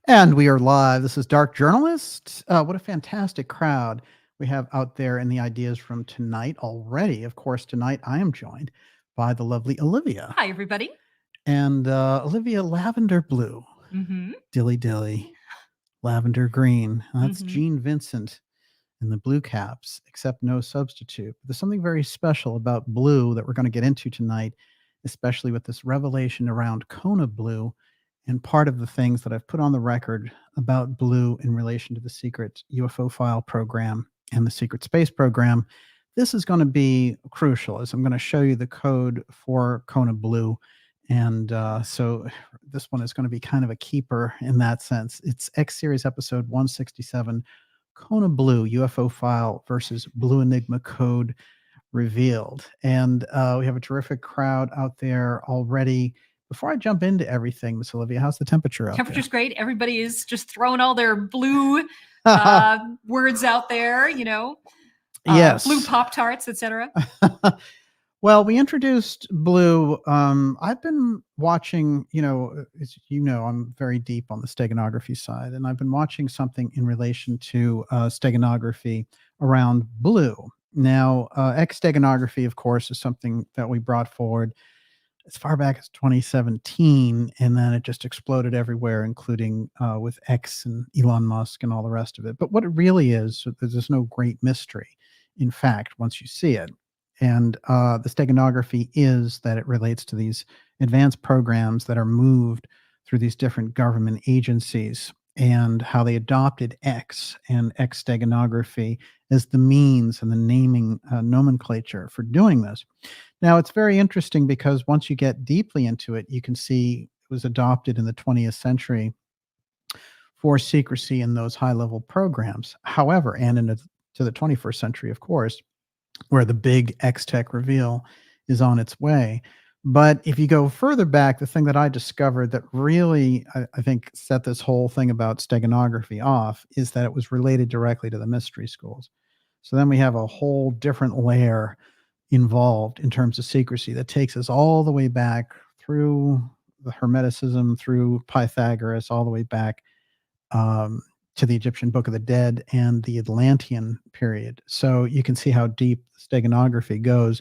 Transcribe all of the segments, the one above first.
And we are live. This is Dark Journalist. What a fantastic crowd we have out there in the ideas from tonight already. Of course, tonight I am joined by the lovely Olivia. Hi, everybody. And Olivia, lavender blue, dilly dilly, lavender green. That's Gene Vincent in the blue caps, except no substitute. There's something very special about blue that we're going to get into tonight, especially with this revelation around KONA Blue. And part of the things that I've put on the record about blue in relation to the secret UFO file program and the secret space program, this is going to be crucial as I'm going to show you the code for KONA Blue. And so this one is going to be kind of a keeper in that sense. It's X Series episode 167, KONA Blue UFO file versus Blue Enigma code revealed. And we have a terrific crowd out there already. Before I jump into everything, Miss Olivia, how's the temperature out Temperature's there? great. Everybody is just throwing all their blue words out there, Yes. Blue Pop-Tarts, etc. Well, we introduced blue. I've been watching, as you know, I'm very deep on the steganography side, and I've been watching something in relation to steganography around blue. Now, X-steganography, of course, is something that we brought forward as far back as 2017, and then it just exploded everywhere, including with X and Elon Musk and all the rest of it. But what it really is, there's no great mystery, in fact, once you see it. And the steganography is that it relates to these advanced programs that are moved through these different government agencies, and how they adopted X and X steganography as the means and the naming nomenclature for doing this. Now, it's very interesting because once you get deeply into it, you can see it was adopted in the 20th century for secrecy in those high-level programs. However, and to the 21st century, of course, where the big X-Tech reveal is on its way. But if you go further back, the thing that I discovered that really, I think, set this whole thing about steganography off is that it was related directly to the mystery schools. So then we have a whole different layer involved in terms of secrecy that takes us all the way back through the Hermeticism, through Pythagoras, all the way back to the Egyptian Book of the Dead and the Atlantean period. So you can see how deep steganography goes.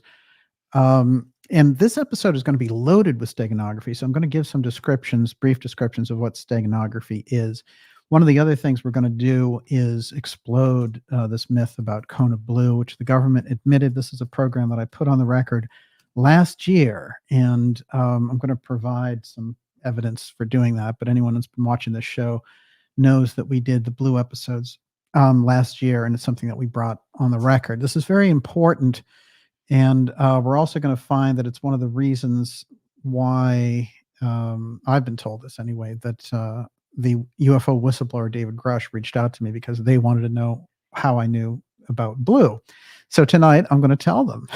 And this episode is going to be loaded with steganography. So I'm going to give some descriptions, brief descriptions of what steganography is. One of the other things we're going to do is explode this myth about KONA Blue, which the government admitted. This is a program that I put on the record last year, and I'm going to provide some evidence for doing that. But anyone who's been watching this show knows that we did the Blue episodes last year, and it's something that we brought on the record. This is very important, and we're also going to find that it's one of the reasons why I've been told this anyway, that the UFO whistleblower David Grush reached out to me because they wanted to know how I knew about blue. So tonight I'm going to tell them.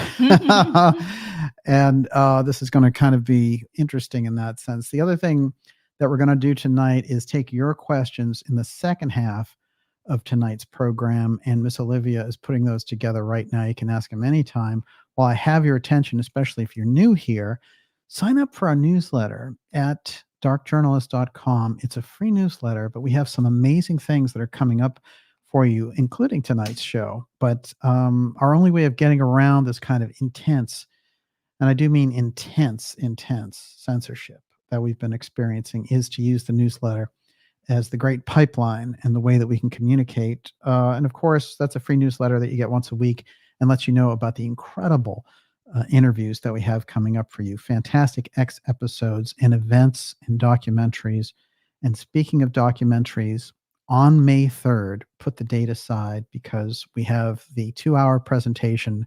And this is going to kind of be interesting in that sense. The other thing that we're going to do tonight is take your questions in the second half of tonight's program, and Miss Olivia is putting those together right now. You can ask them anytime. While I have your attention, especially if you're new here, sign up for our newsletter at darkjournalist.com. It's a free newsletter, but we have some amazing things that are coming up for you, including tonight's show. But our only way of getting around this kind of intense, and I do mean intense censorship that we've been experiencing, is to use the newsletter as the great pipeline and the way that we can communicate. And of course, that's a free newsletter that you get once a week and lets you know about the incredible interviews that we have coming up for you. Fantastic X episodes and events and documentaries. And speaking of documentaries, on May 3rd, put the date aside because we have the 2-hour presentation,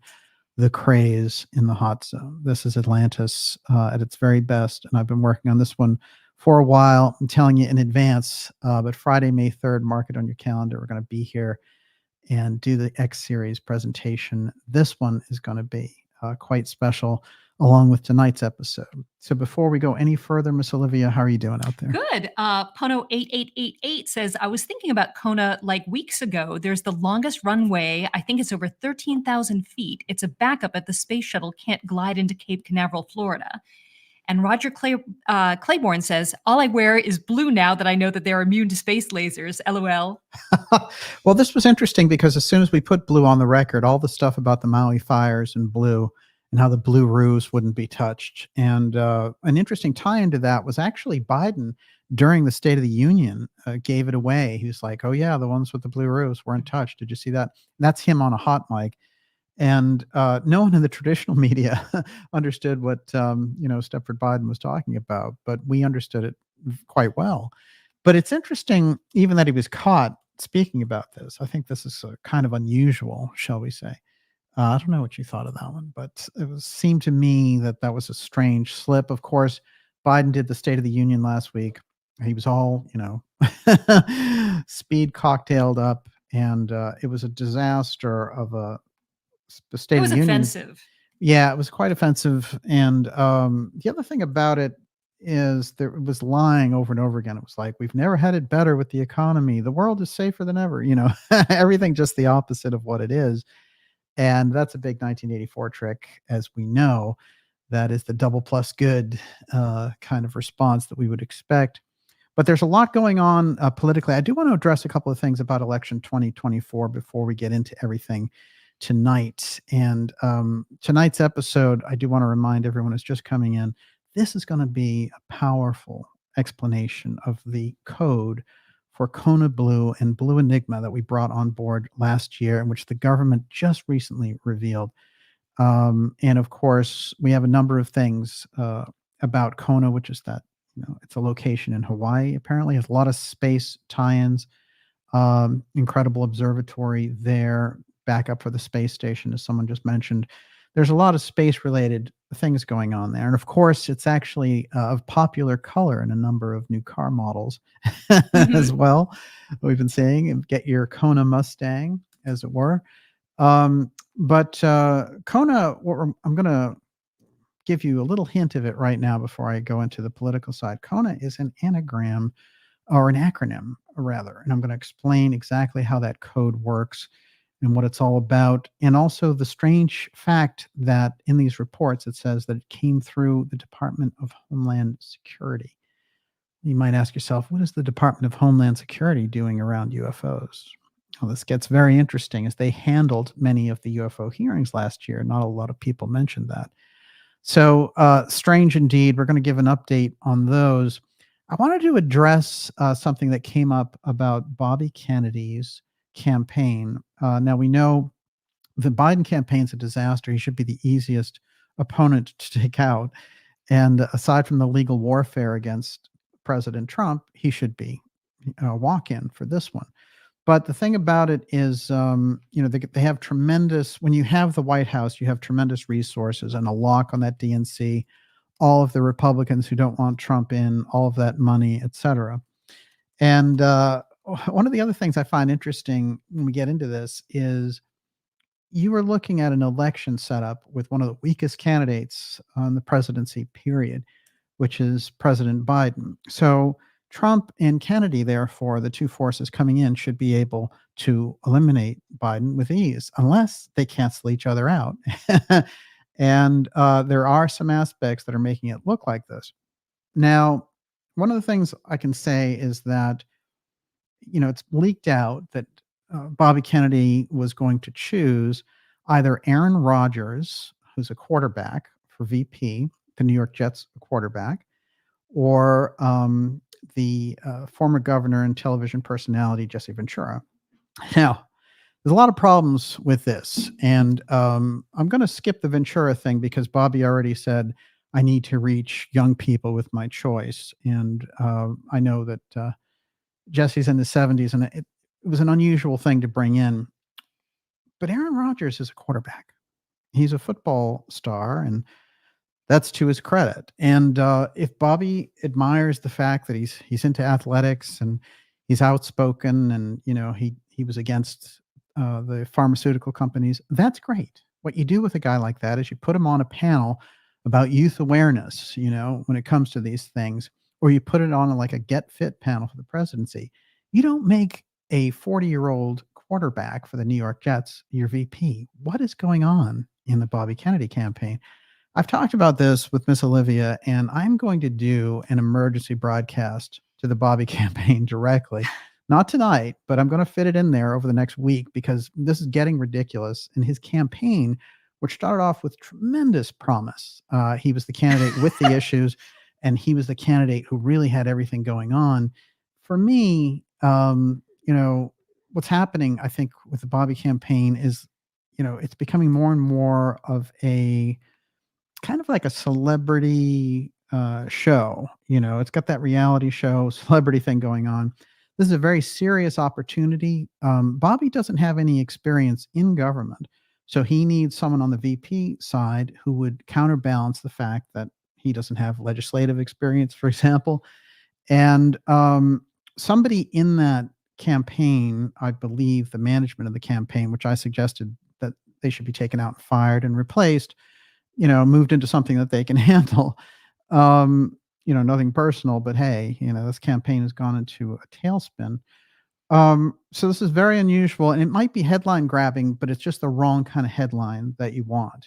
The Craze in the Hot Zone. This is Atlantis at its very best. And I've been working on this one for a while. I'm telling you in advance, but Friday, May 3rd, mark it on your calendar. We're going to be here and do the X series presentation. This one is going to be quite special, along with tonight's episode. So before we go any further, Miss Olivia, how are you doing out there? Good. Pono8888 says, I was thinking about Kona like weeks ago. There's the longest runway. I think it's over 13,000 feet. It's a backup at the space shuttle can't glide into Cape Canaveral, Florida. And Roger Claiborne says, all I wear is blue now that I know that they're immune to space lasers. LOL. Well, this was interesting because as soon as we put blue on the record, all the stuff about the Maui fires and blue and how the blue roofs wouldn't be touched. And an interesting tie into that was actually Biden during the State of the Union gave it away. He was like, oh, yeah, the ones with the blue roofs weren't touched. Did you see that? That's him on a hot mic. And no one in the traditional media understood what Stepford Biden was talking about, but we understood it quite well. But it's interesting, even that he was caught speaking about this. I think this is kind of unusual, shall we say? I don't know what you thought of that one, but seemed to me that that was a strange slip. Of course, Biden did the State of the Union last week. He was all, speed cocktailed up, and it was a disaster of the State It of was the Union. offensive. Yeah, it was quite offensive. And the other thing about it is there it was lying over and over again. It was like, we've never had it better with the economy. The world is safer than ever. Everything just the opposite of what it is. And that's a big 1984 trick, as we know. That is the double plus good kind of response that we would expect. But there's a lot going on politically. I do want to address a couple of things about election 2024 before we get into everything tonight. And tonight's episode, I do want to remind everyone who's just coming in, this is going to be a powerful explanation of the code for KONA Blue and Blue Enigma that we brought on board last year, and which the government just recently revealed. And of course, we have a number of things about KONA, which is that it's a location in Hawaii. Apparently, has a lot of space tie-ins. Incredible observatory there, backup for the space station, as someone just mentioned. There's a lot of space-related things going on there, and of course, it's actually of popular color in a number of new car models as well. We've been saying, get your KONA Mustang, as it were. But KONA, I'm going to give you a little hint of it right now before I go into the political side. KONA is an anagram, or an acronym rather, and I'm going to explain exactly how that code works and what it's all about, and also the strange fact that in these reports it says that it came through the Department of Homeland Security. You might ask yourself, what is the Department of Homeland Security doing around UFOs? Well, this gets very interesting, as they handled many of the UFO hearings last year. Not a lot of people mentioned that. So strange indeed. We're going to give an update on those. I wanted to address something that came up about Bobby Kennedy's campaign. Now, we know the Biden campaign's a disaster. He should be the easiest opponent to take out. And aside from the legal warfare against President Trump, he should be a walk-in for this one. But the thing about it is, they have tremendous, when you have the White House, you have tremendous resources and a lock on that DNC, all of the Republicans who don't want Trump in, all of that money, et cetera. And one of the other things I find interesting when we get into this is you are looking at an election setup with one of the weakest candidates on the presidency, period, which is President Biden. So Trump and Kennedy, therefore, the two forces coming in, should be able to eliminate Biden with ease, unless they cancel each other out. And there are some aspects that are making it look like this. Now, one of the things I can say is that, it's leaked out that Bobby Kennedy was going to choose either Aaron Rodgers, who's a quarterback for VP, the New York Jets quarterback, or the former governor and television personality, Jesse Ventura. Now, there's a lot of problems with this, and I'm going to skip the Ventura thing because Bobby already said I need to reach young people with my choice, and I know that Jesse's in the 70s, and it was an unusual thing to bring in. But Aaron Rodgers is a quarterback. He's a football star, and that's to his credit. And if Bobby admires the fact that he's into athletics and he's outspoken, and he was against the pharmaceutical companies, that's great. What you do with a guy like that is you put him on a panel about youth awareness, when it comes to these things, or you put it on like a Get Fit panel for the presidency. You don't make a 40-year-old quarterback for the New York Jets your VP. What is going on in the Bobby Kennedy campaign? I've talked about this with Miss Olivia, and I'm going to do an emergency broadcast to the Bobby campaign directly. Not tonight, but I'm going to fit it in there over the next week because this is getting ridiculous. And his campaign, which started off with tremendous promise, he was the candidate with the issues, and he was the candidate who really had everything going on. For me, what's happening, I think, with the Bobby campaign is, it's becoming more and more of a kind of like a celebrity show. It's got that reality show celebrity thing going on. This is a very serious opportunity. Bobby doesn't have any experience in government, so he needs someone on the VP side who would counterbalance the fact that he doesn't have legislative experience, for example. And somebody in that campaign, I believe the management of the campaign, which I suggested that they should be taken out and fired and replaced, moved into something that they can handle. Nothing personal, but hey, this campaign has gone into a tailspin. So this is very unusual, and it might be headline grabbing, but it's just the wrong kind of headline that you want,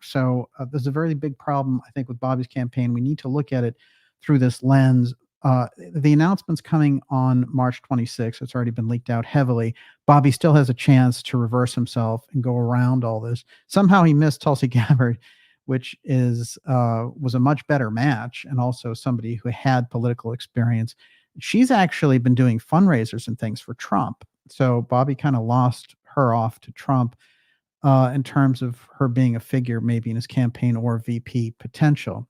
So there's a very big problem, I think, with Bobby's campaign. We need to look at it through this lens. The announcement's coming on March 26th. It's already been leaked out heavily. Bobby still has a chance to reverse himself and go around all this. Somehow he missed Tulsi Gabbard, which was a much better match, and also somebody who had political experience. She's actually been doing fundraisers and things for Trump. So Bobby kind of lost her off to Trump in terms of her being a figure maybe in his campaign or VP potential.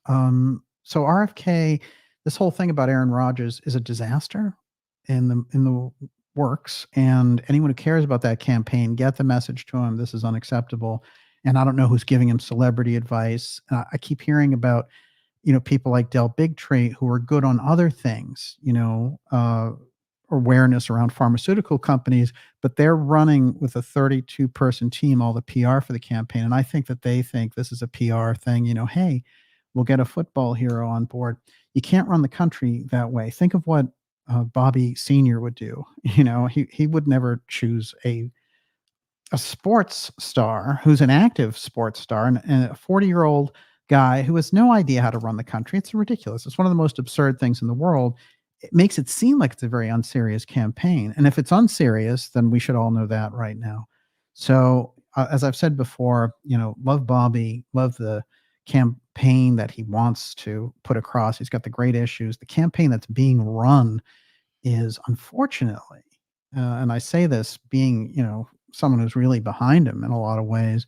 So RFK, this whole thing about Aaron Rodgers is a disaster in the works. And anyone who cares about that campaign, get the message to him. This is unacceptable. And I don't know who's giving him celebrity advice. I keep hearing about, people like Del Bigtree who are good on other things, awareness around pharmaceutical companies, but they're running with a 32-person team, all the PR for the campaign. And I think that they think this is a PR thing, hey, we'll get a football hero on board. You can't run the country that way. Think of what Bobby Sr. would do. He would never choose a sports star who's an active sports star and a 40-year-old guy who has no idea how to run the country. It's ridiculous. It's one of the most absurd things in the world. It makes it seem like it's a very unserious campaign. And if it's unserious, then we should all know that right now. So as I've said before, love Bobby, love the campaign that he wants to put across. He's got the great issues. The campaign that's being run is, unfortunately, and I say this being, someone who's really behind him in a lot of ways,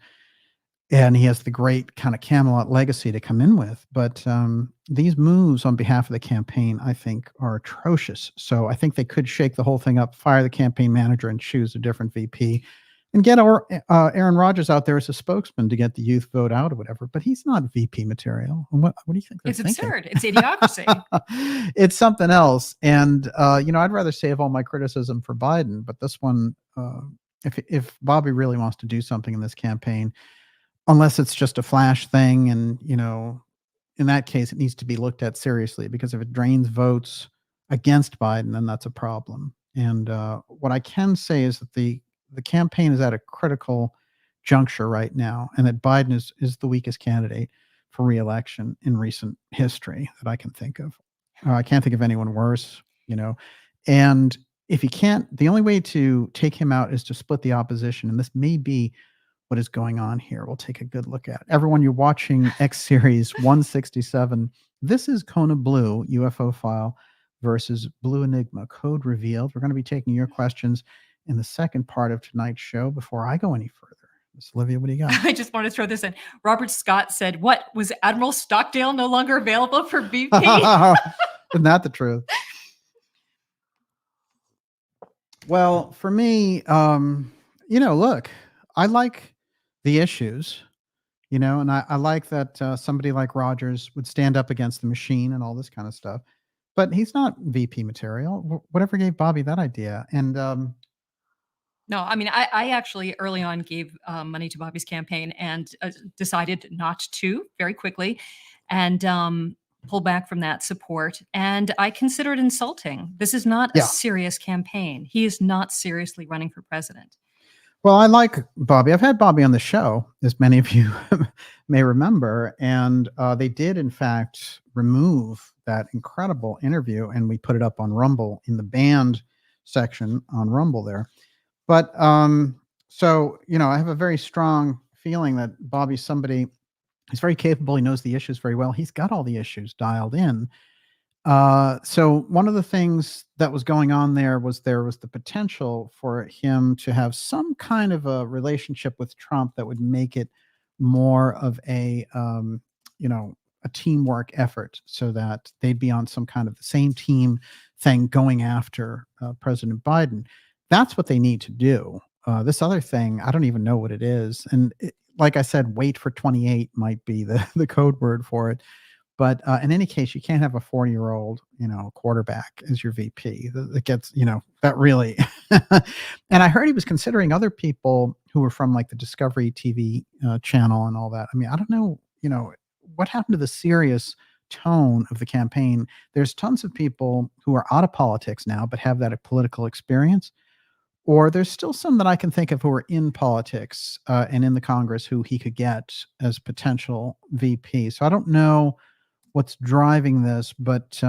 and he has the great kind of Camelot legacy to come in with. But these moves on behalf of the campaign, I think, are atrocious. So I think they could shake the whole thing up, fire the campaign manager, and choose a different VP, and get Aaron Rodgers out there as a spocesman to get the youth vote out or whatever. But he's not VP material. What do you think? It's absurd. It's idiocracy. It's something else. And I'd rather save all my criticism for Biden, but this one, if Bobby really wants to do something in this campaign, unless it's just a flash thing, and in that case, it needs to be looked at seriously, because if it drains votes against Biden, then that's a problem. And what I can say is that the campaign is at a critical juncture right now, and that Biden is the weakest candidate for re-election in recent history that I can think of. I can't think of anyone worse, and if you can't, the only way to take him out is to split the opposition. And this may be what is going on here. We'll take a good look at it. Everyone, you're watching X Series 167. This is KONA Blue UFO File versus Blue Enigma, code revealed. We're going to be taking your questions in the second part of tonight's show. Before I go any further, Miss Olivia, what do you got? I just want to throw this in. Robert Scott said, "What, was Admiral Stockdale no longer available for VP?" Isn't that the truth? Well, for me, look, I like the issues, and I like that somebody like Rogers would stand up against the machine and all this kind of stuff. But he's not VP material. Whatever gave Bobby that idea? And No, I mean, I actually early on gave money to Bobby's campaign and decided not to very quickly, and pull back from that support. And I consider it insulting. This is not a serious campaign. He is not seriously running for president. Well, I like Bobby. I've had Bobby on the show, as many of you may remember, and they did, in fact, remove that incredible interview, and we put it up on Rumble in the band section on Rumble there. But so I have a very strong feeling that Bobby's somebody. He's very capable. He knows the issues very well. He's got all the issues dialed in. So one of the things that was going on there was the potential for him to have some kind of a relationship with Trump that would make it more of you know, a teamwork effort, so that they'd be on some kind of the same team thing going after President Biden. That's what they need to do. This other thing, I don't even know what it is, and like I said, wait for 28 might be the code word for it. But in any case, you can't have a 40-year-old, quarterback as your VP. That gets, that really. And I heard he was considering other people who were from like the Discovery TV channel and all that. I mean, I don't know, what happened to the serious tone of the campaign. There's tons of people who are out of politics now, but have that political experience. Or there's still some that I can think of who are in politics and in the Congress who he could get as potential VP. So I don't know what's driving this, but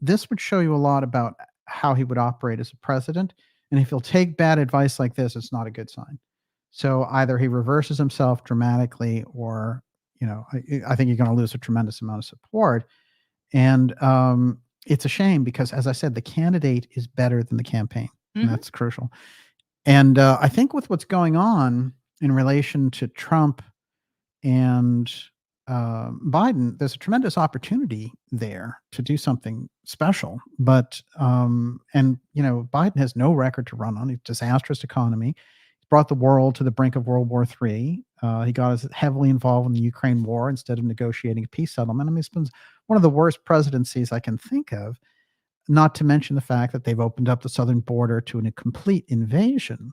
this would show you a lot about how he would operate as a president. And if he'll take bad advice like this, it's not a good sign. So either he reverses himself dramatically, or I think you're going to lose a tremendous amount of support. And it's a shame because, as I said, the candidate is better than the campaign, and Mhm. that's crucial. And I think with what's going on in relation to Trump and Biden, there's a tremendous opportunity there to do something special. But Biden has no record to run on. He's a disastrous economy. He's brought the world to the brink of World War III. He got us heavily involved in the Ukraine war instead of negotiating a peace settlement. I mean, it's been one of the worst presidencies I can think of. Not to mention the fact that they've opened up the southern border to a complete invasion.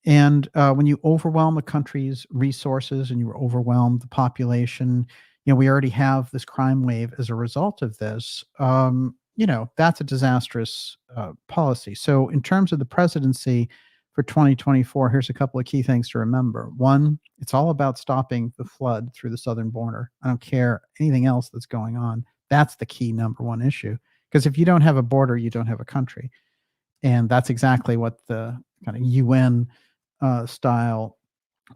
And when you overwhelm a country's resources and you overwhelm the population, we already have this crime wave as a result of this. That's a disastrous policy. So, in terms of the presidency for 2024, here's a couple of key things to remember. One, it's all about stopping the flood through the southern border. I don't care anything else that's going on. That's the key number one issue. Because if you don't have a border, you don't have a country. And that's exactly what the kind of UN style,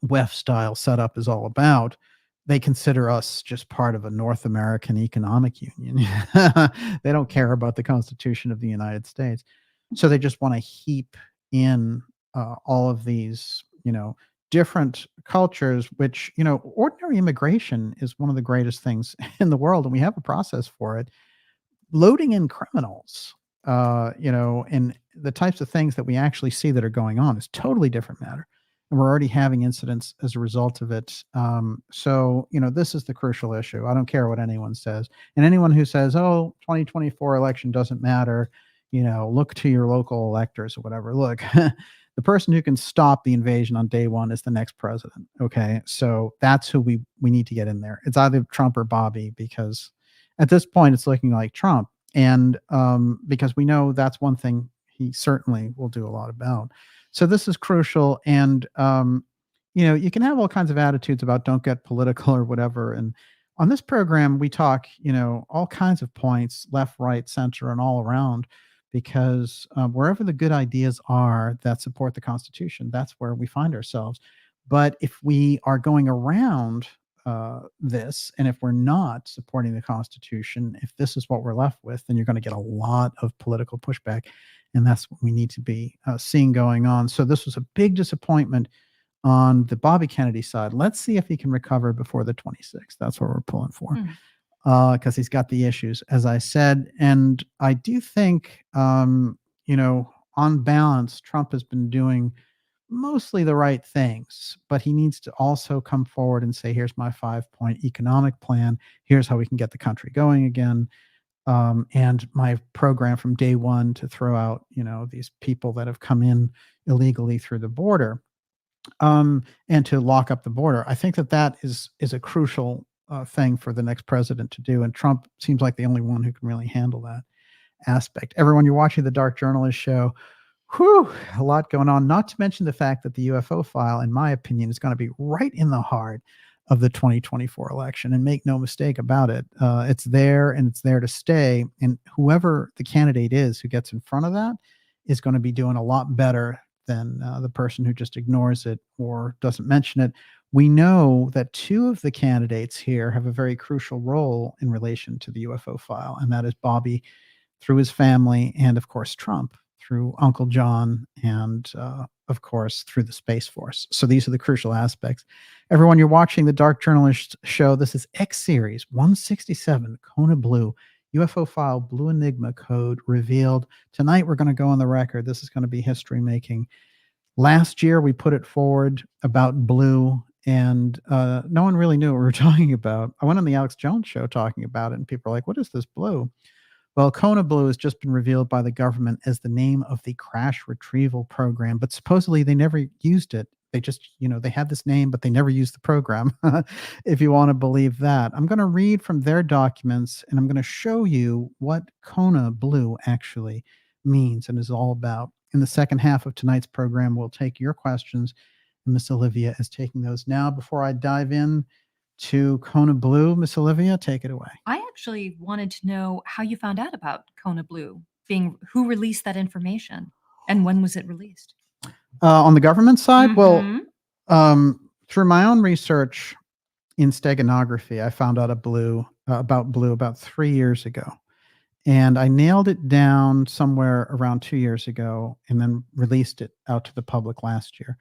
WEF style setup is all about. They consider us just part of a North American economic union. They don't care about the Constitution of the United States. So they just want to heap in all of these, different cultures, which, ordinary immigration is one of the greatest things in the world. And we have a process for it. Loading in criminals, and the types of things that we actually see that are going on is totally different matter. And we're already having incidents as a result of it. This is the crucial issue. I don't care what anyone says. And anyone who says, oh, 2024 election doesn't matter, look to your local electors or whatever. Look, the person who can stop the invasion on day one is the next president. Okay. So that's who we need to get in there. It's either Trump or Bobby, because at this point it's looking like Trump. And because we know that's one thing he certainly will do a lot about. So this is crucial. And, you can have all kinds of attitudes about don't get political or whatever. And on this program, we talk, all kinds of points, left, right, center, and all around, because wherever the good ideas are that support the Constitution, that's where we find ourselves. But if we are going around this, and if we're not supporting the Constitution, if this is what we're left with, then you're going to get a lot of political pushback. And that's what we need to be seeing going on. So this was a big disappointment on the Bobby Kennedy side. Let's see if he can recover before the 26th. That's what we're pulling for, because he's got the issues, as I said. And I do think, on balance, Trump has been doing mostly the right things, but he needs to also come forward and say, here's my 5-point economic plan. Here's how we can get the country going again. And my program from day one to throw out, these people that have come in illegally through the border, and to lock up the border. I think that is a crucial thing for the next president to do. And Trump seems like the only one who can really handle that aspect. Everyone, you're watching the Dark Journalist Show. Whew, a lot going on. Not to mention the fact that the UFO file, in my opinion, is going to be right in the heart of the 2024 election. And make no mistake about it, it's there and it's there to stay. And whoever the candidate is who gets in front of that is going to be doing a lot better than the person who just ignores it or doesn't mention it. We know that two of the candidates here have a very crucial role in relation to the UFO file, and that is Bobby through his family, and of course, Trump through Uncle John, and of course, through the Space Force. So these are the crucial aspects. Everyone, you're watching the Dark Journalist show. This is X Series 167, KONA Blue, UFO file, Blue Enigma code revealed. Tonight, we're going to go on the record. This is going to be history making. Last year, we put it forward about Blue, and no one really knew what we were talking about. I went on the Alex Jones show talking about it, and people are like, what is this Blue? Well, KONA Blue has just been revealed by the government as the name of the crash retrieval program, but supposedly they never used it. They just, they had this name, but they never used the program, if you want to believe that. I'm going to read from their documents, and I'm going to show you what KONA Blue actually means and is all about. In the second half of tonight's program, we'll take your questions, and Miss Olivia is taking those now. Before I dive in to KONA Blue, Miss Olivia, take it away. I actually wanted to know how you found out about KONA Blue, who released that information and when was it released? On the government side, Mhm. well, through my own research in steganography, I found out about Blue about 3 years ago, and I nailed it down somewhere around 2 years ago, and then released it out to the public last year.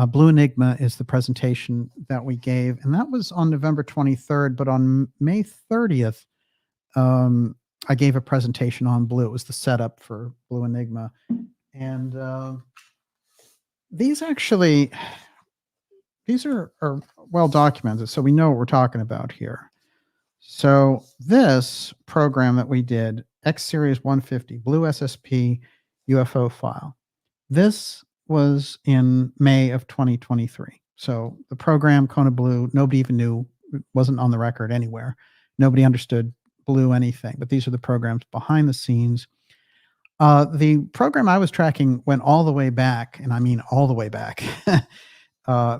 Blue Enigma is the presentation that we gave, and that was on November 23rd. But on May 30th, I gave a presentation on Blue. It was the setup for Blue Enigma, and these are well documented, so we know what we're talking about here. So this program that we did, X Series 150, Blue SSP UFO file, this was in May of 2023. So the program KONA Blue, nobody even knew, it wasn't on the record anywhere. Nobody understood Blue anything, but these are the programs behind the scenes. The program I was tracking went all the way back, and I mean all the way back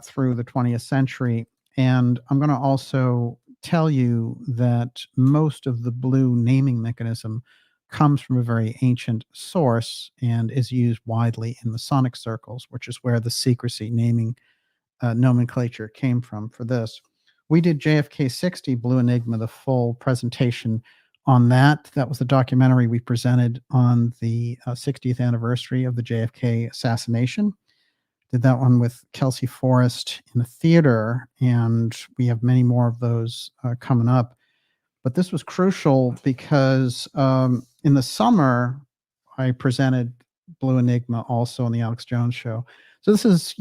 through the 20th century. And I'm going to also tell you that most of the Blue naming mechanism comes from a very ancient source and is used widely in Masonic circles, which is where the secrecy naming nomenclature came from for this. We did JFK 60 Blue Enigma, the full presentation on that. That was the documentary we presented on the 60th anniversary of the JFK assassination. Did that one with Kelsey Forrest in the theater, and we have many more of those coming up. But this was crucial because in the summer, I presented Blue Enigma also on the Alex Jones show. So this is,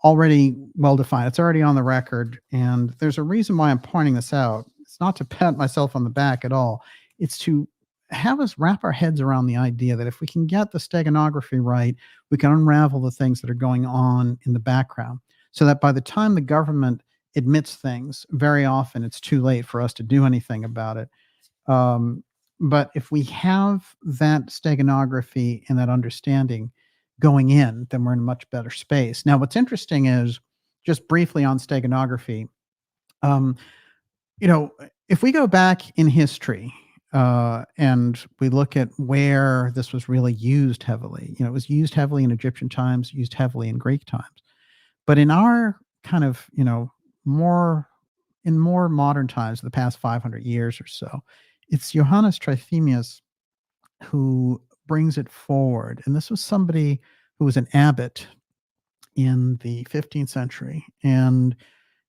already well defined. It's already on the record. And there's a reason why I'm pointing this out. It's not to pat myself on the back at all. It's to have us wrap our heads around the idea that if we can get the steganography right, we can unravel the things that are going on in the background, so that by the time the government admits things, very often it's too late for us to do anything about it. But if we have that steganography and that understanding going in, then we're in a much better space. Now, what's interesting is, just briefly on steganography, um, if we go back in history and we look at where this was really used heavily, it was used heavily in Egyptian times, used heavily in Greek times. But in our kind of, more modern times, the past 500 years or so, it's Johannes Trithemius who brings it forward. And this was somebody who was an abbot in the 15th century. And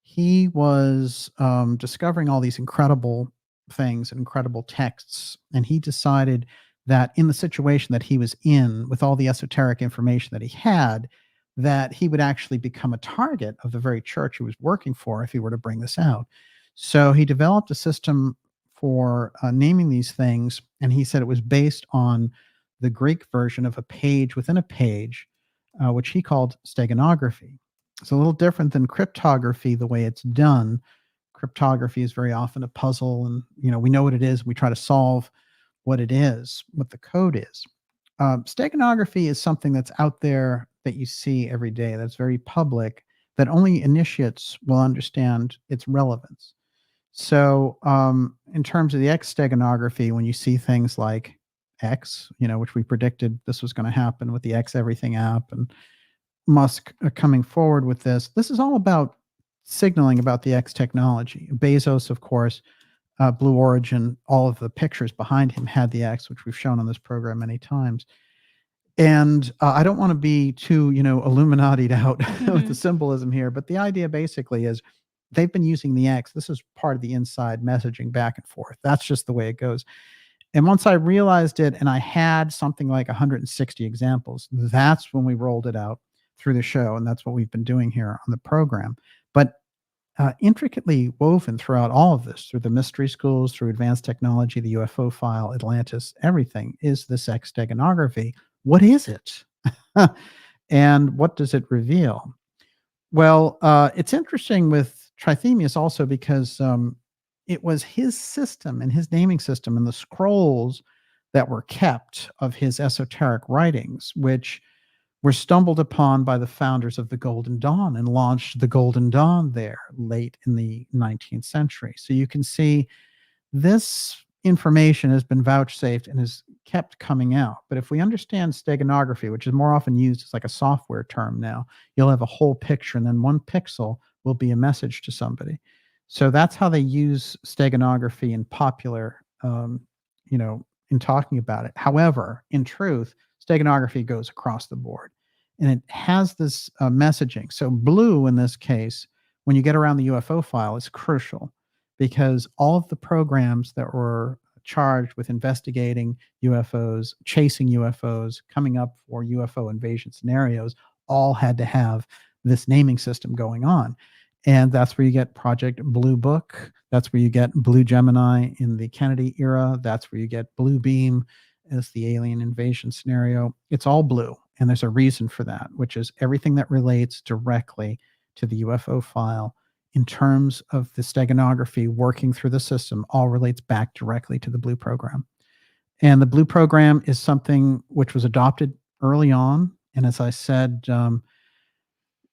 he was discovering all these incredible things, incredible texts. And he decided that in the situation that he was in, with all the esoteric information that he had, that he would actually become a target of the very church he was working for if he were to bring this out. So he developed a system for naming these things, and he said it was based on the Greek version of a page within a page, which he called steganography. It's a little different than cryptography, the way it's done. Cryptography is very often a puzzle, and we know what it is. We try to solve what it is, what the code is. Steganography is something that's out there that you see every day, that's very public, that only initiates will understand its relevance. So, in terms of the X steganography, when you see things like X, which we predicted this was going to happen with the X Everything app, and Musk coming forward with this is all about signaling about the X technology. Bezos, of course, Blue Origin, all of the pictures behind him had the X, which we've shown on this program many times. And I don't want to be too, Illuminati'd out with the symbolism here, but the idea basically is they've been using the X. This is part of the inside messaging back and forth. That's just the way it goes. And once I realized it, and I had something like 160 examples, that's when we rolled it out through the show. And that's what we've been doing here on the program. But intricately woven throughout all of this, through the mystery schools, through advanced technology, the UFO file, Atlantis, everything, is this X steganography. What is it? And what does it reveal? Well, it's interesting with Trithemius also because it was his system and his naming system and the scrolls that were kept of his esoteric writings, which were stumbled upon by the founders of the Golden Dawn and launched the Golden Dawn there late in the 19th century. So you can see this information has been vouchsafed and is kept coming out. But if we understand steganography, which is more often used as like a software term now, you'll have a whole picture and then one pixel will be a message to somebody. So that's how they use steganography in popular, in talking about it. However, in truth, steganography goes across the board and it has this messaging. So blue in this case, when you get around the UFO file, is crucial because all of the programs that were charged with investigating UFOs, chasing UFOs, coming up for UFO invasion scenarios, all had to have this naming system going on. And that's where you get Project Blue Book. That's where you get Blue Gemini in the Kennedy era. That's where you get Blue Beam as the alien invasion scenario. It's all blue. And there's a reason for that, which is everything that relates directly to the UFO file in terms of the steganography working through the system all relates back directly to the Blue program. And the Blue program is something which was adopted early on. And as I said,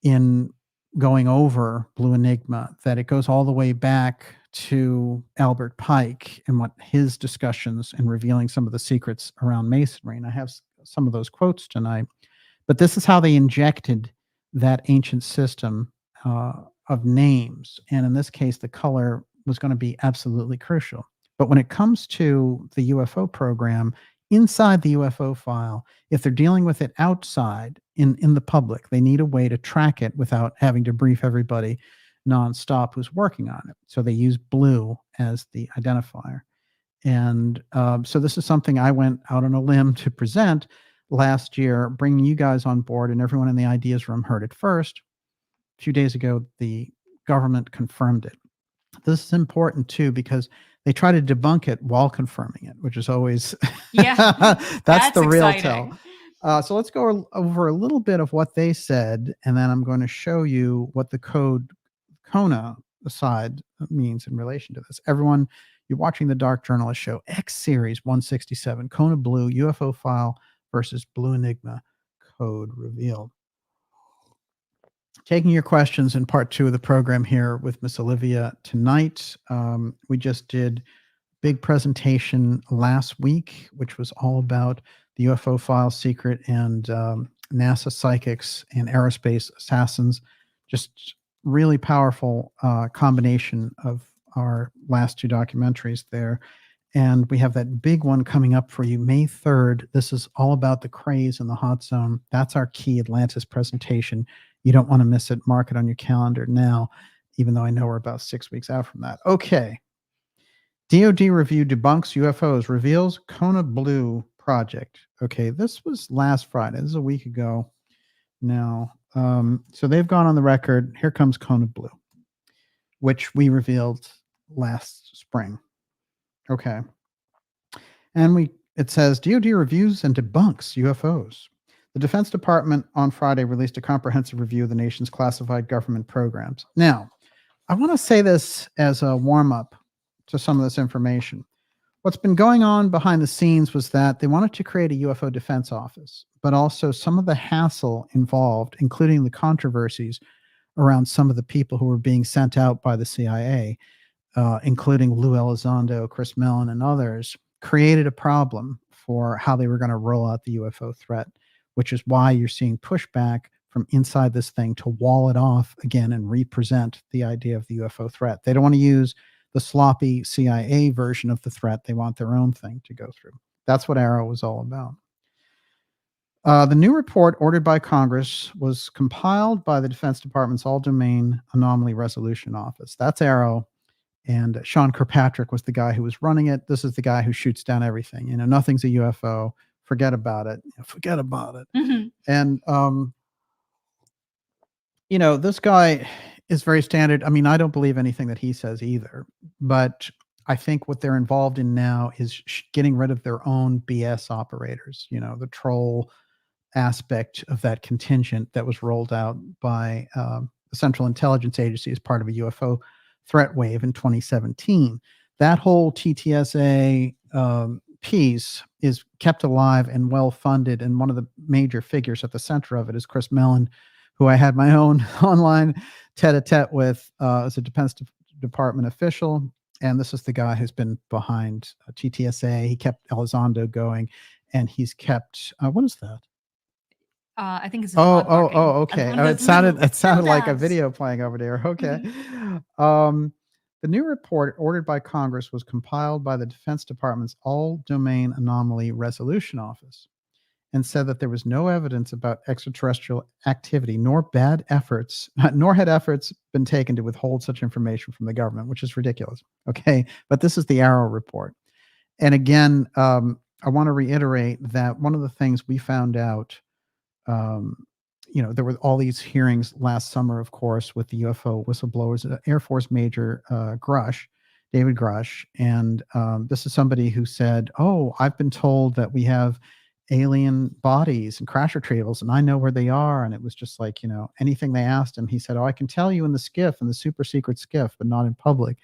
in going over Blue Enigma, that it goes all the way back to Albert Pike and what his discussions and revealing some of the secrets around Masonry. And I have some of those quotes tonight. But this is how they injected that ancient system of names. And in this case, the color was going to be absolutely crucial. But when it comes to the UFO program, inside the UFO file, if they're dealing with it outside in the public, they need a way to track it without having to brief everybody nonstop who's working on it. So they use blue as the identifier. And so this is something I went out on a limb to present last year, bringing you guys on board, and everyone in the ideas room heard it first. A few days ago, the government confirmed it. This is important too, because they try to debunk it while confirming it, which is always, that's the real exciting. tell. So let's go over a little bit of what they said, and then I'm going to show you what the code KONA side means in relation to this. Everyone, you're watching the Dark Journalist Show, X Series 167, KONA Blue, UFO file versus Blue Enigma, code revealed. Taking your questions in part 2 of the program here with Miss Olivia tonight. We just did big presentation last week, which was all about the UFO file secret and NASA psychics and aerospace assassins. Just really powerful combination of our last 2 documentaries there. And we have that big one coming up for you May 3rd. This is all about the craze in the hot zone. That's our key Atlantis presentation. You don't want to miss it. Mark it on your calendar now, even though I know we're about 6 weeks out from that. Okay. DoD review debunks UFOs, reveals KONA Blue project. Okay, this was last Friday. This is a week ago now. So they've gone on the record. Here comes KONA Blue, which we revealed last spring. Okay. And it says DoD reviews and debunks UFOs. The Defense Department on Friday released a comprehensive review of the nation's classified government programs. Now, I want to say this as a warm-up to some of this information. What's been going on behind the scenes was that they wanted to create a UFO defense office, but also some of the hassle involved, including the controversies around some of the people who were being sent out by the CIA, including Lou Elizondo, Chris Mellon, and others, created a problem for how they were going to roll out the UFO threat, which is why you're seeing pushback from inside this thing to wall it off again and represent the idea of the UFO threat. They don't want to use the sloppy CIA version of the threat. They want their own thing to go through. That's what Arrow was all about. The new report ordered by Congress was compiled by the Defense Department's All-Domain Anomaly Resolution Office. That's Arrow. And Sean Kirkpatrick was the guy who was running it. This is the guy who shoots down everything. Nothing's a UFO. Forget about it. Forget about it. Mm-hmm. And, this guy is very standard. I mean, I don't believe anything that he says either. But I think what they're involved in now is getting rid of their own BS operators, the troll aspect of that contingent that was rolled out by the Central Intelligence Agency as part of a UFO threat wave in 2017. That whole TTSA piece is kept alive and well funded, and one of the major figures at the center of it is Chris Mellon, who I had my own online tete-a-tete with as a Defense Department official, and this is the guy who's been behind TTSA. He kept Elizondo going, and he's kept what is that? I think it's okay. It sounded like a video playing over there. Okay. Mm-hmm. The new report ordered by Congress was compiled by the Defense Department's All-Domain Anomaly Resolution Office and said that there was no evidence about extraterrestrial activity, nor had efforts been taken to withhold such information from the government, which is ridiculous. Okay. But this is the Arrow report. And again, I want to reiterate that one of the things we found out, there were all these hearings last summer, of course, with the UFO whistleblowers, Air Force Major David Grush. And this is somebody who said, I've been told that we have alien bodies and crash retrievals, and I know where they are. And it was just like, anything they asked him, he said, I can tell you in the SCIF, in the super secret SCIF, but not in public.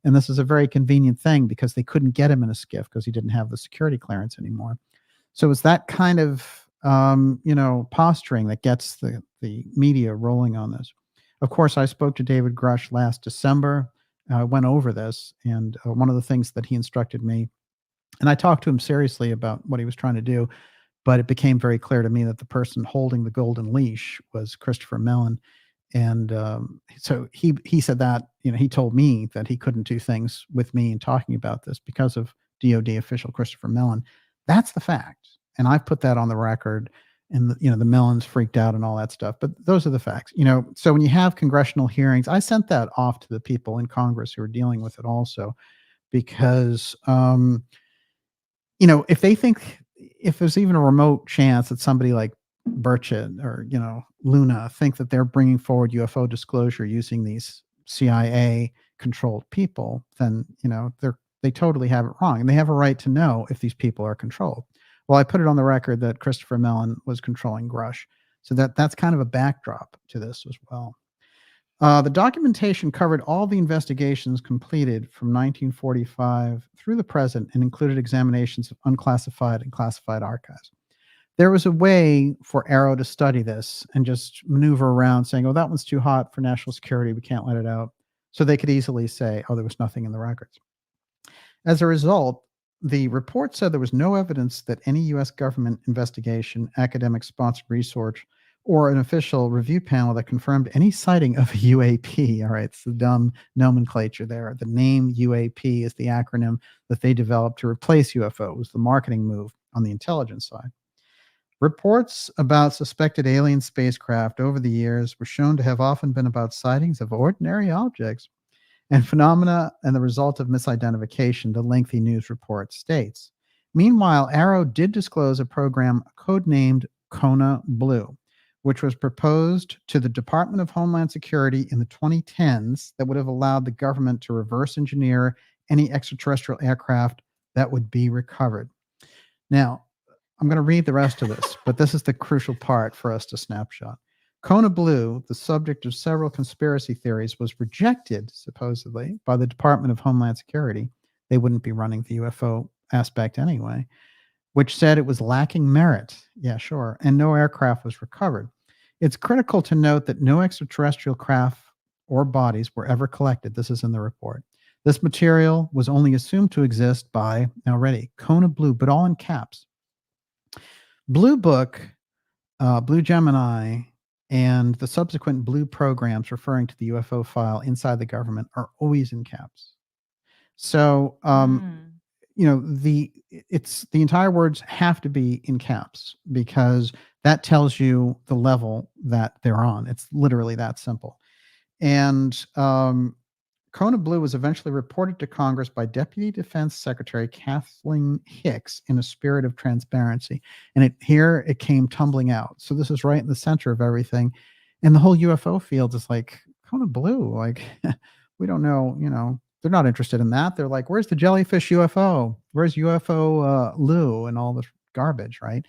And this is a very convenient thing because they couldn't get him in a SCIF because he didn't have the security clearance anymore. So it's that kind of posturing that gets the media rolling on this. Of course, I spoke to David Grush last December. I went over this, and one of the things that he instructed me, and I talked to him seriously about what he was trying to do, but it became very clear to me that the person holding the golden leash was Christopher Mellon. And so he said that, he told me that he couldn't do things with me in talking about this because of DOD official Christopher Mellon. That's the fact. And I've put that on the record, and the Mellons freaked out and all that stuff. But those are the facts. So when you have congressional hearings, I sent that off to the people in Congress who are dealing with it also, because if they think, if there's even a remote chance that somebody like Burchett or Luna think that they're bringing forward UFO disclosure using these CIA controlled people, then they totally have it wrong, and they have a right to know if these people are controlled. Well, I put it on the record that Christopher Mellon was controlling Grush. So that's kind of a backdrop to this as well. The documentation covered all the investigations completed from 1945 through the present and included examinations of unclassified and classified archives. There was a way for Arrow to study this and just maneuver around saying, that one's too hot for national security, we can't let it out. So they could easily say, there was nothing in the records. As a result, the report said there was no evidence that any U.S. government investigation, academic sponsored research, or an official review panel that confirmed any sighting of a UAP. All right, it's the dumb nomenclature there. The name UAP is the acronym that they developed to replace UFO. It was the marketing move on the intelligence side. Reports about suspected alien spacecraft over the years were shown to have often been about sightings of ordinary objects and phenomena and the result of misidentification, the lengthy news report states. Meanwhile, Arrow did disclose a program codenamed KONA Blue, which was proposed to the Department of Homeland Security in the 2010s that would have allowed the government to reverse engineer any extraterrestrial aircraft that would be recovered. Now, I'm going to read the rest of this, but this is the crucial part for us to snapshot. KONA Blue, the subject of several conspiracy theories, was rejected, supposedly, by the Department of Homeland Security they wouldn't be running the UFO aspect anyway, which said it was lacking merit. Yeah, sure. And no aircraft was recovered. It's critical to note that no extraterrestrial craft or bodies were ever collected. This is in the report. This material was only assumed to exist by, now ready, KONA Blue, but all in caps. Blue Book, Blue Gemini, and the subsequent Blue programs referring to the UFO file inside the government are always in caps. So, the entire words have to be in caps because that tells you the level that they're on. It's literally that simple. And KONA Blue was eventually reported to Congress by Deputy Defense Secretary Kathleen Hicks in a spirit of transparency. And here it came tumbling out. So this is right in the center of everything. And the whole UFO field is like, KONA Blue, like, we don't know, they're not interested in that. They're like, where's the jellyfish UFO? Where's UFO Lou and all this garbage, right?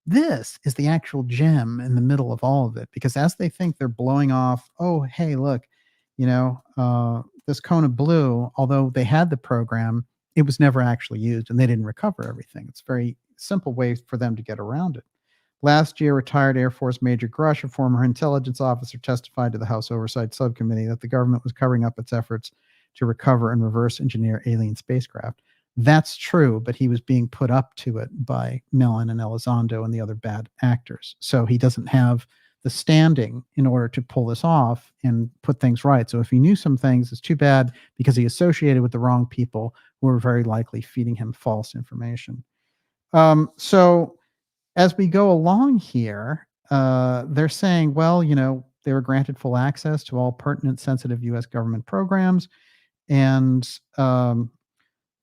This is the actual gem in the middle of all of it, because as they think they're blowing off, oh, hey, look, this KONA Blue, although they had the program, it was never actually used and they didn't recover everything. It's a very simple way for them to get around it. Last year, retired Air Force Major Grush, a former intelligence officer, testified to the House Oversight Subcommittee that the government was covering up its efforts to recover and reverse engineer alien spacecraft. That's true, but he was being put up to it by Mellon and Elizondo and the other bad actors. So he doesn't have the standing in order to pull this off and put things right. So if he knew some things, it's too bad because he associated with the wrong people who were very likely feeding him false information. So as we go along here, they're saying, well, they were granted full access to all pertinent, sensitive U.S. government programs. And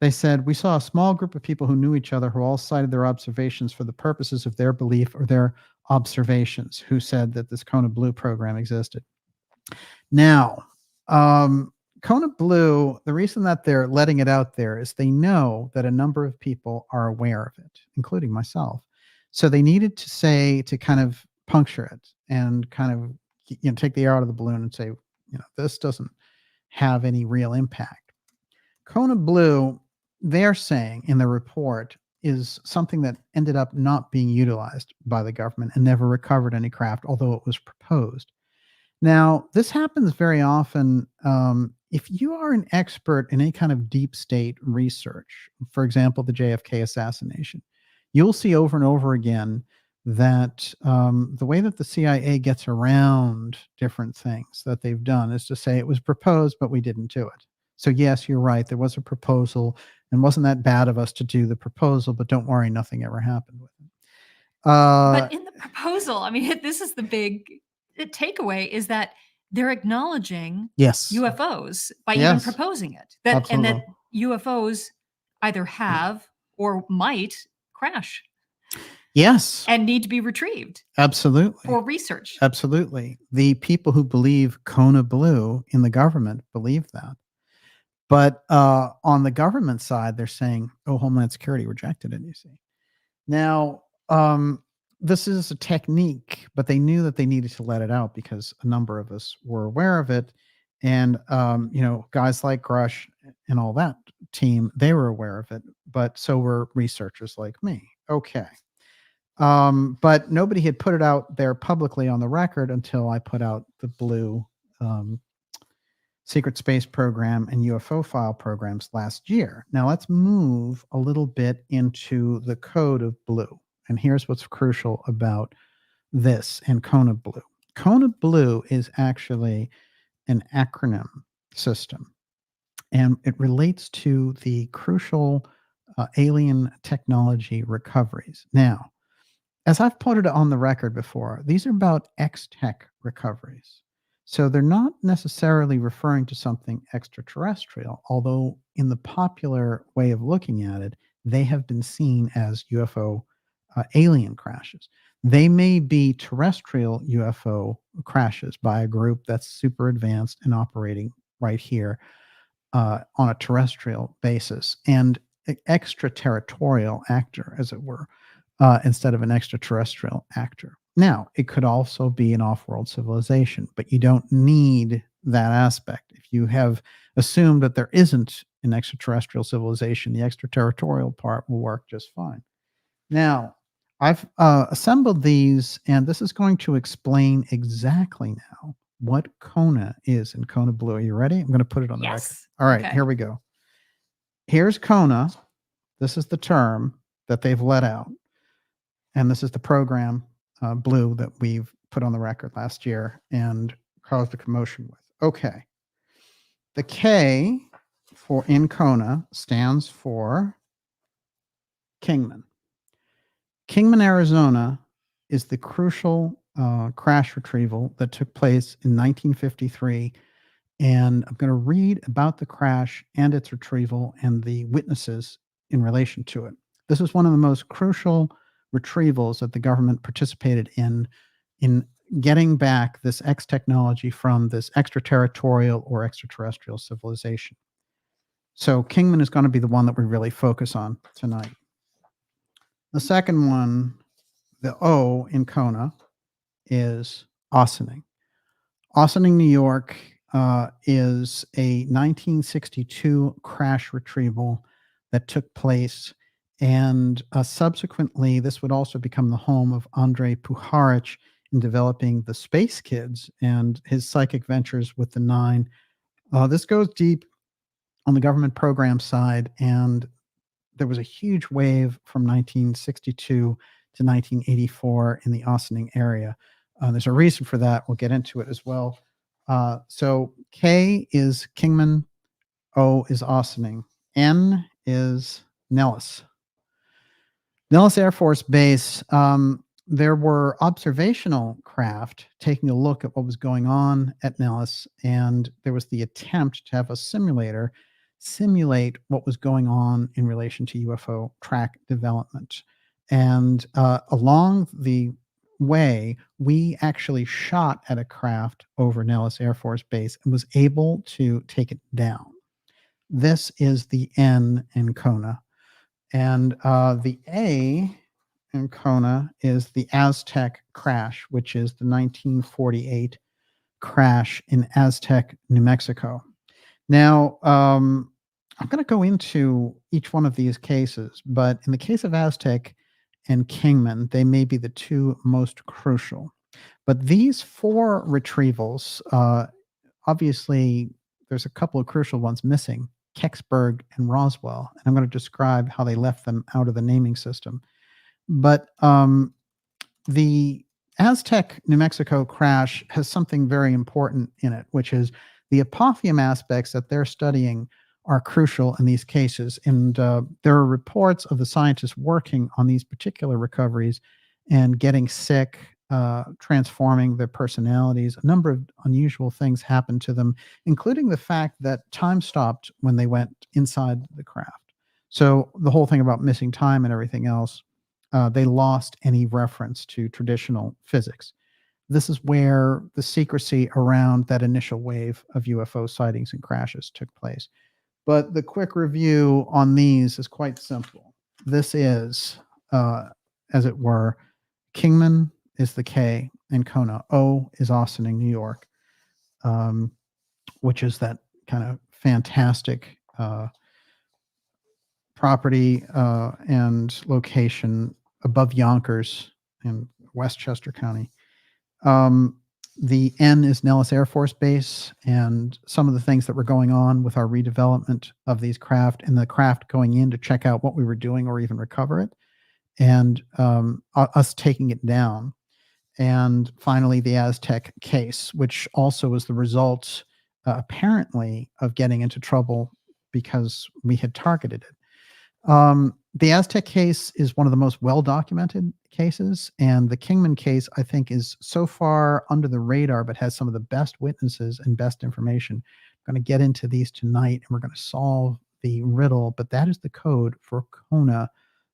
they said, we saw a small group of people who knew each other who all cited their observations for the purposes of their belief or their observations, who said that this KONA Blue program existed. Now, KONA Blue, the reason that they're letting it out there is they know that a number of people are aware of it, including myself. So they needed to say, to kind of puncture it and kind of take the air out of the balloon and say, this doesn't have any real impact. KONA Blue, they're saying in the report, is something that ended up not being utilized by the government and never recovered any craft, although it was proposed. Now, this happens very often. If you are an expert in any kind of deep state research, for example, the JFK assassination, you'll see over and over again that the way that the CIA gets around different things that they've done is to say it was proposed, but we didn't do it. So yes, you're right. There was a proposal and wasn't that bad of us to do the proposal, but don't worry, nothing ever happened with it. But in the proposal, I mean, this is the big takeaway, is that they're acknowledging yes, UFOs by even proposing it. And that UFOs either have or might crash. Yes. And need to be retrieved. Absolutely. For research. Absolutely. The people who believe KONA Blue in the government believe that. But on the government side, they're saying, oh, Homeland Security rejected it, you see. Now, this is a technique, but they knew that they needed to let it out because a number of us were aware of it. And, guys like Grush and all that team, they were aware of it. But so were researchers like me. Okay. But nobody had put it out there publicly on the record until I put out the Blue Secret Space Program and UFO File programs last year. Now let's move a little bit into the code of Blue. And here's what's crucial about this and KONA Blue. KONA Blue is actually an acronym system, and it relates to the crucial alien technology recoveries. Now, as I've put it on the record before, these are about X-Tech recoveries. So they're not necessarily referring to something extraterrestrial, although in the popular way of looking at it, they have been seen as UFO alien crashes. They may be terrestrial UFO crashes by a group that's super advanced and operating right here on a terrestrial basis, and extraterritorial actor, as it were, instead of an extraterrestrial actor. Now, it could also be an off-world civilization, but you don't need that aspect. If you have assumed that there isn't in extraterrestrial civilization. The extraterritorial part will work just fine. Now, I've assembled these, and this is going to explain exactly now what KONA is in KONA Blue. Are you ready? I'm going to put it on the record. Yes. All right, Okay. here we go. Here's KONA. This is the term that they've let out. And this is the program, Blue, that we've put on the record last year and caused a commotion with. Okay. The K for in KONA stands for Kingman. Kingman, Arizona is the crucial crash retrieval that took place in 1953. And I'm going to read about the crash and its retrieval and the witnesses in relation to it. This is one of the most crucial retrievals that the government participated in getting back this X technology from this extraterritorial or extraterrestrial civilization. So Kingman is going to be the one that we really focus on tonight. The second one, the O in KONA, is Ossining. Ossining, New York, is a 1962 crash retrieval that took place. And subsequently, this would also become the home of Andrei Puharich in developing the Space Kids and his psychic ventures with the Nine. This goes deep on the government program side, and there was a huge wave from 1962 to 1984 in the Ossining area. There's a reason for that. We'll get into it as well. So K is Kingman, O is Ossining, N is Nellis. Nellis Air Force Base, there were observational craft taking a look at what was going on at Nellis, and there was the attempt to have a simulator simulate what was going on in relation to UFO track development. And along the way, we actually shot at a craft over Nellis Air Force Base and was able to take it down. This is the N in KONA. And the A in KONA is the Aztec crash, which is the 1948 crash in Aztec, New Mexico. Now, I'm going to go into each one of these cases, but in the case of Aztec and Kingman, they may be the two most crucial. But these four retrievals, obviously, there's a couple of crucial ones missing, Kecksburg and Roswell, and I'm going to describe how they left them out of the naming system. But the Aztec, New Mexico crash has something very important in it, which is the apotheum aspects that they're studying are crucial in these cases. And there are reports of the scientists working on these particular recoveries and getting sick, transforming their personalities. A number of unusual things happened to them, including the fact that time stopped when they went inside the craft. So the whole thing about missing time and everything else, they lost any reference to traditional physics. This is where the secrecy around that initial wave of UFO sightings and crashes took place. But the quick review on these is quite simple. This is, as it were, Kingman is the K in KONA. O is Ossining, New York, which is that kind of fantastic property and location above Yonkers in Westchester County. The N is Nellis Air Force Base, and some of the things that were going on with our redevelopment of these craft and the craft going in to check out what we were doing or even recover it, and us taking it down. And finally, the Aztec case, which also was the result, apparently, of getting into trouble because we had targeted it. The Aztec case is one of the most well-documented cases, and the Kingman case, I think, is so far under the radar, but has some of the best witnesses and best information. I'm going to get into these tonight, and we're going to solve the riddle, but that is the code for KONA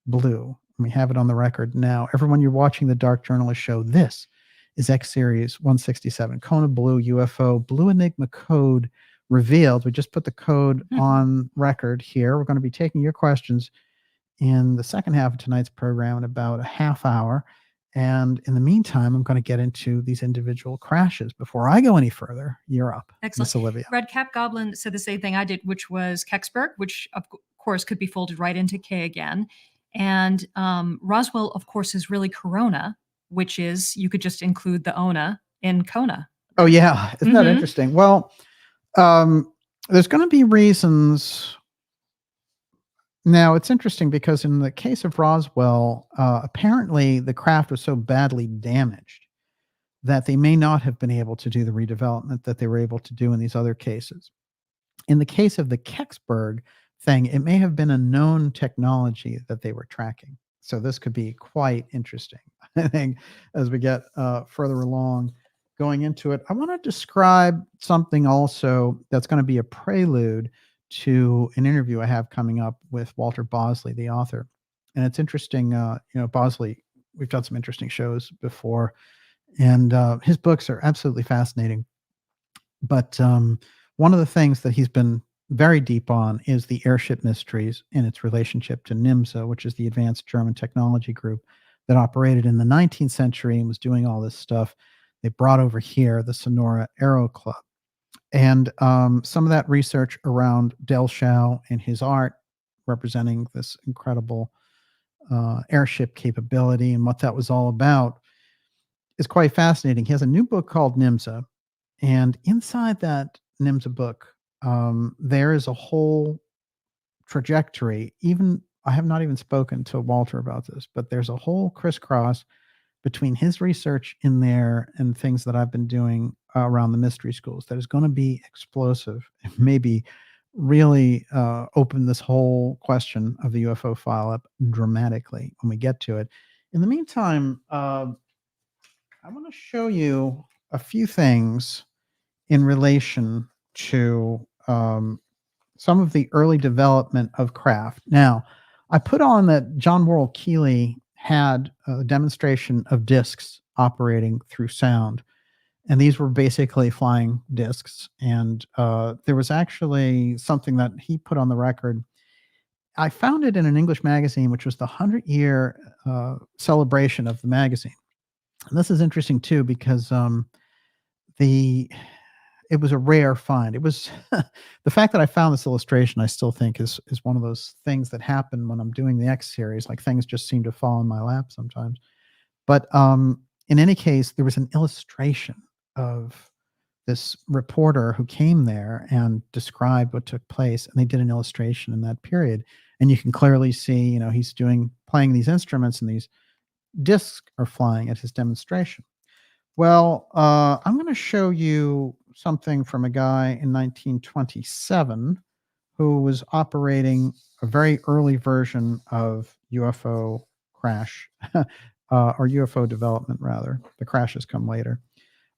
Blue. And we have it on the record now. Everyone, you're watching the Dark Journalist Show. This is X Series 167, KONA Blue UFO, Blue Enigma code revealed. We just put the code on record here. We're going to be taking your questions in the second half of tonight's program in about a half hour. And in the meantime, I'm going to get into these individual crashes. Before I go any further, you're up, Excellent. Miss Olivia. Red Cap Goblin said the same thing I did, which was Kecksburg, which of course could be folded right into K again. And Roswell, of course, is really Corona, which is, you could just include the ONA in KONA. Oh, yeah. Isn't that interesting? Well, there's going to be reasons. Now, it's interesting because in the case of Roswell, apparently the craft was so badly damaged that they may not have been able to do the redevelopment that they were able to do in these other cases. In the case of the Kecksburg thing, it may have been a known technology that they were tracking. So this could be quite interesting, I think, as we get further along going into it. I want to describe something also that's going to be a prelude to an interview I have coming up with Walter Bosley, the author. And it's interesting, Bosley, we've done some interesting shows before, and his books are absolutely fascinating. But one of the things that he's been very deep on is the airship mysteries and its relationship to NIMSA, which is the Advanced German Technology Group that operated in the 19th century and was doing all this stuff. They brought over here the Sonora Aero Club. And some of that research around Del Shao and his art representing this incredible airship capability and what that was all about is quite fascinating. He has a new book called NIMSA. And inside that NIMSA book, there is a whole trajectory. Even I have not even spoken to Walter about this, but there's a whole crisscross between his research in there and things that I've been doing around the mystery schools that is going to be explosive and maybe really open this whole question of the UFO file up dramatically when we get to it. In the meantime, I want to show you a few things in relation to some of the early development of craft. Now, I put on that John Worrell Keeley had a demonstration of discs operating through sound. And these were basically flying discs. And there was actually something that he put on the record. I found it in an English magazine, which was the 100-year celebration of the magazine. And this is interesting, too, because it was a rare find. It was the fact that I found this illustration, I still think is one of those things that happen when I'm doing the X series. Like things just seem to fall in my lap sometimes. But in any case, there was an illustration of this reporter who came there and described what took place. And they did an illustration in that period. And you can clearly see, he's playing these instruments and these discs are flying at his demonstration. Well, I'm going to show you something from a guy in 1927 who was operating a very early version of UFO crash, or UFO development, rather. The crashes come later.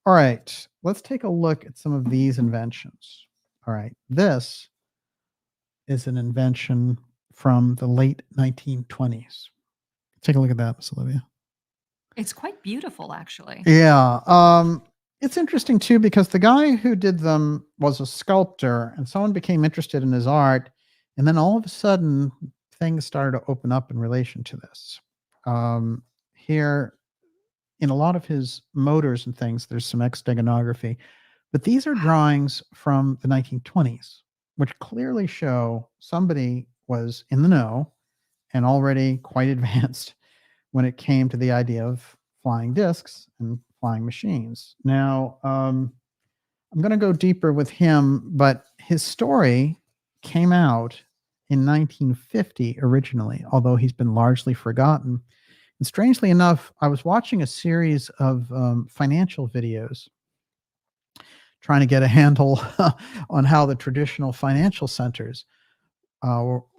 All right, let's take a look at some of these inventions. All right, this is an invention from the late 1920s. Take a look at that, Miss Olivia. It's quite beautiful, actually. Yeah. It's interesting, too, because the guy who did them was a sculptor, and someone became interested in his art. And then all of a sudden, things started to open up in relation to this. Here, in a lot of his motors and things, there's some steganography. But these are drawings from the 1920s, which clearly show somebody was in the know and already quite advanced when it came to the idea of flying discs and flying machines. Now, I'm going to go deeper with him, but his story came out in 1950 originally, although he's been largely forgotten. And strangely enough, I was watching a series of financial videos trying to get a handle on how the traditional financial centers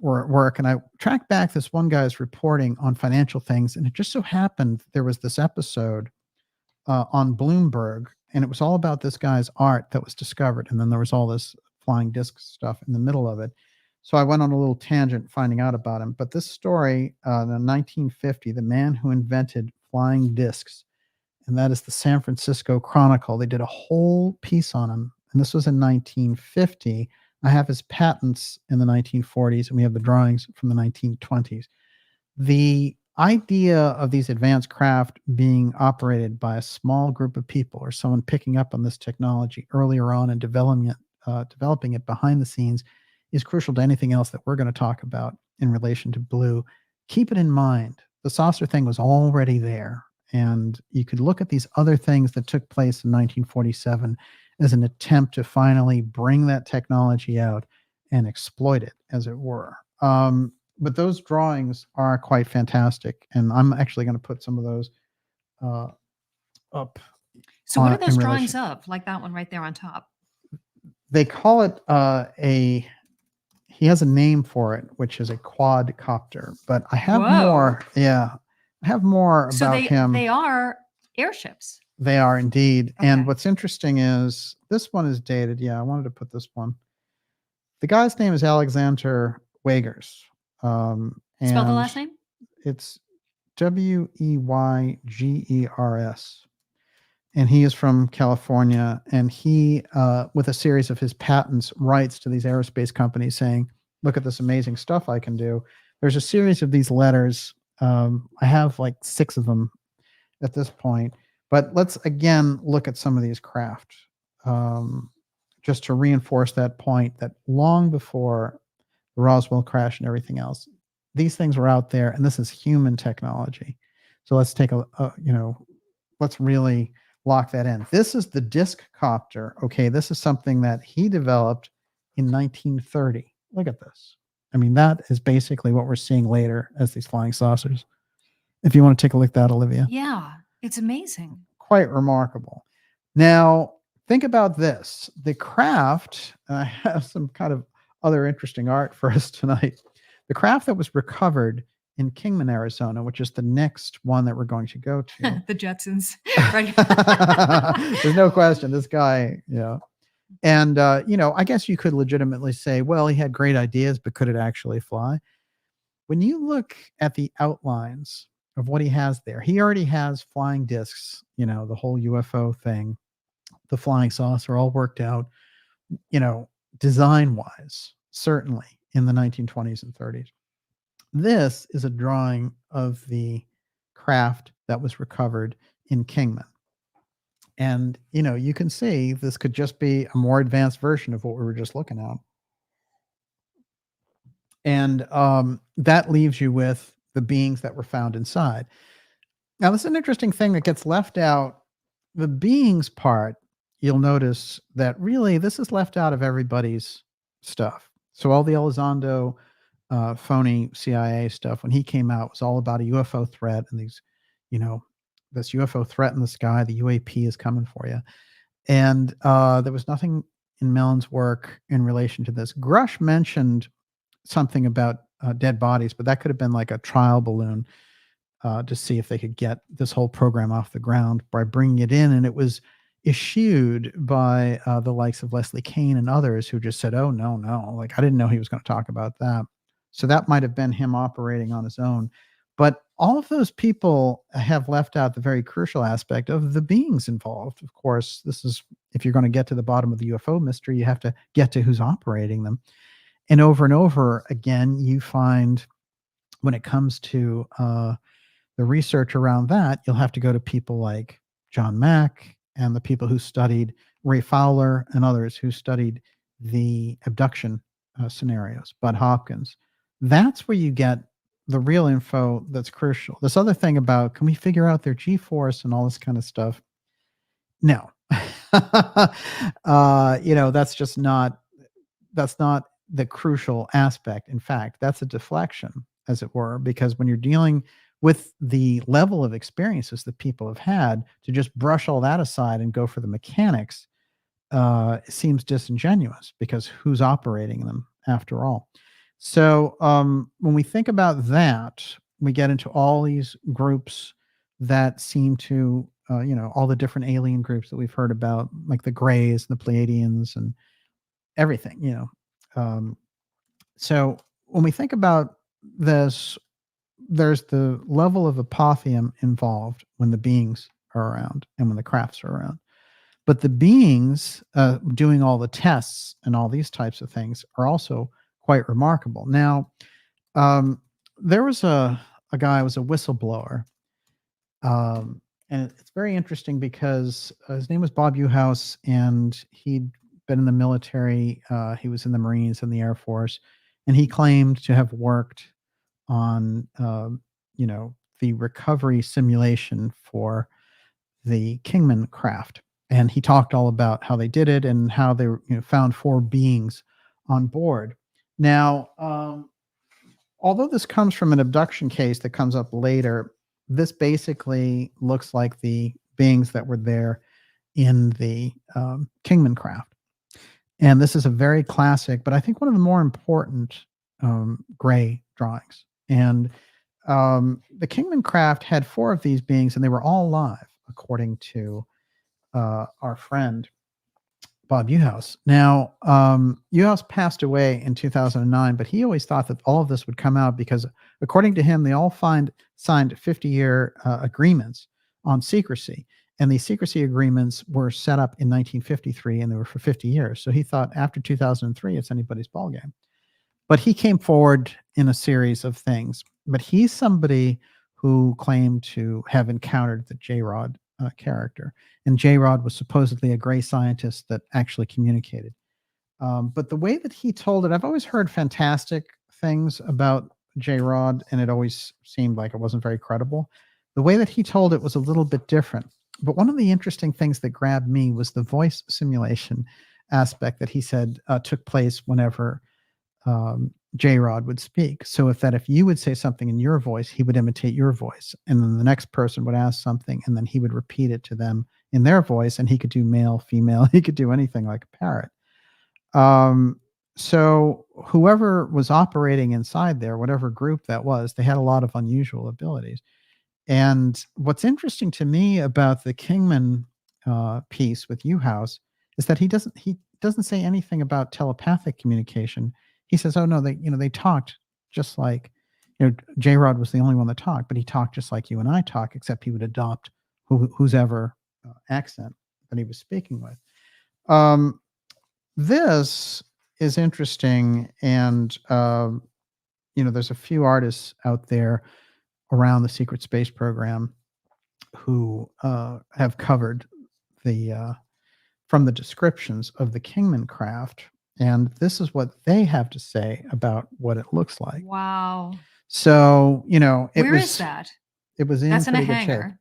work. And I tracked back this one guy's reporting on financial things. And it just so happened there was this episode on Bloomberg, and it was all about this guy's art that was discovered. And then there was all this flying disc stuff in the middle of it. So I went on a little tangent finding out about him. But this story, in 1950, the man who invented flying discs, and that is the San Francisco Chronicle. They did a whole piece on him. And this was in 1950. I have his patents in the 1940s, and we have the drawings from the 1920s. The idea of these advanced craft being operated by a small group of people or someone picking up on this technology earlier on and developing it behind the scenes is crucial to anything else that we're going to talk about in relation to Blue. Keep it in mind. The saucer thing was already there, and you could look at these other things that took place in 1947 as an attempt to finally bring that technology out and exploit it, as it were. But those drawings are quite fantastic, and I'm actually going to put some of those uh, up. So what are those in drawings relation. of? Like that one right there on top. They call it a. He has a name for it, which is a quadcopter. But I have Whoa. more. Yeah, I have more So about him. they are airships. They are indeed. Okay. And what's interesting is this one is dated. Yeah, I wanted to put this one. The guy's name is Alexander Wegers. Spell the last name? It's Weygers. And he is from California. And he, with a series of his patents, writes to these aerospace companies saying, look at this amazing stuff I can do. There's a series of these letters. I have like 6 of them at this point. But let's again look at some of these craft. Just to reinforce that point that long before the Roswell crash and everything else, these things were out there, and this is human technology. So let's take let's really lock that in. This is the disc copter. Okay, this is something that he developed in 1930. Look at this. I mean, that is basically what we're seeing later as these flying saucers. If you want to take a look at that, Olivia. Yeah, it's amazing. Quite remarkable. Now, think about this. The craft, I have some kind of other interesting art for us tonight. The craft that was recovered in Kingman, Arizona, which is the next one that we're going to go to. The Jetsons. Right. There's no question. This guy, yeah. And, I guess you could legitimately say, well, he had great ideas, but could it actually fly? When you look at the outlines of what he has there, he already has flying discs, the whole UFO thing, the flying saucer all worked out, design wise, certainly in the 1920s and 30s. This is a drawing of the craft that was recovered in Kingman. And, you can see this could just be a more advanced version of what we were just looking at. And that leaves you with the beings that were found inside. Now, this is an interesting thing that gets left out. The beings part, you'll notice that really this is left out of everybody's stuff. So all the Elizondo phony CIA stuff, when he came out, was all about a UFO threat and these, this UFO threat in the sky, the UAP is coming for you. And there was nothing in Mellon's work in relation to this. Grush mentioned something about dead bodies, but that could have been like a trial balloon to see if they could get this whole program off the ground by bringing it in. And it was eschewed by the likes of Leslie Kean and others who just said, oh, no, like I didn't know he was going to talk about that. So that might have been him operating on his own. But all of those people have left out the very crucial aspect of the beings involved. Of course, this is, if you're going to get to the bottom of the UFO mystery, you have to get to who's operating them. And over again, you find when it comes to the research around that, you'll have to go to people like John Mack and the people who studied Ray Fowler and others who studied the abduction scenarios, Bud Hopkins. That's where you get the real info that's crucial. This other thing about, can we figure out their G-force and all this kind of stuff? No. That's not the crucial aspect. In fact, that's a deflection, as it were, because when you're dealing with the level of experiences that people have had, to just brush all that aside and go for the mechanics seems disingenuous, because who's operating them after all? So when we think about that, we get into all these groups that seem to, all the different alien groups that we've heard about, like the Greys, the Pleiadians, and everything, so when we think about this, there's the level of apotheum involved when the beings are around and when the crafts are around. But the beings doing all the tests and all these types of things are also quite remarkable. Now, there was a a guy who was a whistleblower. And it's very interesting because his name was Bob Uhouse, and he'd been in the military. He was in the Marines and the Air Force, and he claimed to have worked on, the recovery simulation for the Kingman craft. And he talked all about how they did it and how they found four beings on board. Now, although this comes from an abduction case that comes up later, this basically looks like the beings that were there in the Kingman craft. And this is a very classic, but I think one of the more important gray drawings. And the Kingman craft had four of these beings, and they were all alive, according to our friend Bob Uhouse. Now, Uhouse passed away in 2009, but he always thought that all of this would come out because, according to him, they all signed 50-year agreements on secrecy. And these secrecy agreements were set up in 1953, and they were for 50 years. So he thought after 2003, it's anybody's ballgame. But he came forward in a series of things. But he's somebody who claimed to have encountered the J-Rod character. And J-Rod was supposedly a gray scientist that actually communicated. But the way that he told it, I've always heard fantastic things about J-Rod, and it always seemed like it wasn't very credible. The way that he told it was a little bit different. But one of the interesting things that grabbed me was the voice simulation aspect that he said took place whenever J-Rod would speak. So if you would say something in your voice, he would imitate your voice. And then the next person would ask something, and then he would repeat it to them in their voice, and he could do male, female. He could do anything like a parrot. So whoever was operating inside there, whatever group that was, they had a lot of unusual abilities. And what's interesting to me about the Kingman piece with Uhouse is that he doesn't say anything about telepathic communication. He says, "Oh no, they talked just like, J-Rod was the only one that talked, but he talked just like you and I talk, except he would adopt whoever accent that he was speaking with." This is interesting, and there's a few artists out there around the secret space program who have covered from the descriptions of the Kingman craft, and this is what they have to say about what it looks like. Wow. So, Where is that? It was in That's in a pretty good shape. hangar.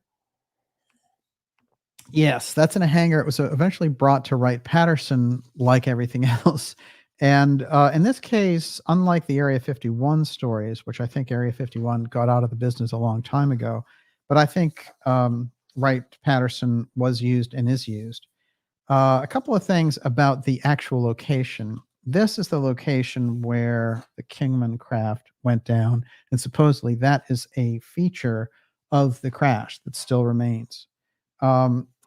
Yes, that's in a hangar. It was eventually brought to Wright-Patterson like everything else. And in this case, unlike the Area 51 stories, which I think Area 51 got out of the business a long time ago, but I think Wright-Patterson was used and is used. A couple of things about the actual location. This is the location where the Kingman craft went down, and supposedly that is a feature of the crash that still remains.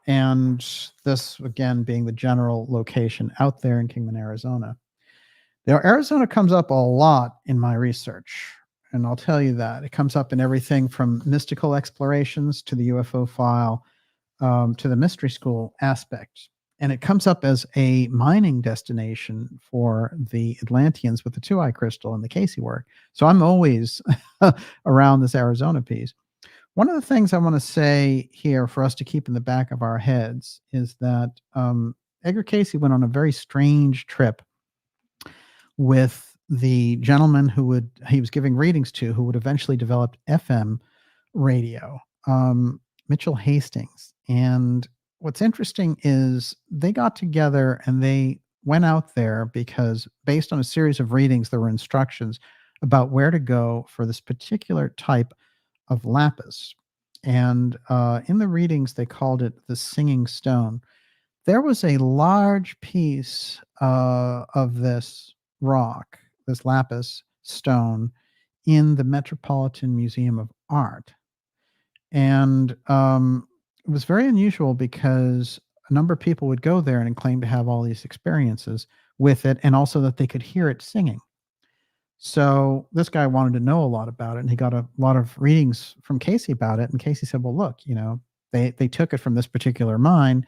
And this, again, being the general location out there in Kingman, Arizona. Now, Arizona comes up a lot in my research, and I'll tell you that. It comes up in everything from mystical explorations to the UFO file to the mystery school aspect. And it comes up as a mining destination for the Atlanteans with the two-eye crystal and the Casey work. So I'm always around this Arizona piece. One of the things I want to say here for us to keep in the back of our heads is that Edgar Casey went on a very strange trip with the gentleman he was giving readings to, who would eventually develop FM radio, Mitchell Hastings. And what's interesting is they got together and they went out there because, based on a series of readings, there were instructions about where to go for this particular type of lapis. And in the readings, they called it the singing stone. There was a large piece of this rock, this lapis stone, in the Metropolitan Museum of Art. And it was very unusual because a number of people would go there and claim to have all these experiences with it, and also that they could hear it singing. So this guy wanted to know a lot about it, and he got a lot of readings from Casey about it. And Casey said, "Well, look, they took it from this particular mine,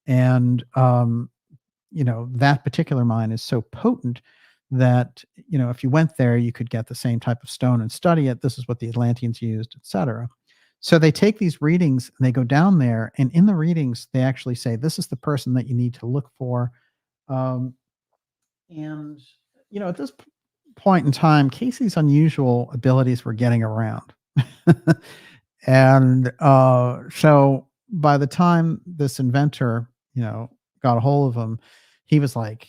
and that particular mine is so potent that, if you went there, you could get the same type of stone and study it. This is what the Atlanteans used, etc. So they take these readings and they go down there, and in the readings, they actually say, this is the person that you need to look for. Um, and, at this point in time, Casey's unusual abilities were getting around. And so by the time this inventor, got a hold of him, he was like,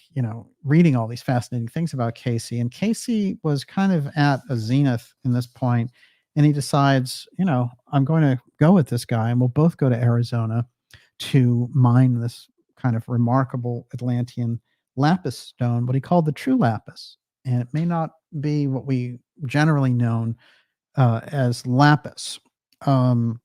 reading all these fascinating things about Casey. And Casey was kind of at a zenith in this point, and he decides, I'm going to go with this guy, and we'll both go to Arizona to mine this kind of remarkable Atlantean lapis stone, what he called the true lapis. And it may not be what we generally known as lapis. Um,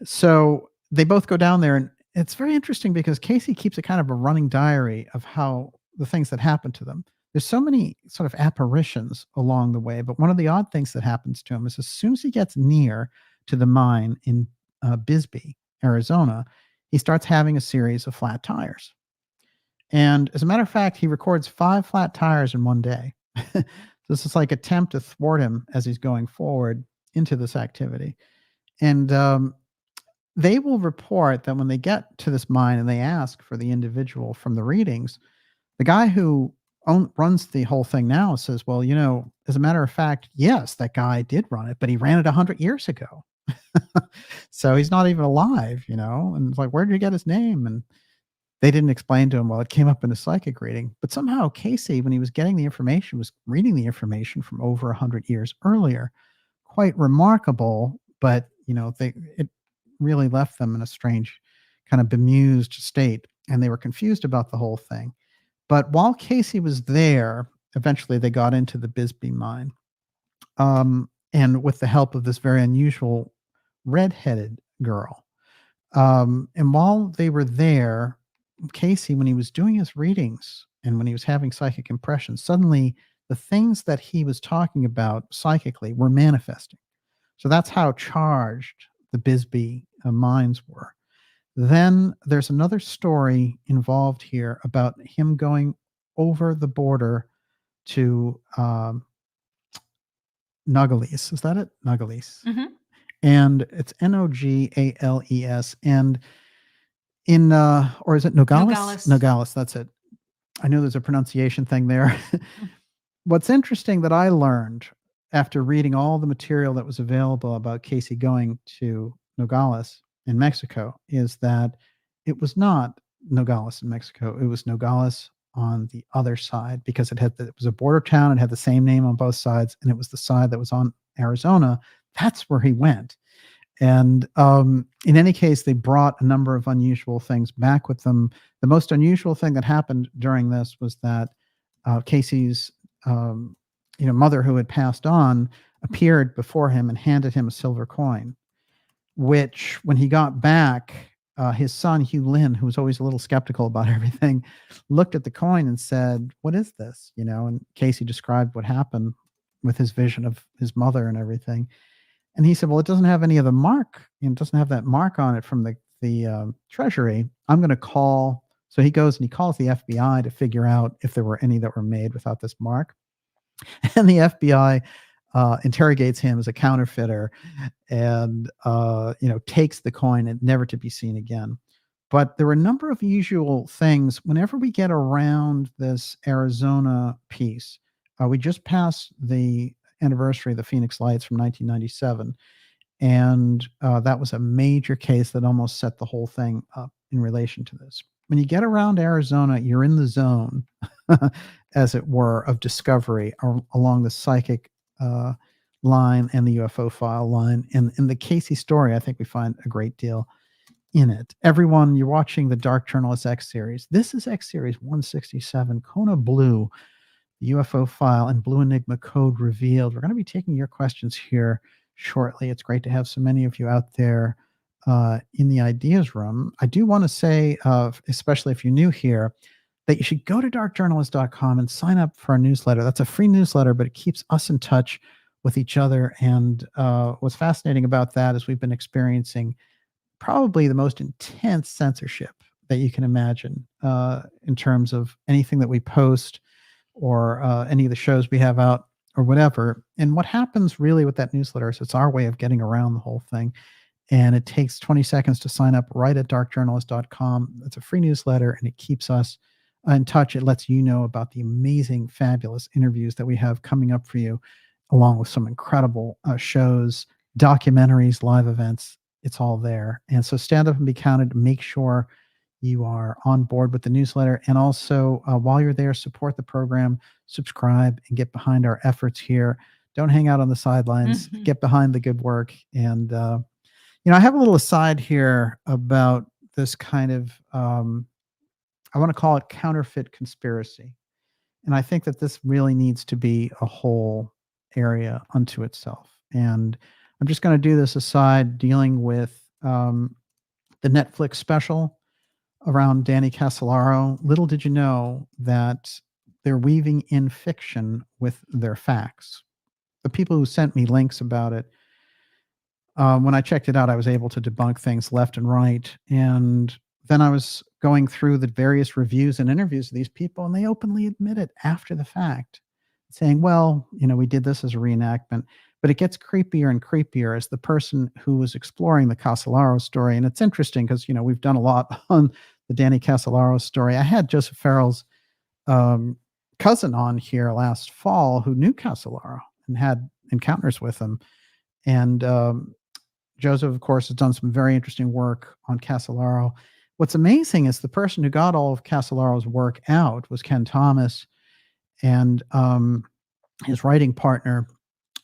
so they both go down there, and it's very interesting because Casey keeps a kind of a running diary of how the things that happen to them. There's so many sort of apparitions along the way, but one of the odd things that happens to him is as soon as he gets near to the mine in Bisbee, Arizona, he starts having a series of flat tires. And as a matter of fact, he records 5 flat tires in one day. This is like attempt to thwart him as he's going forward into this activity. And they will report that when they get to this mine and they ask for the individual from the readings, the guy who runs the whole thing now says, well, as a matter of fact, yes, that guy did run it, but he ran it 100 years ago. So he's not even alive, and it's like, where did you get his name? And they didn't explain to him. Well, it came up in a psychic reading, but somehow Casey, when he was getting the information, was reading the information from over 100 years earlier. Quite remarkable, but it really left them in a strange, kind of bemused state, and they were confused about the whole thing. But while Casey was there, eventually they got into the Bisbee mine, and with the help of this very unusual redheaded girl. And while they were there, Casey, when he was doing his readings and when he was having psychic impressions, suddenly the things that he was talking about psychically were manifesting. So that's how charged the Bisbee mines were. Then there's another story involved here about him going over the border to Nogales. Is that it? Nogales. Mm-hmm. And it's Nogales. And in, or is it Nogales? Nogales. Nogales, that's it. I know there's a pronunciation thing there. What's interesting that I learned after reading all the material that was available about Casey going to Nogales in Mexico is that it was not Nogales in Mexico. It was Nogales on the other side, because it was a border town. It had the same name on both sides, and it was the side that was on Arizona. That's where he went. And in any case, they brought a number of unusual things back with them. The most unusual thing that happened during this was that Casey's mother, who had passed on, appeared before him and handed him a silver coin, which when he got back, his son, Hugh Lynn, who was always a little skeptical about everything, looked at the coin and said, what is this? And Casey described what happened with his vision of his mother and everything. And he said, well, it doesn't have any of the mark. It doesn't have that mark on it from the treasury. I'm going to call. So he goes and he calls the FBI to figure out if there were any that were made without this mark. And the FBI interrogates him as a counterfeiter and, takes the coin and never to be seen again. But there were a number of usual things whenever we get around this Arizona piece. We just passed the anniversary of the Phoenix Lights from 1997. And that was a major case that almost set the whole thing up in relation to this. When you get around Arizona, you're in the zone, as it were, of discovery along the psychic line and the UFO file line. And in the Casey story, I think we find a great deal in it. Everyone, you're watching the Dark Journalist X series. This is X series 167, KONA Blue, the UFO file, and Blue Enigma code revealed. We're going to be taking your questions here shortly. It's great to have so many of you out there in the ideas room. I do want to say, especially if you're new here, that you should go to darkjournalist.com and sign up for our newsletter. That's a free newsletter, but it keeps us in touch with each other. And what's fascinating about that is we've been experiencing probably the most intense censorship that you can imagine in terms of anything that we post or any of the shows we have out or whatever. And what happens really with that newsletter is it's our way of getting around the whole thing. And it takes 20 seconds to sign up right at darkjournalist.com. It's a free newsletter and it keeps us in touch. It lets you know about the amazing, fabulous interviews that we have coming up for you, along with some incredible shows, documentaries, live events. It's all there. And so stand up and be counted. Make sure you are on board with the newsletter. And also, while you're there, support the program, subscribe, and get behind our efforts here. Don't hang out on the sidelines. Mhm. Get behind the good work. And, I have a little aside here about this kind of, I want to call it counterfeit conspiracy. And I think that this really needs to be a whole area unto itself. And I'm just going to do this aside dealing with the Netflix special around Danny Casolaro. Little did you know that they're weaving in fiction with their facts. The people who sent me links about it, when I checked it out, I was able to debunk things left and right. And then I was going through the various reviews and interviews of these people, and they openly admit it after the fact, saying, well, we did this as a reenactment. But it gets creepier and creepier as the person who was exploring the Casolaro story. And it's interesting because, we've done a lot on the Danny Casolaro story. I had Joseph Farrell's cousin on here last fall who knew Casolaro and had encounters with him. And Joseph, of course, has done some very interesting work on Casolaro. What's amazing is the person who got all of Casolaro's work out was Ken Thomas and his writing partner.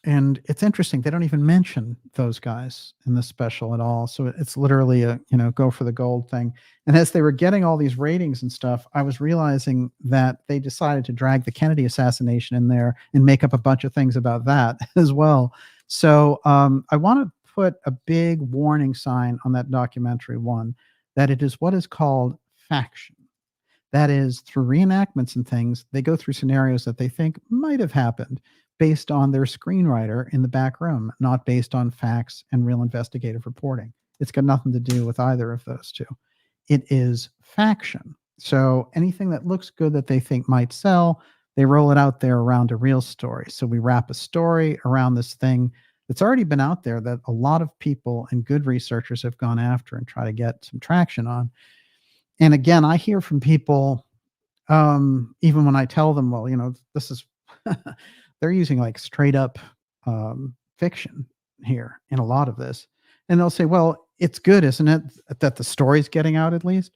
And it's interesting. They don't even mention those guys in this special at all. So it's literally a, go for the gold thing. And as they were getting all these ratings and stuff, I was realizing that they decided to drag the Kennedy assassination in there and make up a bunch of things about that as well. So I want to put a big warning sign on that documentary one, that it is what is called faction. That is, through reenactments and things, they go through scenarios that they think might have happened based on their screenwriter in the back room, not based on facts and real investigative reporting. It's got nothing to do with either of those two. It is faction. So anything that looks good that they think might sell, they roll it out there around a real story. So we wrap a story around this thing that's already been out there that a lot of people and good researchers have gone after and try to get some traction on. And again, I hear from people, even when I tell them, well, this is, they're using like straight up fiction here in a lot of this. And they'll say, well, it's good, isn't it, that the story's getting out at least?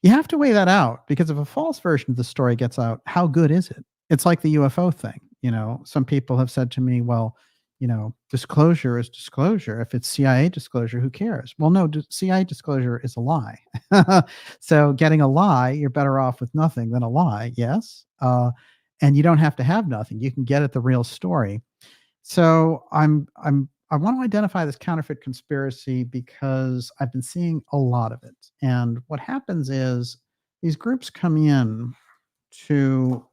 You have to weigh that out, because if a false version of the story gets out, how good is it? It's like the UFO thing. Some people have said to me, well, disclosure is disclosure. If it's CIA disclosure, who cares? Well, no, CIA disclosure is a lie. So getting a lie, you're better off with nothing than a lie. Yes. And you don't have to have nothing. You can get at the real story. So I want to identify this counterfeit conspiracy because I've been seeing a lot of it. And what happens is these groups come in to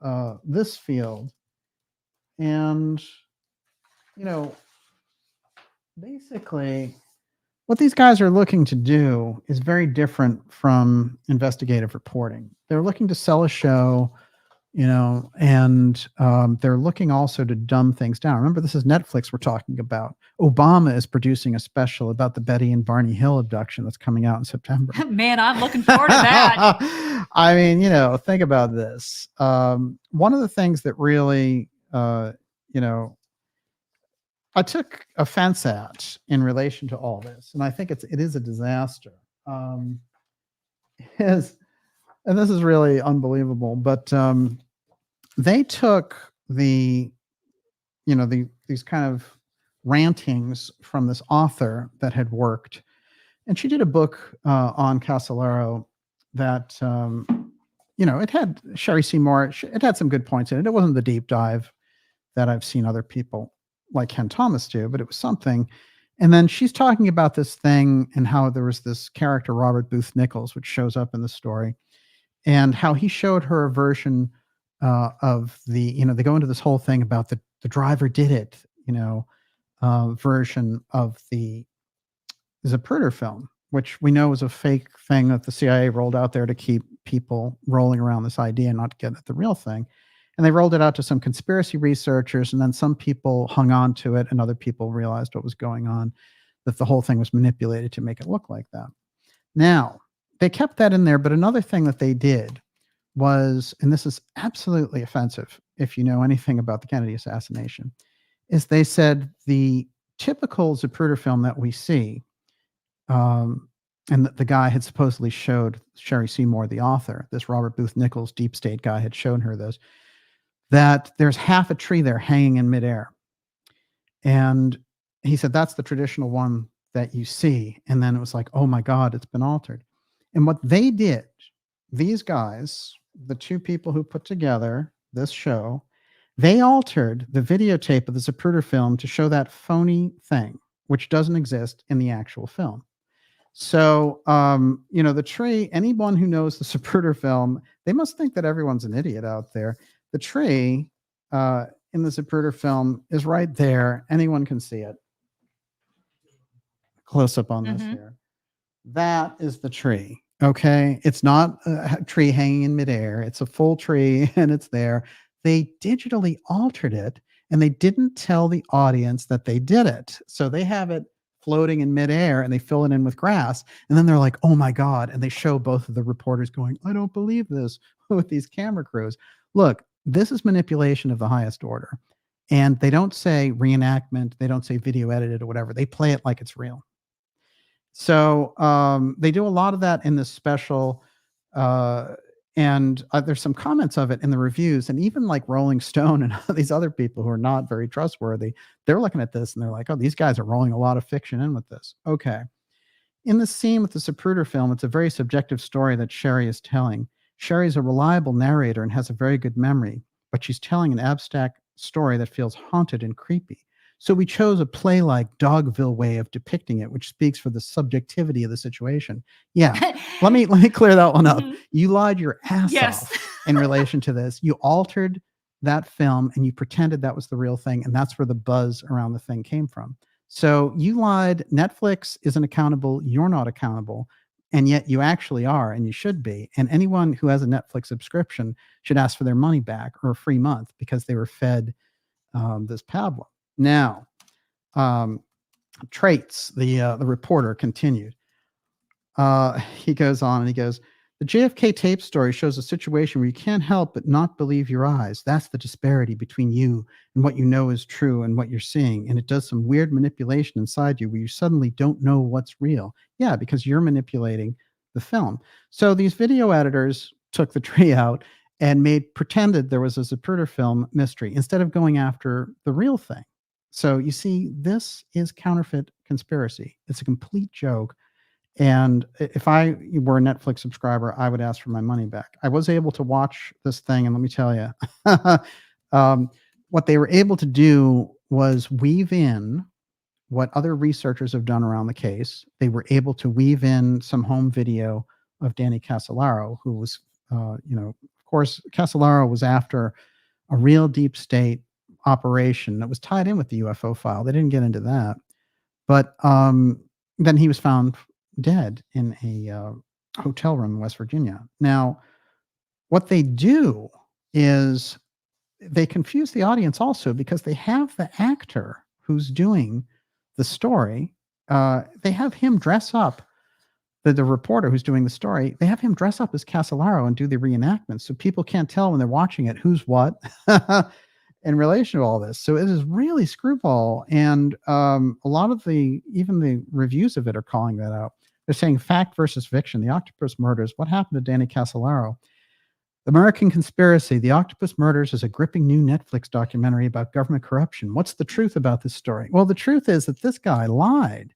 this field and, basically what these guys are looking to do is very different from investigative reporting. They're looking to sell a show, and they're looking also to dumb things down. Remember, this is Netflix we're talking about. Obama is producing a special about the Betty and Barney Hill abduction that's coming out in September. Man, I'm looking forward to that. I mean, think about this. One of the things that really, I took offense at in relation to all this, and I think it is a disaster, is, and this is really unbelievable, but they took these kind of rantings from this author that had worked, and she did a book on Casolaro that, it had Sherry Seymour. It had some good points in it. It wasn't the deep dive that I've seen other people like Ken Thomas do, but it was something. And then she's talking about this thing and how there was this character, Robert Booth Nichols, which shows up in the story, and how he showed her a version of the, they go into this whole thing about the driver did it, version of the Zapruder film, which we know is a fake thing that the CIA rolled out there to keep people rolling around this idea and not get at the real thing. And they rolled it out to some conspiracy researchers, and then some people hung on to it, and other people realized what was going on, that the whole thing was manipulated to make it look like that. Now, they kept that in there, but another thing that they did was, and this is absolutely offensive if you know anything about the Kennedy assassination, is they said the typical Zapruder film that we see, and the guy had supposedly showed Sherry Seymour, the author, this Robert Booth Nichols deep state guy had shown her this, that there's half a tree there hanging in midair. And he said, that's the traditional one that you see. And then it was like, oh my God, it's been altered. And what they did, these guys, the two people who put together this show, they altered the videotape of the Zapruder film to show that phony thing, which doesn't exist in the actual film. So, the tree, anyone who knows the Zapruder film, they must think that everyone's an idiot out there. The tree in the Zapruder film is right there. Anyone can see it. Close up on this here. That is the tree. Okay. It's not a tree hanging in midair. It's a full tree and it's there. They digitally altered it and they didn't tell the audience that they did it. So they have it floating in midair and they fill it in with grass. And then they're like, oh my God. And they show both of the reporters going, I don't believe this, with these camera crews. Look, this is manipulation of the highest order. And they don't say reenactment. They don't say video edited or whatever. They play it like it's real. So they do a lot of that in this special. And there's some comments of it in the reviews, and even like Rolling Stone and these other people who are not very trustworthy, they're looking at this and they're like, oh, these guys are rolling a lot of fiction in with this. Okay. In the scene with the Zapruder film, it's a very subjective story that Sherry is telling. Sherry's a reliable narrator and has a very good memory, but she's telling an abstract story that feels haunted and creepy. So we chose a play-like Dogville way of depicting it, which speaks for the subjectivity of the situation. Yeah, let me clear that one up. You lied your ass off in relation to this. You altered that film and you pretended that was the real thing, and that's where the buzz around the thing came from. So you lied. Netflix isn't accountable. You're not accountable. And yet you actually are, and you should be. And anyone who has a Netflix subscription should ask for their money back or a free month because they were fed this pablum. Now, Traits, the reporter, continued. He goes on and he goes, the JFK tape story shows a situation where you can't help but not believe your eyes. That's the disparity between you and what you know is true and what you're seeing. And it does some weird manipulation inside you where you suddenly don't know what's real. Yeah, because you're manipulating the film. So these video editors took the tree out and pretended there was a Zapruder film mystery instead of going after the real thing. So you see, this is counterfeit conspiracy. It's a complete joke. And if I were a Netflix subscriber, I would ask for my money back. I was able to watch this thing, and let me tell you, what they were able to do was weave in what other researchers have done around the case. They were able to weave in some home video of Danny Casolaro, who was, of course, Casolaro was after a real deep state operation that was tied in with the UFO file. They didn't get into that. But then he was found dead in a hotel room in West Virginia. Now, what they do is they confuse the audience also because they have the actor who's doing the story. They have him dress up, the reporter who's doing the story, they have him dress up as Casolaro and do the reenactment. So people can't tell when they're watching it who's what in relation to all this. So it is really screwball. And a lot of even the reviews of it are calling that out. They're saying fact versus fiction. The Octopus Murders. What happened to Danny Casolaro? The American Conspiracy. The Octopus Murders is a gripping new Netflix documentary about government corruption. What's the truth about this story? Well, the truth is that this guy lied.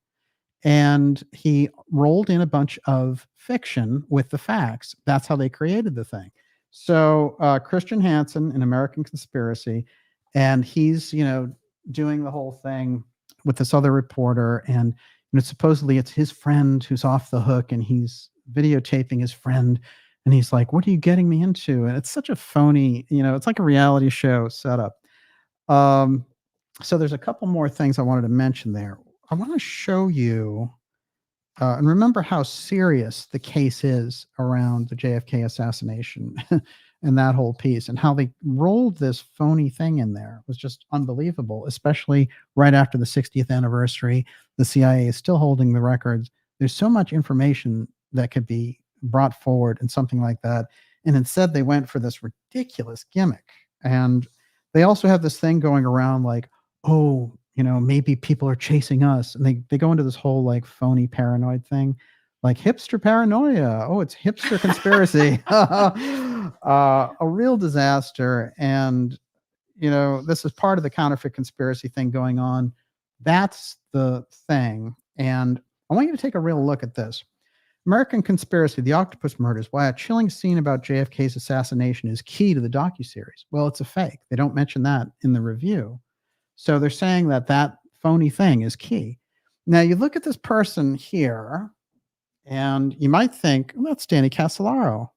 And he rolled in a bunch of fiction with the facts. That's how they created the thing. So Christian Hansen in American Conspiracy, and he's, doing the whole thing with this other reporter. And supposedly it's his friend who's off the hook, and he's videotaping his friend. And he's like, what are you getting me into? And it's such a phony, it's like a reality show setup. So there's a couple more things I wanted to mention there. I want to show you, and remember how serious the case is around the JFK assassination. and that whole piece, and how they rolled this phony thing in there was just unbelievable, especially right after the 60th anniversary. The CIA is still holding the records. There's so much information that could be brought forward in something like that. And instead, they went for this ridiculous gimmick. And they also have this thing going around like, oh, maybe people are chasing us. And they go into this whole like phony paranoid thing, like hipster paranoia. Oh, it's hipster conspiracy. A real disaster. And, this is part of the counterfeit conspiracy thing going on. That's the thing. And I want you to take a real look at this. American Conspiracy, The Octopus Murders, Why a Chilling Scene About JFK's Assassination is Key to the docuseries. Well, it's a fake. They don't mention that in the review. So they're saying that that phony thing is key. Now, you look at this person here, and you might think, well, that's Danny Casolaro,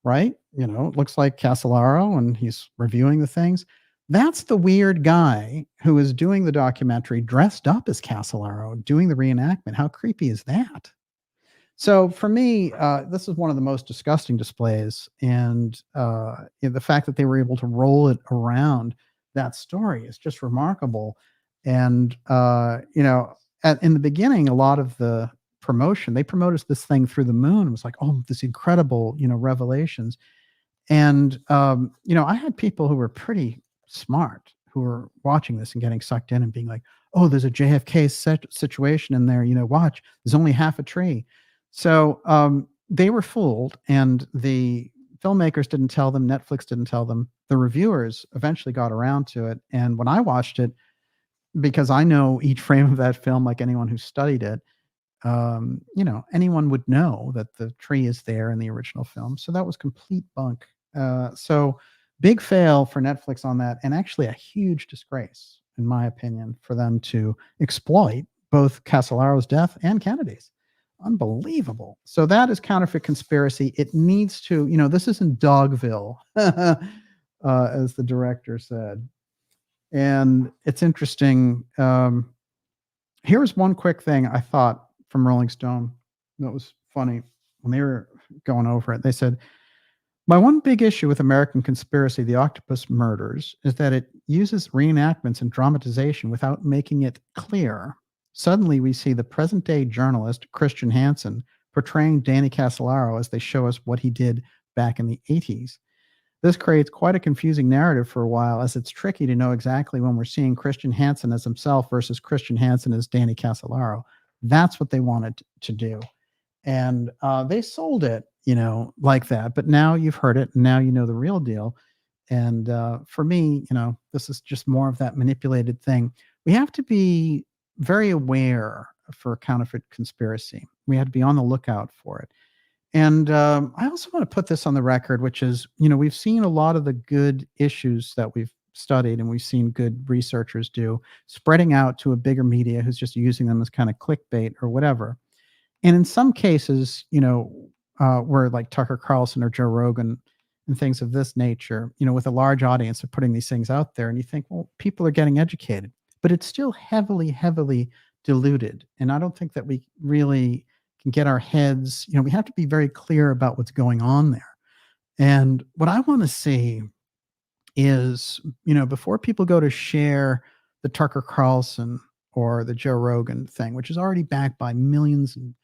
right? It looks like Casolaro, and he's reviewing the things. That's the weird guy who is doing the documentary dressed up as Casolaro, doing the reenactment. How creepy is that? So for me, this is one of the most disgusting displays, and the fact that they were able to roll it around that story is just remarkable. And in the beginning, a lot of the promotion, they promoted this thing through the moon. It was like, oh, this incredible, revelations. And I had people who were pretty smart who were watching this and getting sucked in and being like, oh, there's a JFK situation in there. Watch, there's only half a tree. So they were fooled, and the filmmakers didn't tell them. Netflix didn't tell them. The reviewers eventually got around to it. And when I watched it, because I know each frame of that film like anyone who studied it, anyone would know that the tree is there in the original film. So that was complete bunk. So big fail for Netflix on that, and actually a huge disgrace, in my opinion, for them to exploit both Casolaro's death and Kennedy's. Unbelievable. So that is counterfeit conspiracy. It needs to, this isn't Dogville, as the director said. And it's interesting. Here's one quick thing I thought from Rolling Stone that was funny when they were going over it. They said, my one big issue with American Conspiracy, The Octopus Murders, is that it uses reenactments and dramatization without making it clear. Suddenly, we see the present-day journalist, Christian Hansen, portraying Danny Casolaro as they show us what he did back in the 80s. This creates quite a confusing narrative for a while, as it's tricky to know exactly when we're seeing Christian Hansen as himself versus Christian Hansen as Danny Casolaro. That's what they wanted to do. And they sold it, like that. But now you've heard it, and now you know the real deal. And for me, this is just more of that manipulated thing. We have to be very aware for counterfeit conspiracy. We have to be on the lookout for it. And I also want to put this on the record, which is, we've seen a lot of the good issues that we've studied and we've seen good researchers do, spreading out to a bigger media who's just using them as kind of clickbait or whatever. And in some cases, where like Tucker Carlson or Joe Rogan and things of this nature, with a large audience, are putting these things out there, and you think, well, people are getting educated, but it's still heavily, heavily diluted. And I don't think that we really can get our heads, we have to be very clear about what's going on there. And what I want to see is, before people go to share the Tucker Carlson or the Joe Rogan thing, which is already backed by millions, and,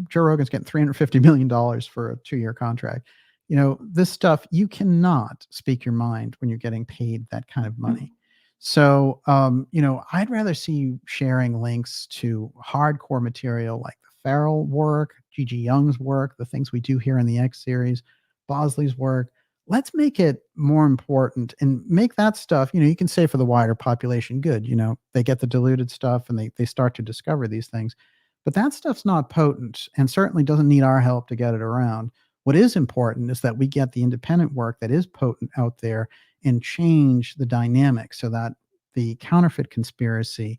Joe Rogan's getting $350 million for a 2-year contract. This stuff, you cannot speak your mind when you're getting paid that kind of money. So, I'd rather see you sharing links to hardcore material like the Farrell work, G.G. Young's work, the things we do here in the X series, Bosley's work. Let's make it more important and make that stuff, you can say for the wider population, good, they get the diluted stuff and they start to discover these things. But that stuff's not potent and certainly doesn't need our help to get it around. What is important is that we get the independent work that is potent out there and change the dynamic so that the counterfeit conspiracy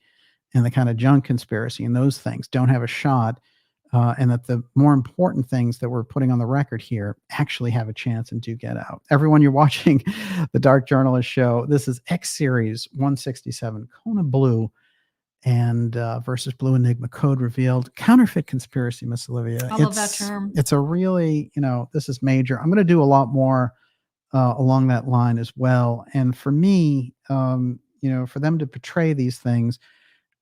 and the kind of junk conspiracy and those things don't have a shot, and that the more important things that we're putting on the record here actually have a chance and do get out. Everyone, you're watching the Dark Journalist Show. This is X Series 167, KONA Blue. and versus Blue Enigma Code revealed. Counterfeit conspiracy, Miss Olivia. I love that term. It's a really, this is major. I'm going to do a lot more along that line as well. And for me, for them to portray these things,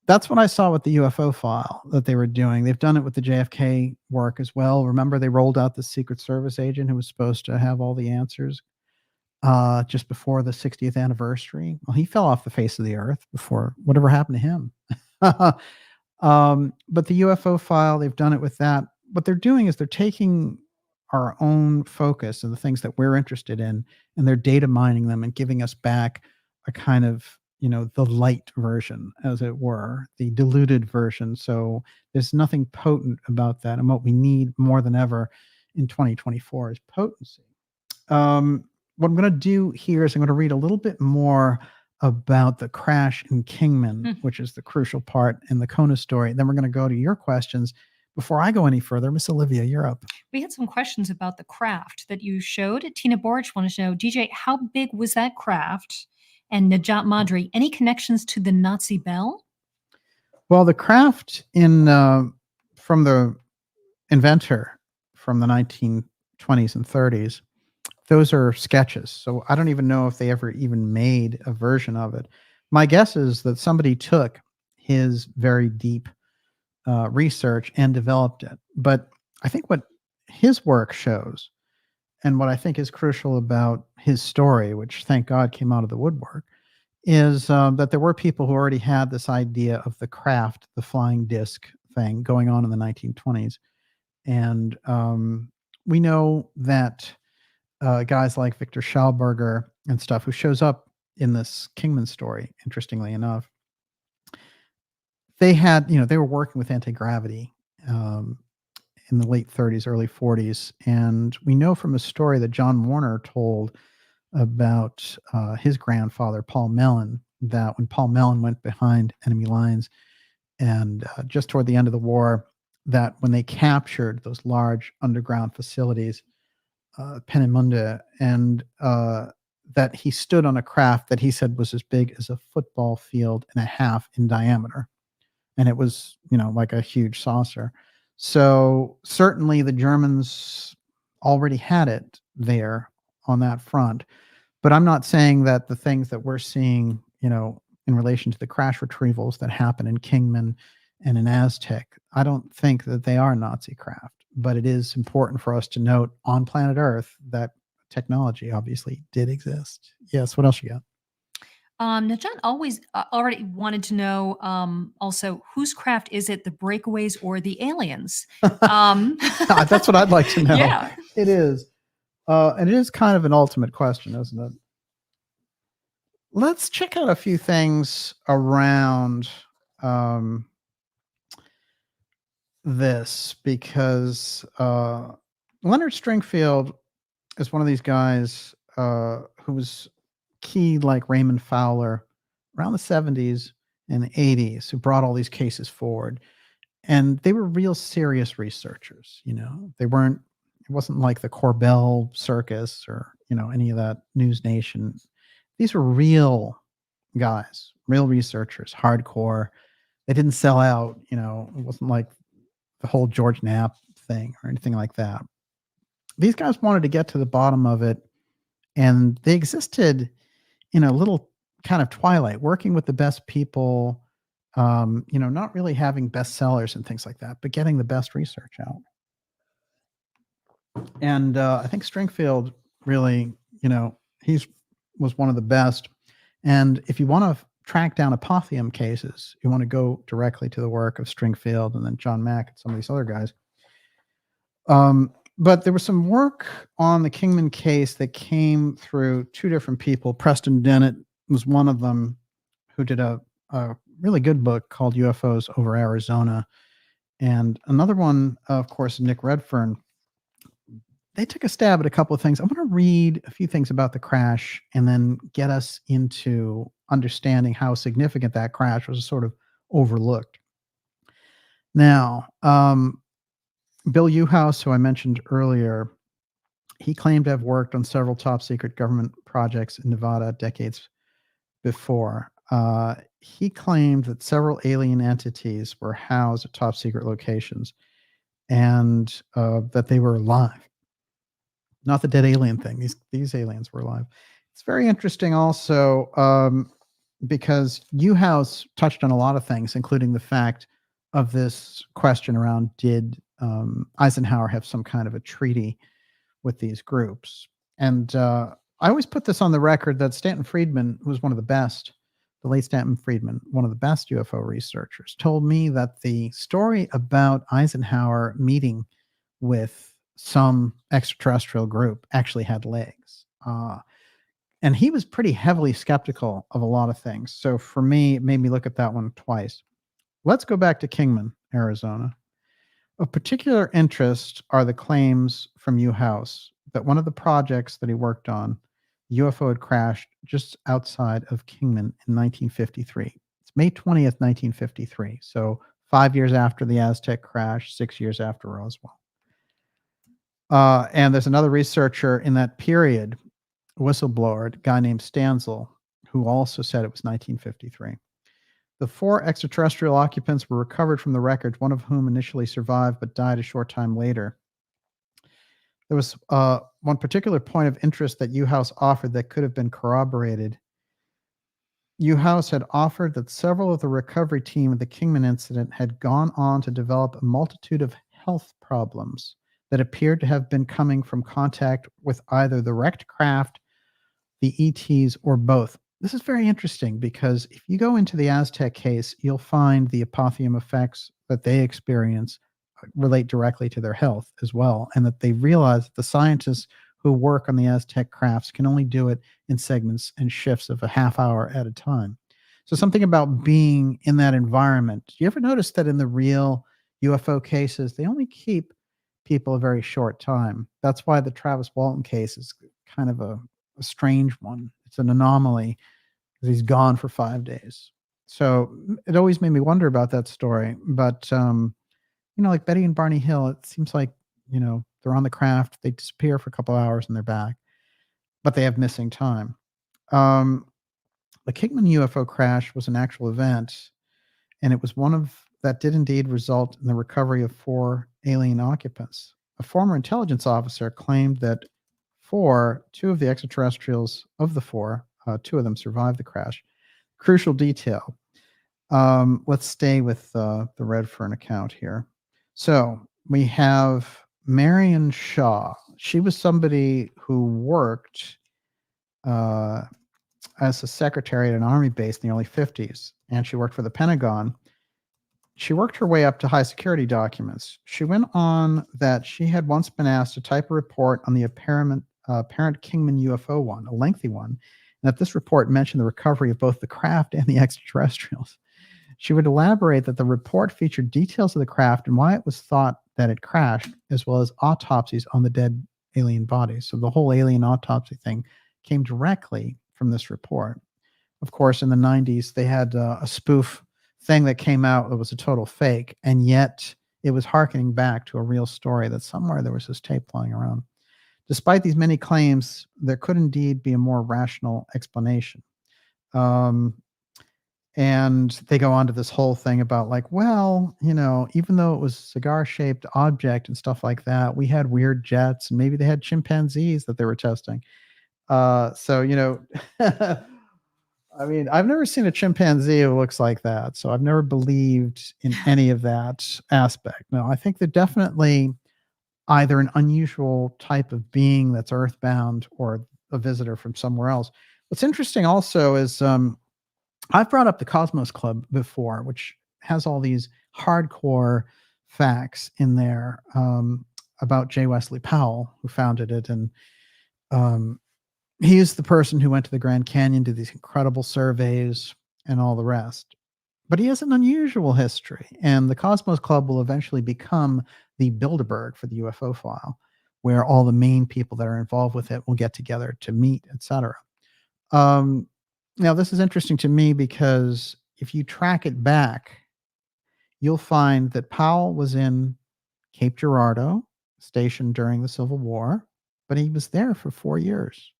that's what I saw with the UFO file that they were doing. They've done it with the JFK work as well. Remember, they rolled out the Secret Service agent who was supposed to have all the answers just before the 60th anniversary. Well, he fell off the face of the earth before whatever happened to him. But the UFO file, they've done it with that. What they're doing is they're taking our own focus and the things that we're interested in, and they're data mining them and giving us back a kind of, the light version, as it were, the diluted version. So there's nothing potent about that. And what we need more than ever in 2024 is potency. What I'm going to do here is I'm going to read a little bit more about the crash in Kingman, which is the crucial part in the KONA story. Then we're going to go to your questions. Before I go any further, Miss Olivia, you're up. We had some questions about the craft that you showed. Tina Borch wanted to know, DJ, how big was that craft? And Najat Madri, any connections to the Nazi Bell? Well, the craft from the inventor from the 1920s and 30s, those are sketches. So I don't even know if they ever even made a version of it. My guess is that somebody took his very deep research and developed it. But I think what his work shows, and what I think is crucial about his story, which thank God came out of the woodwork, is that there were people who already had this idea of the craft, the flying disc thing going on in the 1920s. And we know that guys like Victor Schauberger and stuff, who shows up in this Kingman story, interestingly enough, they had, they were working with anti-gravity in the late 30s, early 40s. And we know from a story that John Warner told about his grandfather, Paul Mellon, that when Paul Mellon went behind enemy lines and just toward the end of the war, that when they captured those large underground facilities, Peenemünde, and that he stood on a craft that he said was as big as a football field and a half in diameter. And it was, like a huge saucer. So certainly the Germans already had it there on that front. But I'm not saying that the things that we're seeing, in relation to the crash retrievals that happen in Kingman and in Aztec, I don't think that they are Nazi craft. But it is important for us to note on planet Earth that technology obviously did exist. Yes, what else you got? Najat already wanted to know also, whose craft is it, the breakaways or the aliens? That's what I'd like to know. Yeah. It is. And it is kind of an ultimate question, isn't it? Let's check out a few things around this, because Leonard Stringfield is one of these guys who was key, like Raymond Fowler, around the 70s and the 80s, who brought all these cases forward. And they were real serious researchers. It wasn't like the Corbell Circus or, any of that News Nation. These were real guys, real researchers, hardcore. They didn't sell out, it wasn't like the whole George Knapp thing or anything like that. These guys wanted to get to the bottom of it, and they existed in a little kind of twilight, working with the best people, not really having bestsellers and things like that, but getting the best research out. And I think Stringfield really, he was one of the best. And if you want to track down APOTHEUM cases, you want to go directly to the work of Stringfield and then John Mack and some of these other guys. But there was some work on the Kingman case that came through two different people. Preston Dennett was one of them, who did a really good book called UFOs Over Arizona. And another one, of course, Nick Redfern. They took a stab at a couple of things. I want to read a few things about the crash and then get us into understanding how significant that crash was sort of overlooked. Now, Bill Uhouse, who I mentioned earlier, he claimed to have worked on several top secret government projects in Nevada decades before. he claimed that several alien entities were housed at top secret locations and that they were alive. Not the dead alien thing. These aliens were alive. It's very interesting also because Newhouse touched on a lot of things, including the fact of this question around did Eisenhower have some kind of a treaty with these groups? And I always put this on the record that Stanton Friedman, who was one of the best, the late Stanton Friedman, one of the best UFO researchers, told me that the story about Eisenhower meeting with some extraterrestrial group actually had legs. And he was pretty heavily skeptical of a lot of things. So for me, it made me look at that one twice. Let's go back to Kingman, Arizona. Of particular interest are the claims from Newhouse that one of the projects that he worked on, UFO had crashed just outside of Kingman in 1953. It's May 20th, 1953. So 5 years after the Aztec crash, 6 years after Roswell. And there's another researcher in that period, a whistleblower, a guy named Stanzel, who also said it was 1953. The 4 extraterrestrial occupants were recovered from the wreckage, one of whom initially survived but died a short time later. There was one particular point of interest that Newhouse offered that could have been corroborated. Newhouse had offered that several of the recovery team of the Kingman incident had gone on to develop a multitude of health problems that appeared to have been coming from contact with either the wrecked craft, the ETs, or both. This is very interesting because if you go into the Aztec case, you'll find the apotheuum effects that they experience relate directly to their health as well, and that they realize that the scientists who work on the Aztec crafts can only do it in segments and shifts of a half hour at a time. So something about being in that environment. Do you ever notice that in the real UFO cases, they only keep people a very short time? That's why the Travis Walton case is kind of a strange one. It's an anomaly because he's gone for 5 days. So it always made me wonder about that story. But, like Betty and Barney Hill, it seems like, they're on the craft, they disappear for a couple hours and they're back, but they have missing time. The Kingman UFO crash was an actual event, and it was one of that did indeed result in the recovery of 4 alien occupants. A former intelligence officer claimed that 2 of the extraterrestrials of the 4, 2 of them survived the crash. Crucial detail. Let's stay with the Redfern account here. So we have Marion Shaw. She was somebody who worked as a secretary at an army base in the early 50s, and she worked for the Pentagon. She worked her way up to high security documents. She went on that she had once been asked to type a report on the apparent Kingman UFO one, a lengthy one, and that this report mentioned the recovery of both the craft and the extraterrestrials. She would elaborate that the report featured details of the craft and why it was thought that it crashed, as well as autopsies on the dead alien bodies. So the whole alien autopsy thing came directly from this report. Of course, in the 90s, they had a spoof thing that came out that was a total fake, and yet it was harkening back to a real story that somewhere there was this tape flying around. Despite these many claims, there could indeed be a more rational explanation. And they go on to this whole thing about even though it was a cigar-shaped object and stuff like that, we had weird jets, and maybe they had chimpanzees that they were testing. I mean, I've never seen a chimpanzee who looks like that, so I've never believed in any of that aspect. No, I think they're definitely either an unusual type of being that's earthbound or a visitor from somewhere else. What's interesting also is I've brought up the Cosmos Club before, which has all these hardcore facts in there about J. Wesley Powell, who founded it. And he is the person who went to the Grand Canyon, did these incredible surveys and all the rest. But he has an unusual history. And the Cosmos Club will eventually become the Bilderberg for the UFO file, where all the main people that are involved with it will get together to meet, etc. Now, this is interesting to me because if you track it back, you'll find that Powell was in Cape Girardeau, stationed during the Civil War, but he was there for 4 years.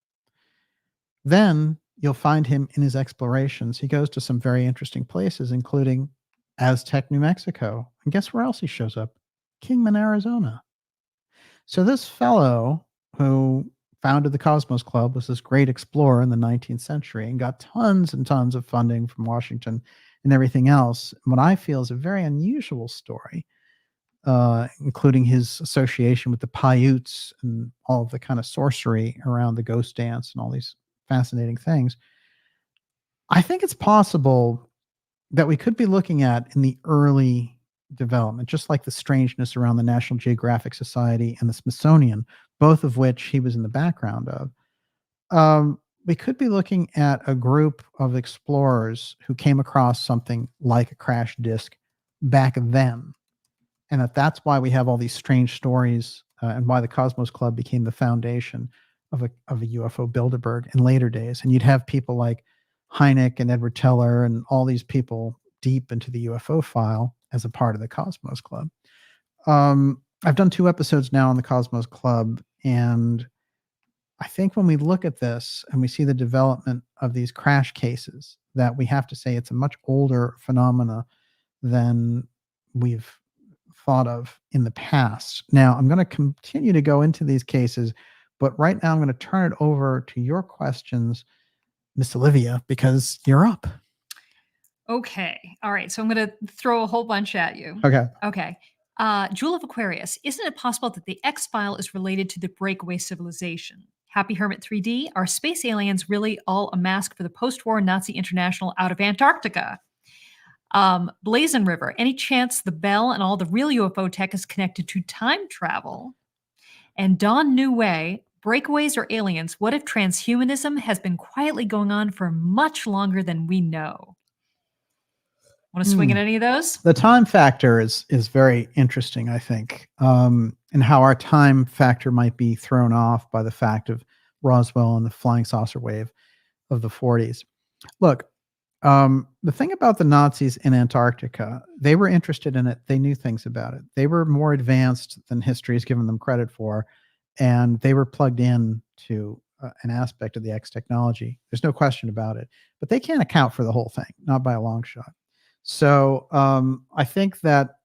Then you'll find him in his explorations. He goes to some very interesting places, including Aztec, New Mexico. And guess where else he shows up? Kingman, Arizona. So this fellow who founded the Cosmos Club was this great explorer in the 19th century and got tons and tons of funding from Washington and everything else. And what I feel is a very unusual story, including his association with the Paiutes and all of the kind of sorcery around the ghost dance and all these fascinating things. I think it's possible that we could be looking at in the early development, just like the strangeness around the National Geographic Society and the Smithsonian, both of which he was in the background of. We could be looking at a group of explorers who came across something like a crash disk back then, and that's why we have all these strange stories, and why the Cosmos Club became the foundation of a UFO Bilderberg in later days. And you'd have people like Hynek and Edward Teller and all these people deep into the UFO file as a part of the Cosmos Club. I've done 2 episodes now on the Cosmos Club, and I think when we look at this and we see the development of these crash cases, that we have to say it's a much older phenomena than we've thought of in the past. Now, I'm going to continue to go into these cases, but right now I'm going to turn it over to your questions, Miss Olivia, because you're up. Okay. All right. So I'm going to throw a whole bunch at you. Okay. Okay. Jewel of Aquarius, isn't it possible that the X file is related to the breakaway civilization? Happy Hermit 3D, are space aliens really all a mask for the post-war Nazi international out of Antarctica? Blazon River, any chance the Bell and all the real UFO tech is connected to time travel? And Dawn New Way, breakaways or aliens, what if transhumanism has been quietly going on for much longer than we know? Want to swing at any of those? The time factor is very interesting, I think, and how our time factor might be thrown off by the fact of Roswell and the flying saucer wave of the 40s. Look, the thing about the Nazis in Antarctica, they were interested in it. They knew things about it. They were more advanced than history has given them credit for, and they were plugged in to an aspect of the X technology. There's no question about it. But they can't account for the whole thing, not by a long shot. So I think that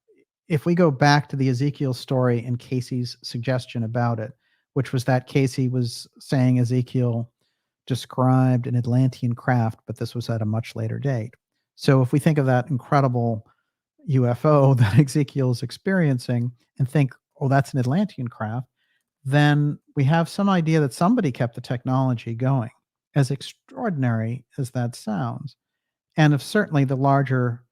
if we go back to the Ezekiel story and Casey's suggestion about it, which was that Casey was saying Ezekiel described an Atlantean craft, but this was at a much later date. So if we think of that incredible UFO that Ezekiel is experiencing and think, oh, that's an Atlantean craft, then we have some idea that somebody kept the technology going, as extraordinary as that sounds. And if certainly the larger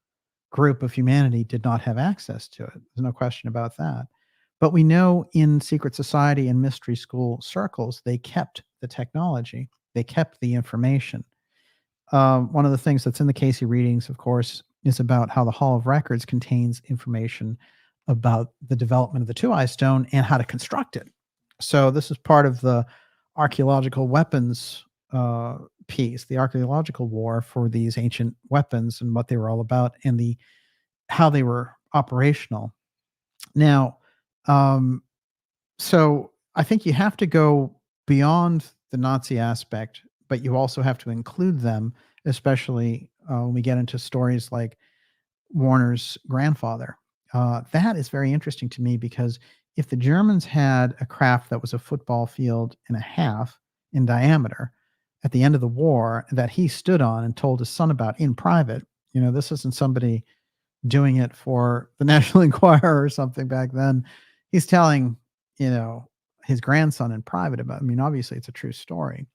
group of humanity did not have access to it. There's no question about that. But we know in secret society and mystery school circles, they kept the technology. They kept the information. One of the things that's in the Casey readings, of course, is about how the Hall of Records contains information about the development of the Two-Eye Stone and how to construct it. So this is part of the archaeological weapons piece, the archaeological war for these ancient weapons and what they were all about and how they were operational. Now, so I think you have to go beyond the Nazi aspect, but you also have to include them, especially when we get into stories like Warner's grandfather. That is very interesting to me because if the Germans had a craft that was a football field and a half in diameter at the end of the war that he stood on and told his son about in private, this isn't somebody doing it for the National Enquirer or something back then. He's telling, his grandson in private about, obviously it's a true story.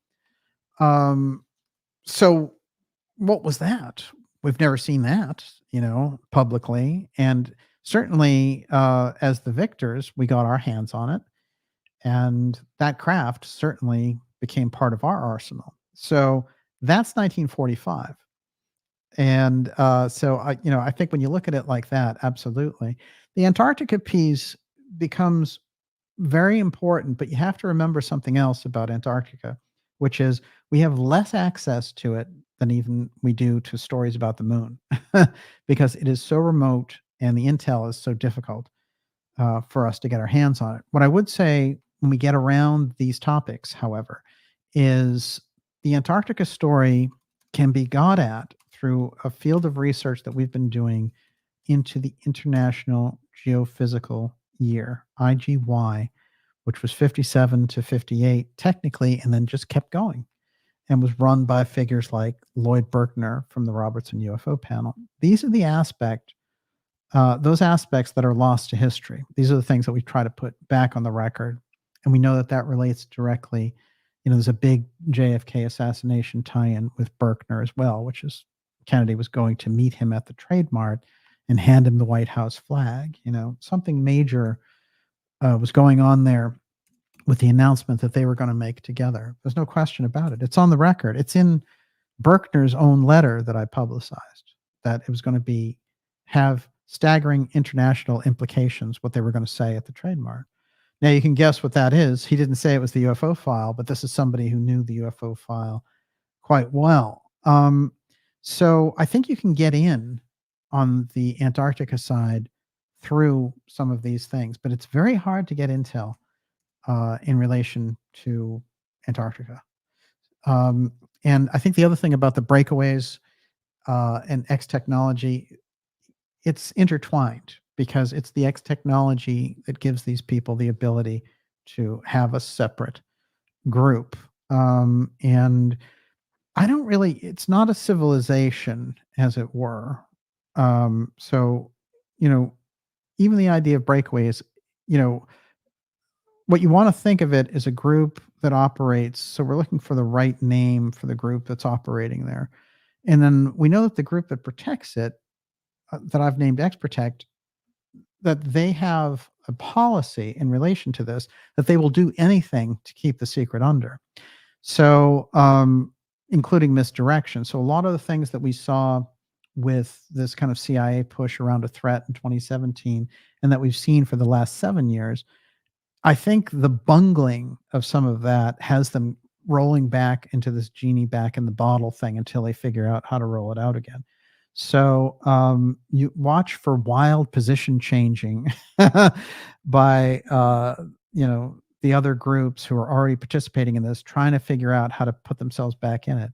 So what was that? We've never seen that, publicly. And certainly, as the victors, we got our hands on it. And that craft certainly became part of our arsenal. So that's 1945. And so I think when you look at it like that, absolutely. The Antarctica piece becomes very important, but you have to remember something else about Antarctica, which is we have less access to it than even we do to stories about the moon because it is so remote and the intel is so difficult for us to get our hands on it. What I would say when we get around these topics, however, is the Antarctica story can be got at through a field of research that we've been doing into the International Geophysical Year, IGY, which was 57 to 58 technically, and then just kept going and was run by figures like Lloyd Berkner from the Robertson UFO panel. These are those aspects that are lost to history. These are the things that we try to put back on the record. And we know that that relates directly. There's a big JFK assassination tie-in with Berkner as well, which is Kennedy was going to meet him at the Trade Mart and hand him the White House flag. Something major was going on there with the announcement that they were going to make together. There's no question about it. It's on the record. It's in Berkner's own letter that I publicized, that it was going to have staggering international implications, what they were going to say at the Trade Mart. Now you can guess what that is. He didn't say it was the UFO file, but this is somebody who knew the UFO file quite well. So I think you can get in on the Antarctica side through some of these things, but it's very hard to get intel in relation to Antarctica. And I think the other thing about the breakaways and X technology, it's intertwined, because it's the X technology that gives these people the ability to have a separate group. And it's not a civilization, as it were. So, even the idea of breakaways, what you want to think of it is a group that operates. So we're looking for the right name for the group that's operating there. And then we know that the group that protects it, that I've named X Protect, that they have a policy in relation to this, that they will do anything to keep the secret under. So, including misdirection. So a lot of the things that we saw with this kind of CIA push around a threat in 2017, and that we've seen for the last 7 years, I think the bungling of some of that has them rolling back into this genie back in the bottle thing until they figure out how to roll it out again. So you watch for wild position changing by the other groups who are already participating in this, trying to figure out how to put themselves back in it.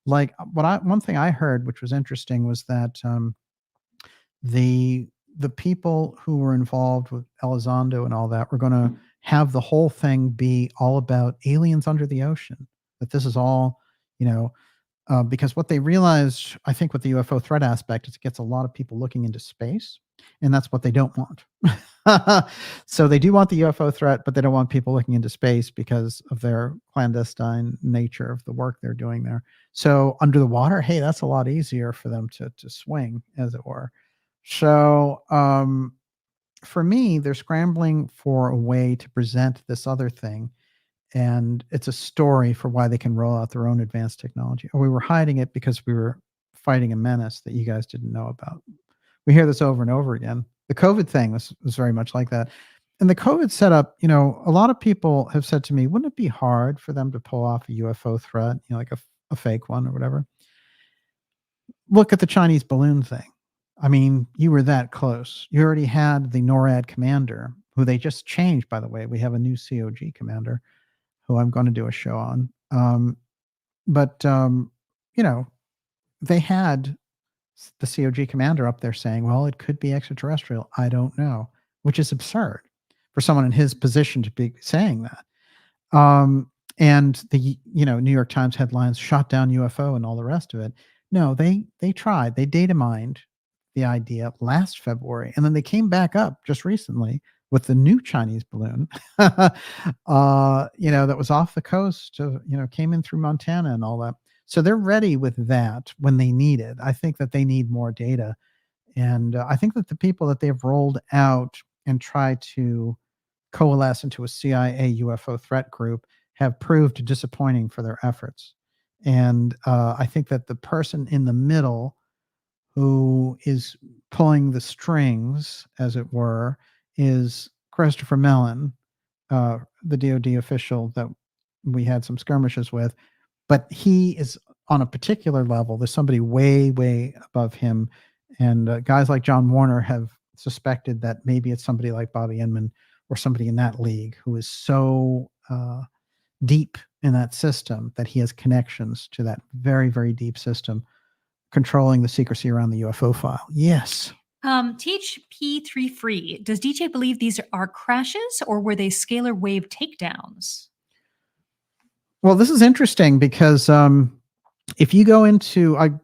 Like one thing I heard, which was interesting, was that the people who were involved with Elizondo and all that were going to have the whole thing be all about aliens under the ocean. That this is all, because what they realized, I think, with the UFO threat aspect, is it gets a lot of people looking into space, and that's what they don't want. So they do want the UFO threat, but they don't want people looking into space because of their clandestine nature of the work they're doing there. So under the water, hey, that's a lot easier for them to swing, as it were. So for me, they're scrambling for a way to present this other thing, and it's a story for why they can roll out their own advanced technology. Or we were hiding it because we were fighting a menace that you guys didn't know about. We hear this over and over again. The COVID thing was very much like that. And the COVID setup, a lot of people have said to me, wouldn't it be hard for them to pull off a UFO threat, like a fake one or whatever? Look at the Chinese balloon thing. I mean, you were that close. You already had the NORAD commander, who they just changed, by the way. We have a new COG commander who I'm going to do a show on. But they had the COG commander up there saying, well, it could be extraterrestrial. I don't know, which is absurd for someone in his position to be saying that. And the, New York Times headlines, shot down UFO and all the rest of it. No, they tried. They data mined the idea last February, and then they came back up just recently with the new Chinese balloon, that was off the coast of, came in through Montana and all that. So they're ready with that when they need it. I think that they need more data. And I think that the people that they've rolled out and tried to coalesce into a CIA UFO threat group have proved disappointing for their efforts. And I think that the person in the middle who is pulling the strings, as it were, is Christopher Mellon, the DoD official that we had some skirmishes with. But he is on a particular level. There's somebody way, way above him. And guys like John Warner have suspected that maybe it's somebody like Bobby Inman or somebody in that league who is so deep in that system, that he has connections to that very, very deep system controlling the secrecy around the UFO file. Yes. THP3 does DJ believe these are crashes or were they scalar wave takedowns? Well, this is interesting because if you go into,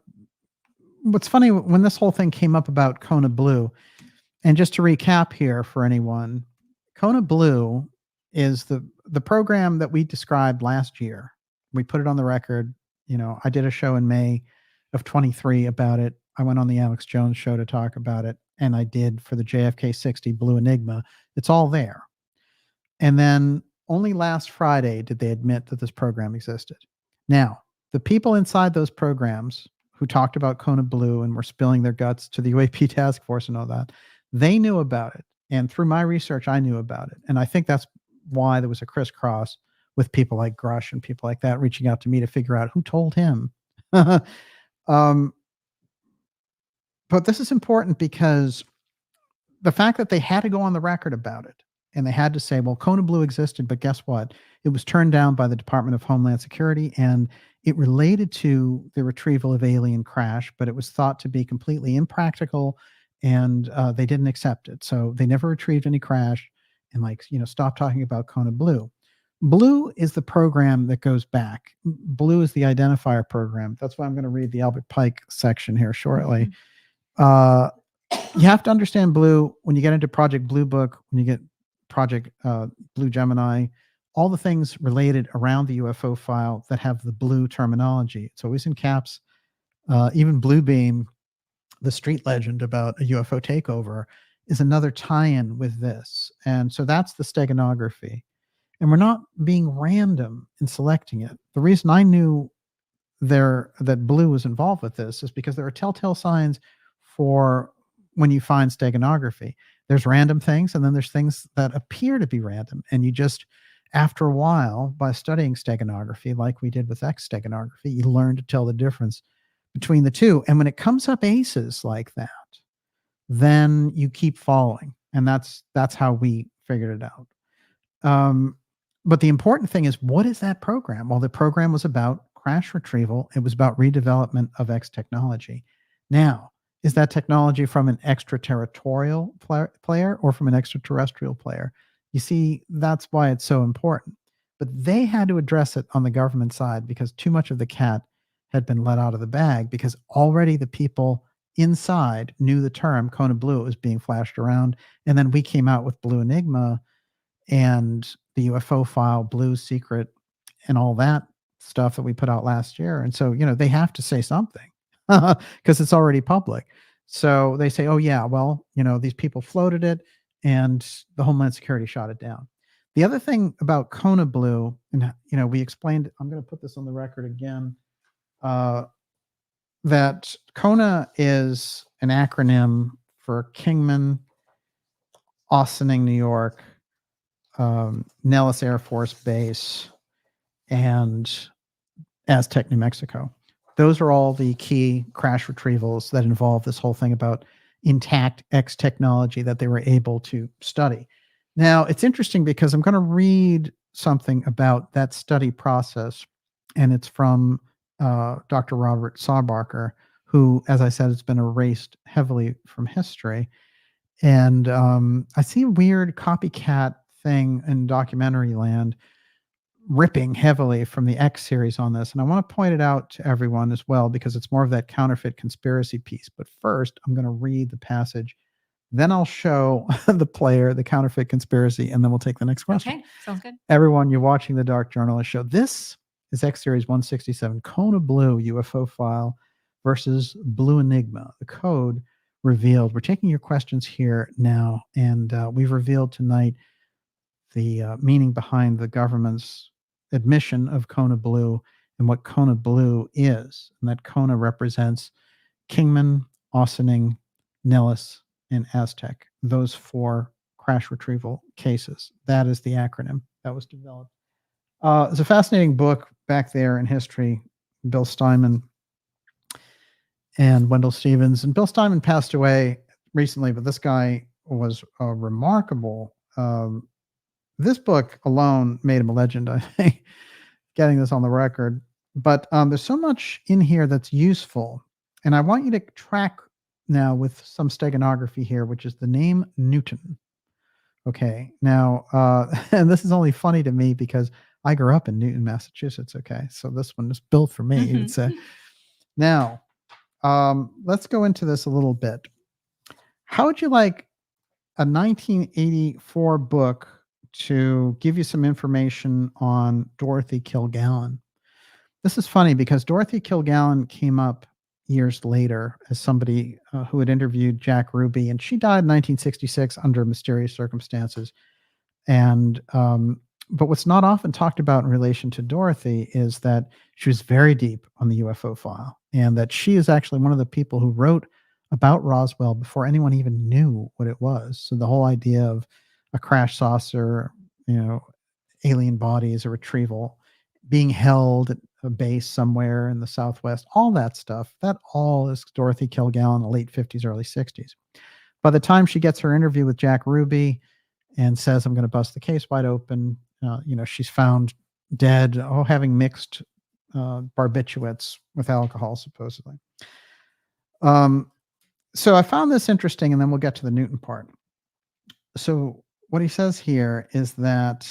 what's funny, when this whole thing came up about KONA Blue, and just to recap here for anyone, KONA Blue is the program that we described last year. We put it on the record. I did a show in May of 23 about it. I went on the Alex Jones show to talk about it, and I did for the JFK 60 Blue Enigma. It's all there. And then only last Friday did they admit that this program existed. Now, the people inside those programs who talked about KONA Blue and were spilling their guts to the UAP task force and all that, they knew about it. And through my research, I knew about it. And I think that's why there was a crisscross with people like Grush and people like that reaching out to me to figure out who told him. But this is important because the fact that they had to go on the record about it and they had to say, well, KONA Blue existed, but guess what? It was turned down by the Department of Homeland Security, and it related to the retrieval of alien crash, but it was thought to be completely impractical, and they didn't accept it. So they never retrieved any crash, and stop talking about KONA Blue. Blue is the program that goes back. Blue is the identifier program. That's why I'm going to read the Albert Pike section here shortly. You have to understand Blue when you get into Project Blue Book, when you get Project Blue Gemini, all the things related around the UFO file that have the blue terminology. It's always in caps. Even Blue Beam, the street legend about a UFO takeover, is another tie-in with this. And so that's the steganography. And we're not being random in selecting it. The reason I knew that Blue was involved with this is because there are telltale signs for when you find steganography. There's random things, and then there's things that appear to be random. And you just, after a while, by studying steganography, like we did with X steganography, you learn to tell the difference between the two. And when it comes up aces like that, then you keep following. And that's how we figured it out. But the important thing is, what is that program? Well, the program was about crash retrieval. It was about redevelopment of X technology. Now, is that technology from an extraterritorial player or from an extraterrestrial player? You see, that's why it's so important. But they had to address it on the government side because too much of the cat had been let out of the bag, because already the people inside knew the term KONA Blue was being flashed around. And then we came out with Blue Enigma and the UFO file, Blue Secret, and all that stuff that we put out last year. And so, they have to say something because it's already public. So they say, oh yeah, well, these people floated it and the Homeland Security shot it down. The other thing about KONA Blue, and we explained, I'm going to put this on the record again, that KONA is an acronym for Kingman, Ossining, New York, Nellis Air Force Base, and Aztec, New Mexico. Those are all the key crash retrievals that involve this whole thing about intact X technology that they were able to study. Now, it's interesting because I'm going to read something about that study process, and it's from Dr. Robert Saubarker, who, as I said, has been erased heavily from history. And I see a weird copycat thing in documentary land ripping heavily from the X series on this. And I want to point it out to everyone as well, because it's more of that counterfeit conspiracy piece. But first, I'm going to read the passage. Then I'll show the player, the counterfeit conspiracy, and then we'll take the next question. Okay, sounds good. Everyone, you're watching the Dark Journalist Show. This is X Series 167, KONA Blue UFO File versus Blue Enigma, the code revealed. We're taking your questions here now, and we've revealed tonight the meaning behind the government's admission of KONA Blue and what KONA Blue is, and that KONA represents Kingman, Ossining, Nellis, and Aztec, those 4 crash retrieval cases. That is the acronym that was developed. It's a fascinating book back there in history. Bill Steinman and Wendell Stevens. And Bill Steinman passed away recently, but this guy was remarkable. This book alone made him a legend, I think. getting this on the record. But there's so much in here that's useful. And I want you to track now with some steganography here, which is the name Newton. Okay. Now, and this is only funny to me because I grew up in Newton, Massachusetts. Okay. So this one is built for me, you would say. Now, let's go into this a little bit. How would you like a 1984 book to give you some information on Dorothy Kilgallen? This is funny because Dorothy Kilgallen came up years later as somebody who had interviewed Jack Ruby, and she died in 1966 under mysterious circumstances. And but what's not often talked about in relation to Dorothy is that she was very deep on the UFO file, and that she is actually one of the people who wrote about Roswell before anyone even knew what it was. So the whole idea of a crash saucer, alien bodies, a retrieval, being held at a base somewhere in the Southwest, all that stuff, that all is Dorothy Kilgallen in the late 50s, early 60s. By the time she gets her interview with Jack Ruby and says, I'm going to bust the case wide open, she's found dead, having mixed barbiturates with alcohol, supposedly. So I found this interesting, and then we'll get to the Newton part. So what he says here is that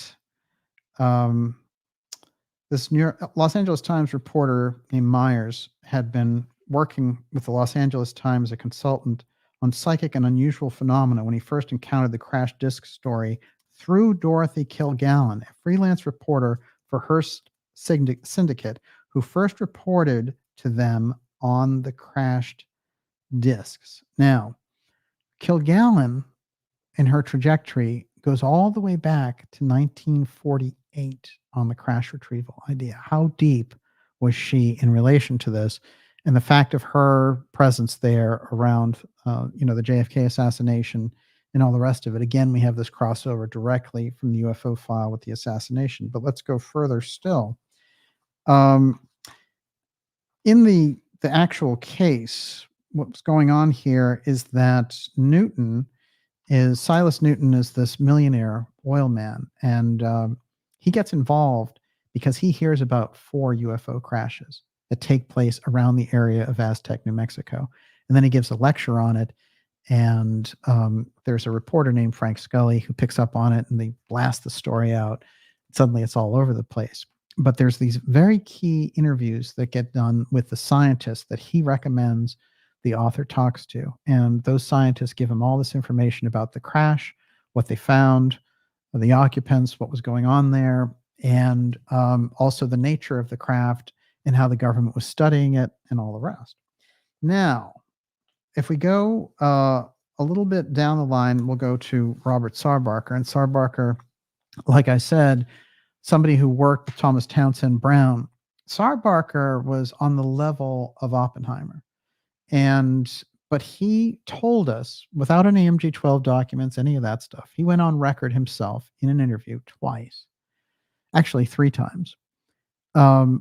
this Los Angeles Times reporter named Myers had been working with the Los Angeles Times as a consultant on psychic and unusual phenomena when he first encountered the crash disk story through Dorothy Kilgallen, a freelance reporter for Hearst Syndicate, who first reported to them on the crashed disks. Now, Kilgallen, in her trajectory, goes all the way back to 1948 on the crash retrieval idea. How deep was she in relation to this? And the fact of her presence there around, the JFK assassination and all the rest of it. Again, we have this crossover directly from the UFO file with the assassination. But let's go further still. In the actual case, what's going on here is that Silas Newton is this millionaire oil man, and he gets involved because he hears about 4 UFO crashes that take place around the area of Aztec, New Mexico. And then he gives a lecture on it, and there's a reporter named Frank Scully who picks up on it, and they blast the story out. Suddenly it's all over the place. But there's these very key interviews that get done with the scientists that he recommends the author talks to. And those scientists give him all this information about the crash, what they found, the occupants, what was going on there, and also the nature of the craft and how the government was studying it and all the rest. Now, if we go a little bit down the line, we'll go to Robert Sarbarker. And Sarbarker, like I said, somebody who worked with Thomas Townsend Brown. Sarbarker was on the level of Oppenheimer. But he told us, without any MG-12 documents, any of that stuff, he went on record himself in an interview twice, actually 3 times,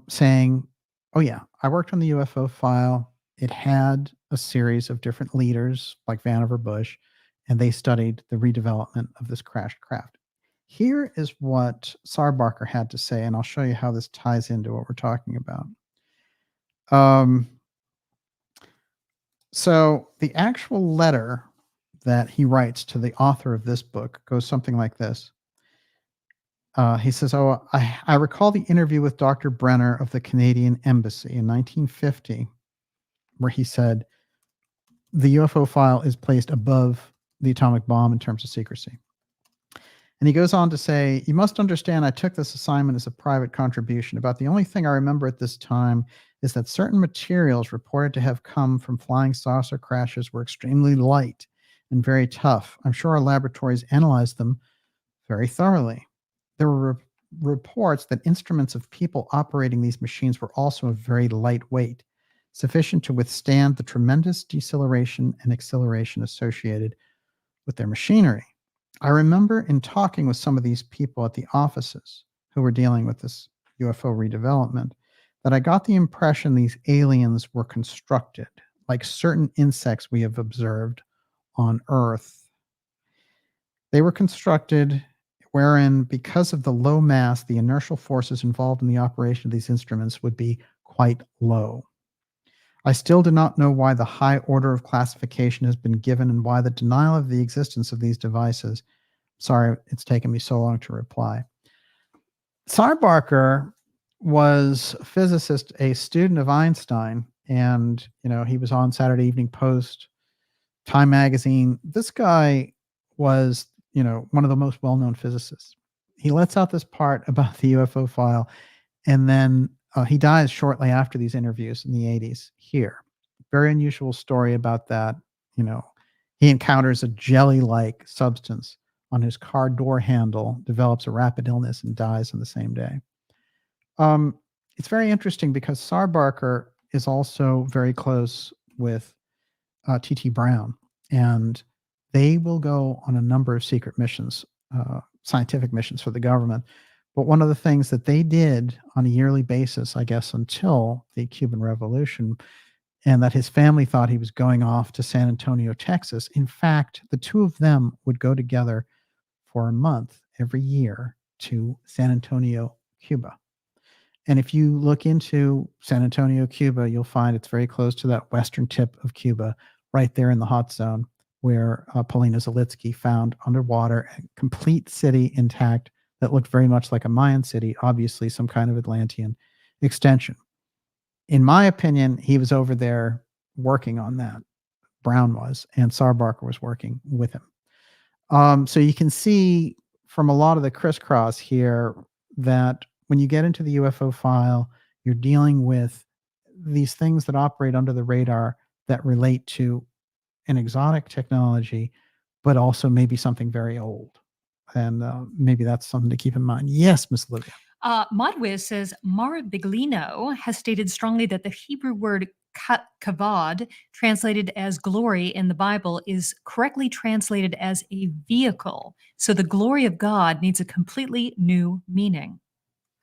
saying, oh yeah, I worked on the UFO file. It had a series of different leaders like Vannevar Bush, and they studied the redevelopment of this crashed craft. Here is what Sarbarker had to say, and I'll show you how this ties into what we're talking about. So the actual letter that he writes to the author of this book goes something like this. He says, I recall the interview with Dr. Brenner of the Canadian Embassy in 1950, where he said, the UFO file is placed above the atomic bomb in terms of secrecy. And he goes on to say, you must understand I took this assignment as a private contribution. About the only thing I remember at this time is that certain materials reported to have come from flying saucer crashes were extremely light and very tough. I'm sure our laboratories analyzed them very thoroughly. There were reports that instruments of people operating these machines were also very lightweight, sufficient to withstand the tremendous deceleration and acceleration associated with their machinery. I remember in talking with some of these people at the offices who were dealing with this UFO redevelopment that I got the impression these aliens were constructed like certain insects we have observed on Earth. They were constructed wherein because of the low mass, the inertial forces involved in the operation of these instruments would be quite low. I still do not know why the high order of classification has been given and why the denial of the existence of these devices. Sorry, it's taken me so long to reply. Sarbarker was a physicist, a student of Einstein, and he was on Saturday Evening Post, Time Magazine. This guy was, one of the most well-known physicists. He lets out this part about the UFO file, and then he dies shortly after these interviews in the 80s here. Very unusual story about that. He encounters a jelly-like substance on his car door handle, develops a rapid illness, and dies on the same day. It's very interesting because Sarbarker is also very close with T.T. Brown, and they will go on a number of secret missions, scientific missions for the government. But one of the things that they did on a yearly basis, I guess, until the Cuban Revolution, and that his family thought he was going off to San Antonio, Texas. In fact, the two of them would go together for a month every year to San Antonio, Cuba. And if you look into San Antonio, Cuba, you'll find it's very close to that western tip of Cuba, right there in the hot zone where Polina Zalitsky found underwater a complete city intact that looked very much like a Mayan city, obviously some kind of Atlantean extension. In my opinion, he was over there working on that. Brown was, and Sarbarker was working with him. So you can see from a lot of the crisscross here that when you get into the UFO file, you're dealing with these things that operate under the radar that relate to an exotic technology, but also maybe something very old. And maybe that's something to keep in mind. Yes, Miss Olivia. Modwiz says Mara Biglino has stated strongly that the Hebrew word kavod, translated as glory in the Bible, is correctly translated as a vehicle. So the glory of God needs a completely new meaning.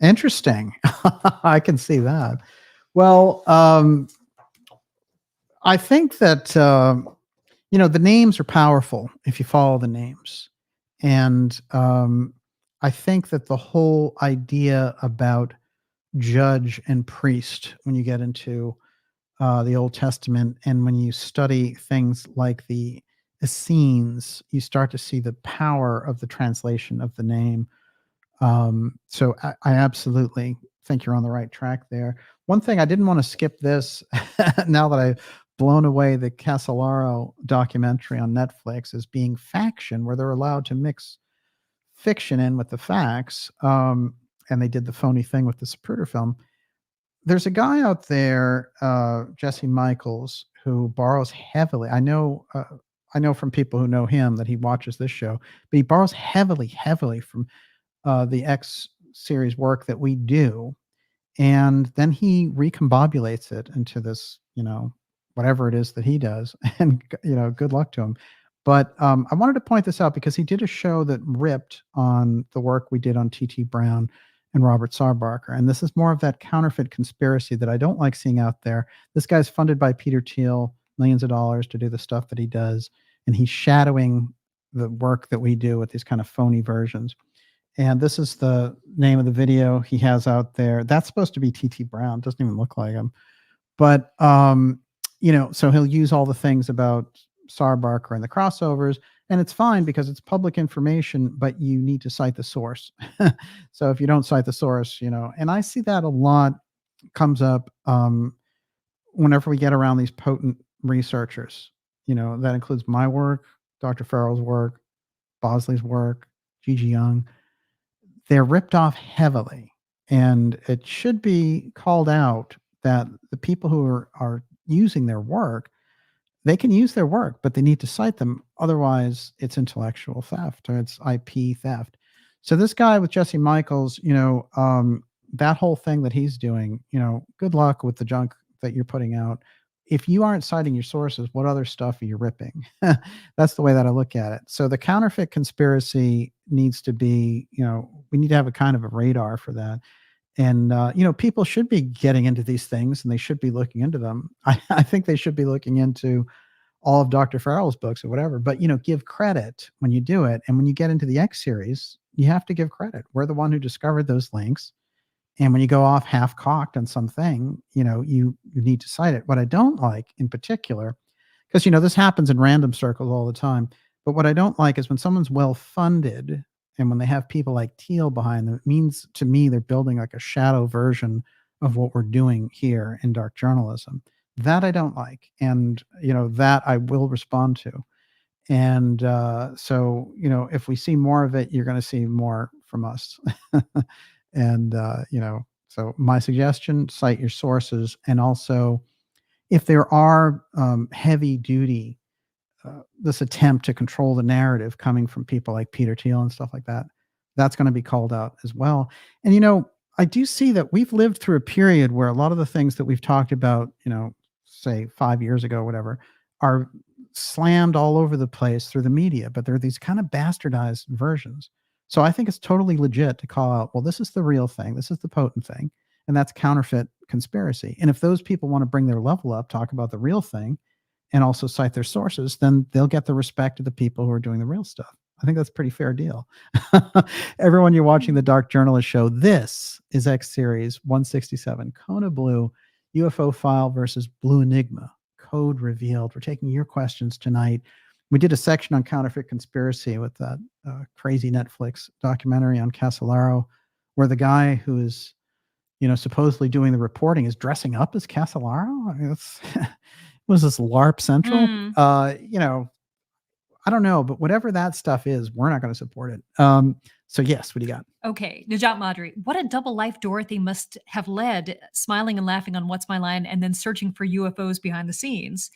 Interesting. I can see that. Well, I think that, the names are powerful if you follow the names. And I think that the whole idea about judge and priest, when you get into the Old Testament and when you study things like the Essenes, you start to see the power of the translation of the name. So I absolutely think you're on the right track there. One thing, I didn't want to skip this now that I've blown away the Casolaro documentary on Netflix as being faction, where they're allowed to mix fiction in with the facts. And they did the phony thing with the Zapruder film. There's a guy out there, Jesse Michaels, who borrows heavily. I know from people who know him that he watches this show, but he borrows heavily from the X series work that we do. And then he recombobulates it into this, whatever it is that he does. And, good luck to him. But I wanted to point this out because he did a show that ripped on the work we did on T.T. Brown and Robert Sarbarker. And this is more of that counterfeit conspiracy that I don't like seeing out there. This guy's funded by Peter Thiel, millions of dollars to do the stuff that he does. And he's shadowing the work that we do with these kind of phony versions. And this is the name of the video he has out there. That's supposed to be T.T. Brown. Doesn't even look like him. But, so he'll use all the things about Sarbarker and the crossovers, and it's fine because it's public information, but you need to cite the source. So if you don't cite the source, and I see that a lot comes up whenever we get around these potent researchers, that includes my work, Dr. Farrell's work, Bosley's work, Gigi Young. They're ripped off heavily, and it should be called out that the people who are using their work, they can use their work, but they need to cite them. Otherwise, it's intellectual theft or it's IP theft. So this guy with Jesse Michaels, that whole thing that he's doing, good luck with the junk that you're putting out. If you aren't citing your sources, what other stuff are you ripping? That's the way that I look at it. So the counterfeit conspiracy needs to be, we need to have a kind of a radar for that. And, people should be getting into these things and they should be looking into them. I think they should be looking into all of Dr. Farrell's books or whatever, but, give credit when you do it. And when you get into the X series, you have to give credit. We're the one who discovered those links. And when you go off half cocked on something, you need to cite it. What I don't like in particular, because, this happens in random circles all the time. But what I don't like is when someone's well funded and when they have people like Teal behind them, it means to me they're building like a shadow version of what we're doing here in dark journalism. That I don't like. And, that I will respond to. And so, if we see more of it, you're going to see more from us. And, so my suggestion, cite your sources. And also, if there are heavy duty, this attempt to control the narrative coming from people like Peter Thiel and stuff like that, that's going to be called out as well. And, I do see that we've lived through a period where a lot of the things that we've talked about, say 5 years ago, whatever, are slammed all over the place through the media, but they're these kind of bastardized versions. So I think it's totally legit to call out, well, this is the real thing. This is the potent thing. And that's counterfeit conspiracy. And if those people want to bring their level up, talk about the real thing, and also cite their sources, then they'll get the respect of the people who are doing the real stuff. I think that's a pretty fair deal. Everyone, you're watching the Dark Journalist Show. This is X Series 167, KONA Blue, UFO File versus Blue Enigma, Code Revealed. We're taking your questions tonight. We did a section on counterfeit conspiracy with that crazy Netflix documentary on Casolaro, where the guy who is, supposedly doing the reporting is dressing up as Casolaro. I mean, was this LARP Central? I don't know, but whatever that stuff is, we're not going to support it. So yes, what do you got? Okay, Najat Madri, what a double life Dorothy must have led, smiling and laughing on What's My Line and then searching for UFOs behind the scenes.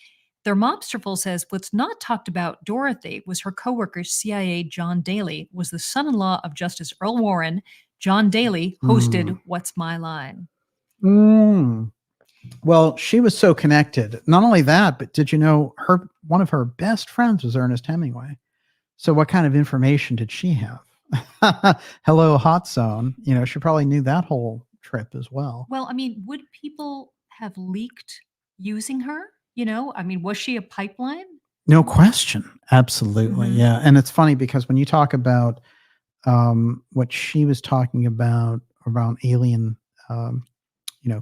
Their mobsterful says what's not talked about Dorothy was her coworker CIA John Daly was the son-in-law of Justice Earl Warren. John Daly hosted What's My Line. Well, she was so connected. Not only that, but did you know one of her best friends was Ernest Hemingway? So what kind of information did she have? Hello, Hot Zone. She probably knew that whole trip as well. Well, I mean, would people have leaked using her? Was she a pipeline? No question. Absolutely. Mm-hmm. Yeah. And it's funny because when you talk about what she was talking about around alien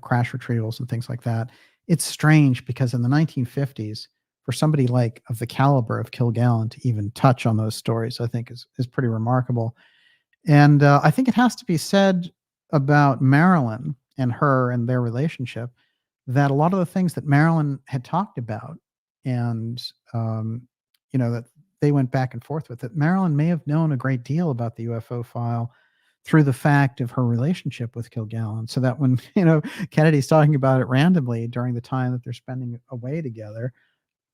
crash retrievals and things like that. It's strange because in the 1950s, for somebody like of the caliber of Kilgallen to even touch on those stories, I think is pretty remarkable. And I think it has to be said about Marilyn and her and their relationship that a lot of the things that Marilyn had talked about and, that they went back and forth with, that Marilyn may have known a great deal about the UFO file through the fact of her relationship with Kilgallen, so that when, Kennedy's talking about it randomly during the time that they're spending away together,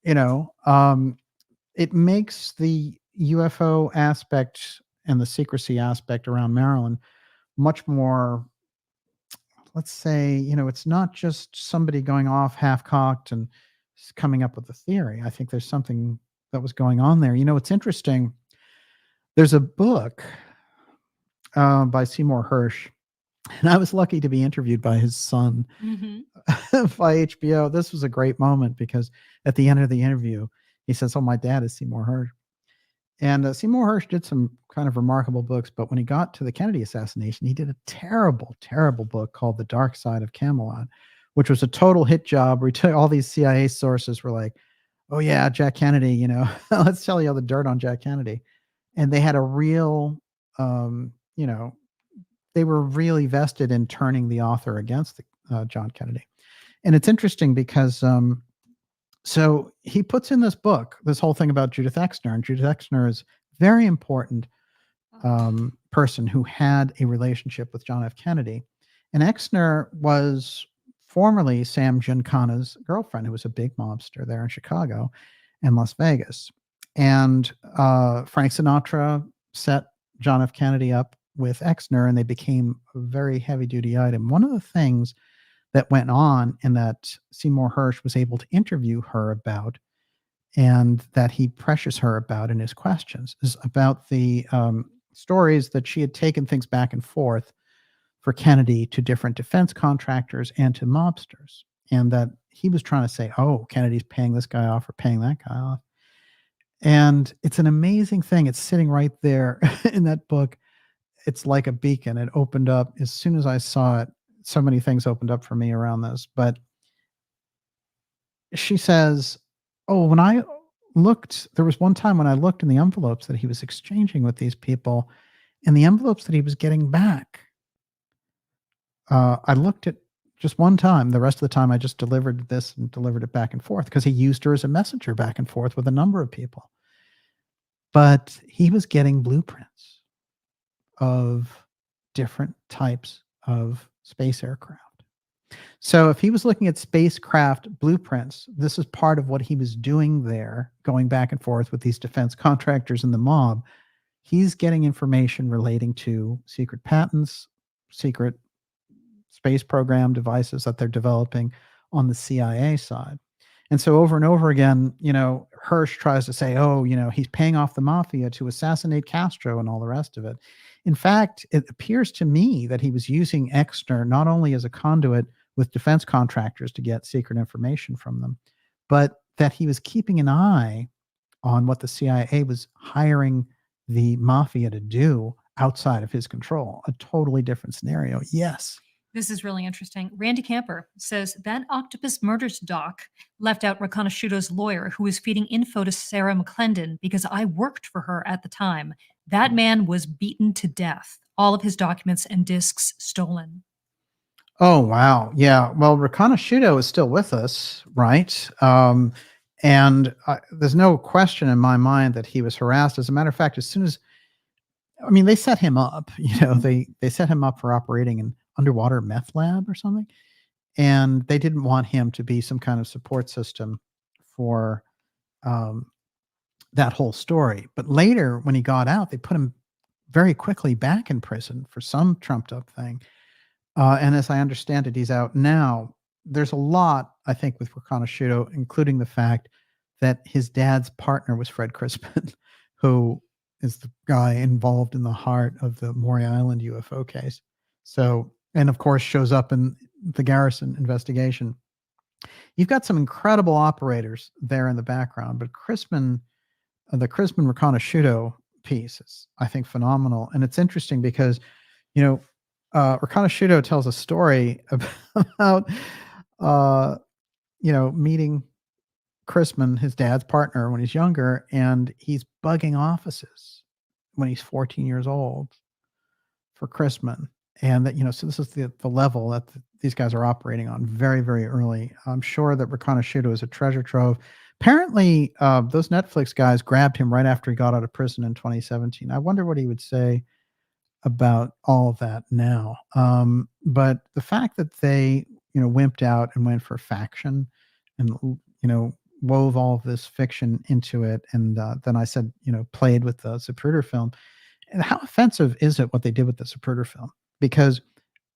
it makes the UFO aspect and the secrecy aspect around Marilyn much more, let's say, it's not just somebody going off half-cocked and coming up with a theory. I think there's something that was going on there. It's interesting. There's a book by Seymour Hersh, and I was lucky to be interviewed by his son by HBO. This was a great moment because at the end of the interview, he says, "Oh, my dad is Seymour Hersh." And Seymour Hersh did some kind of remarkable books, but when he got to the Kennedy assassination, he did a terrible, terrible book called The Dark Side of Camelot, which was a total hit job where he took all these CIA sources were like, "Oh yeah, Jack Kennedy, let's tell you all the dirt on Jack Kennedy." And they had a real, they were really vested in turning the author against John Kennedy. And it's interesting because, so he puts in this book, this whole thing about Judith Exner, and Judith Exner is a very important person who had a relationship with John F. Kennedy. And Exner was formerly Sam Giancana's girlfriend, who was a big mobster there in Chicago and Las Vegas. And Frank Sinatra set John F. Kennedy up with Exner, and they became a very heavy-duty item. One of the things that went on and that Seymour Hersh was able to interview her about, and that he pressures her about in his questions, is about the stories that she had taken things back and forth for Kennedy to different defense contractors and to mobsters. And that he was trying to say, oh, Kennedy's paying this guy off or paying that guy off. And it's an amazing thing. It's sitting right there in that book. it's like a beacon. It opened up as soon as I saw it. So many things opened up for me around this. But she says, "Oh, when I looked, there was one time when I looked in the envelopes that he was exchanging with these people, and the envelopes that he was getting back. I looked at just one time. The rest of the time, I just delivered this and delivered it back and forth because he used her as a messenger back and forth with a number of people. But he was getting blueprints of different types of space aircraft. So if he was looking at spacecraft blueprints, this is part of what he was doing there, going back and forth with these defense contractors and the mob. He's getting information relating to secret patents, secret space program devices that they're developing on the CIA side. And so over and over again, Hirsch tries to say, oh, he's paying off the mafia to assassinate Castro and all the rest of it. In fact, it appears to me that he was using Exner not only as a conduit with defense contractors to get secret information from them, but that he was keeping an eye on what the CIA was hiring the mafia to do outside of his control. A totally different scenario. Yes. This is really interesting. Randy Camper says that Octopus Murders doc left out Riconosciuto's lawyer who was feeding info to Sarah McClendon because I worked for her at the time. That man was beaten to death. All of his documents and discs stolen. Oh, wow. Yeah. Well, Riconosciuto is still with us, right? And there's no question in my mind that he was harassed. As a matter of fact, they set him up, they set him up for operating an underwater meth lab or something. And they didn't want him to be some kind of support system for that whole story. But later, when he got out, they put him very quickly back in prison for some trumped up thing. And as I understand it, he's out now. There's a lot, I think, with Riconosciuto, including the fact that his dad's partner was Fred Crispin, who is the guy involved in the heart of the Maury Island UFO case. So, and of course, shows up in the Garrison investigation. You've got some incredible operators there in the background, but Crispin, the Crispin Riconosciuto piece is, I think, phenomenal. And it's interesting because, Riconosciuto tells a story about, meeting Crispin, his dad's partner, when he's younger, and he's bugging offices when he's 14 years old for Crispin. And that, so this is the level that these guys are operating on very, very early. I'm sure that Riconosciuto is a treasure trove. Apparently, those Netflix guys grabbed him right after he got out of prison in 2017. I wonder what he would say about all of that now. But the fact that they, wimped out and went for faction and, wove all of this fiction into it. And then I said, played with the Zapruder film. And how offensive is it what they did with the Zapruder film? Because,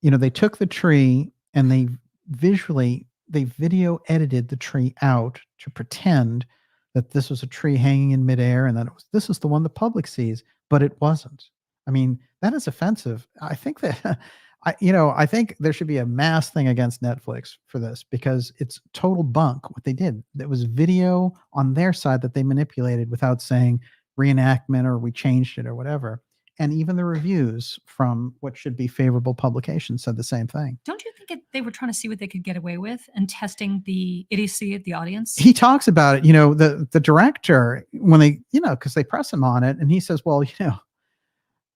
they took the tree and they video edited the tree out to pretend that this was a tree hanging in midair and that this is the one the public sees, but it wasn't. I mean, that is offensive. I think that, I think there should be a mass thing against Netflix for this because it's total bunk what they did. There was video on their side that they manipulated without saying reenactment or we changed it or whatever. And even the reviews from what should be favorable publications said the same thing. Don't you think they were trying to see what they could get away with and testing the idiocy of the audience? He talks about it, the director, when they, because they press him on it, and he says, well,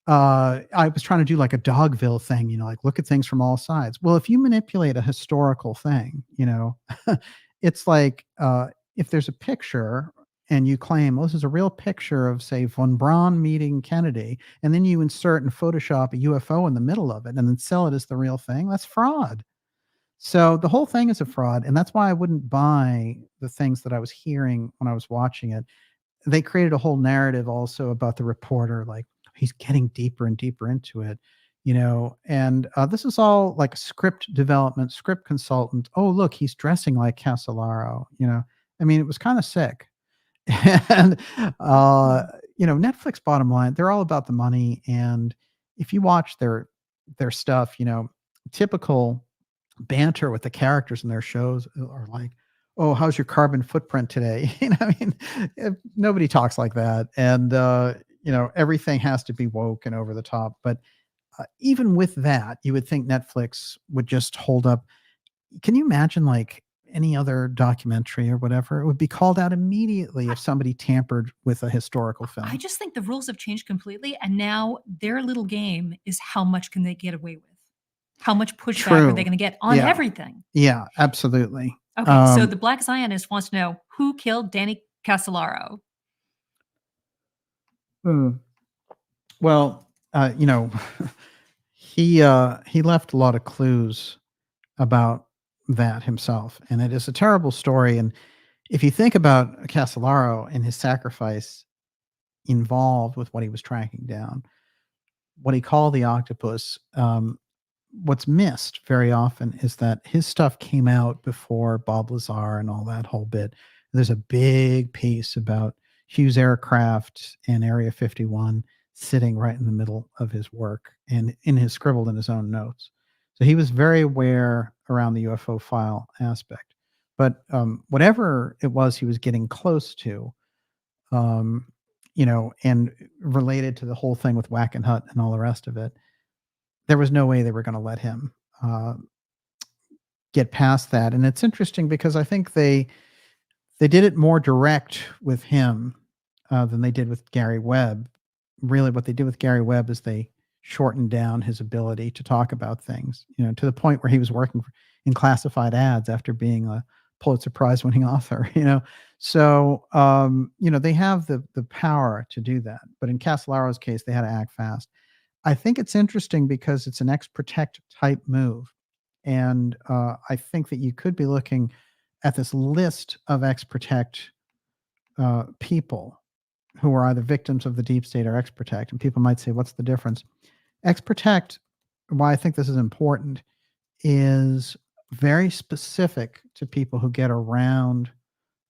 I was trying to do like a Dogville thing, like look at things from all sides. Well, if you manipulate a historical thing, it's like if there's a picture and you claim, well, this is a real picture of, say, von Braun meeting Kennedy, and then you insert and Photoshop a UFO in the middle of it and then sell it as the real thing, that's fraud. So the whole thing is a fraud. And that's why I wouldn't buy the things that I was hearing when I was watching it. They created a whole narrative also about the reporter, like he's getting deeper and deeper into it, and this is all like script development, script consultant. Oh, look, he's dressing like Casolaro, it was kind of sick. And, Netflix, bottom line, they're all about the money. And if you watch their stuff, typical banter with the characters in their shows are like, oh, how's your carbon footprint today? Nobody talks like that. And, everything has to be woke and over the top. But even with that, you would think Netflix would just hold up. Can you imagine like any other documentary or whatever? It would be called out immediately if somebody tampered with a historical film. I just think the rules have changed completely, and now their little game is how much can they get away with? How much pushback are they True. going to get on Yeah. everything? Yeah, absolutely. Okay, so the Black Zionist wants to know who killed Danny Castellaro. Well, he left a lot of clues about that himself, and it is a terrible story. And if you think about Castellaro and his sacrifice involved with what he was tracking down, what he called the octopus, what's missed very often is that his stuff came out before Bob Lazar and all that whole bit. There's a big piece about Hughes Aircraft and Area 51 sitting right in the middle of his work and scribbled in his own notes. So he was very aware around the UFO file aspect. But whatever it was he was getting close to, and related to the whole thing with Wackenhut and all the rest of it, there was no way they were going to let him get past that. And it's interesting because I think they did it more direct with him than they did with Gary Webb. Really, what they did with Gary Webb is they shortened down his ability to talk about things, to the point where he was working in classified ads after being a Pulitzer Prize winning author, So, they have the power to do that. But in Castellaro's case, they had to act fast. I think it's interesting because it's an ex-protect type move. And I think that you could be looking at this list of ex-protect people who are either victims of the deep state or ex-protect. And people might say, what's the difference? Ex-protect, why I think this is important, is very specific to people who get around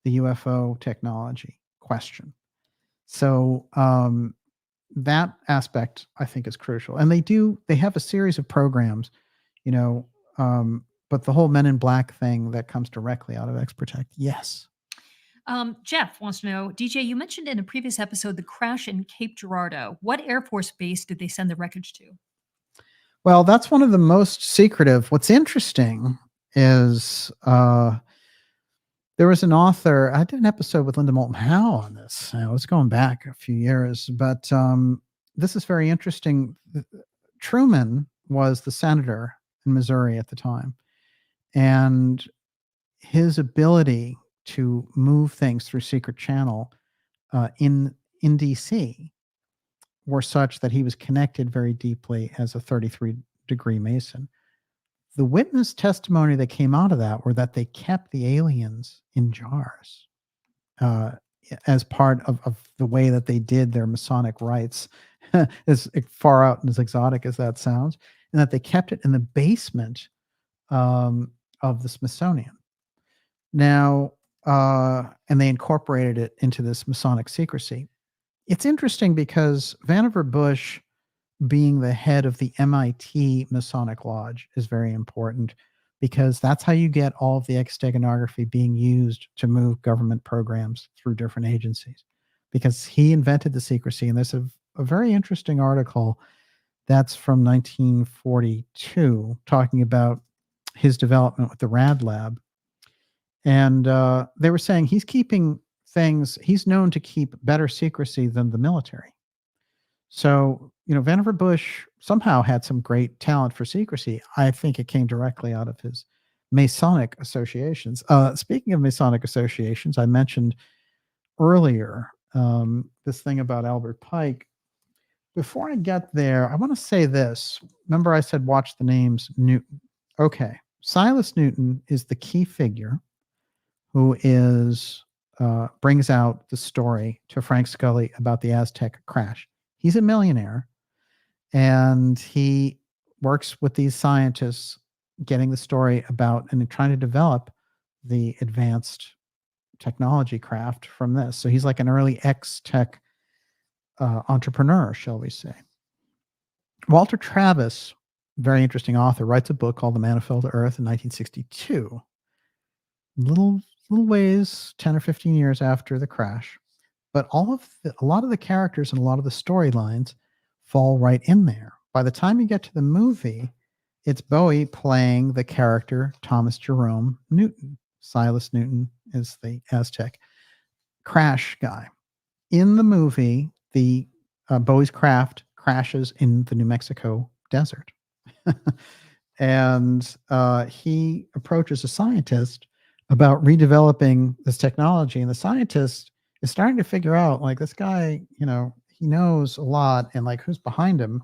the UFO technology question. So that aspect I think is crucial. And they have a series of programs, but the whole Men in Black thing that comes directly out of ex-protect. Yes. Jeff wants to know, DJ, you mentioned in a previous episode the crash in Cape Girardeau. What Air Force base did they send the wreckage to? Well, that's one of the most secretive. What's interesting is there was an author. I did an episode with Linda Moulton Howe on this. I was going back a few years, but this is very interesting. Truman was the senator in Missouri at the time, and his ability to move things through secret channel in DC were such that he was connected very deeply as a 33-degree Mason. The witness testimony that came out of that were that they kept the aliens in jars as part of the way that they did their Masonic rites, as far out and as exotic as that sounds, and that they kept it in the basement of the Smithsonian. Now, and they incorporated it into this Masonic secrecy. It's interesting because Vannevar Bush being the head of the MIT Masonic Lodge is very important, because that's how you get all of the steganography being used to move government programs through different agencies, because he invented the secrecy. And there's a very interesting article that's from 1942 talking about his development with the Rad Lab. And they were saying he's keeping things, he's known to keep better secrecy than the military. So, Vannevar Bush somehow had some great talent for secrecy. I think it came directly out of his Masonic associations. Speaking of Masonic associations, I mentioned earlier this thing about Albert Pike. Before I get there, I want to say this. Remember I said watch the names Newton. Okay. Silas Newton is the key figure who brings out the story to Frank Scully about the Aztec crash. He's a millionaire, and he works with these scientists getting the story about and trying to develop the advanced technology craft from this. So he's like an early ex-tech entrepreneur, shall we say. Walter Travis, very interesting author, writes a book called The Man Who Fell to Earth in 1962. Little ways, 10 or 15 years after the crash. but a lot of the characters and a lot of the storylines fall right in there. By the time you get to the movie, it's Bowie playing the character Thomas Jerome Newton. Silas Newton is the Aztec crash guy. In the movie, the Bowie's craft crashes in the New Mexico desert. And he approaches a scientist about redeveloping this technology. And the scientist is starting to figure out, like, this guy, he knows a lot, and like, who's behind him.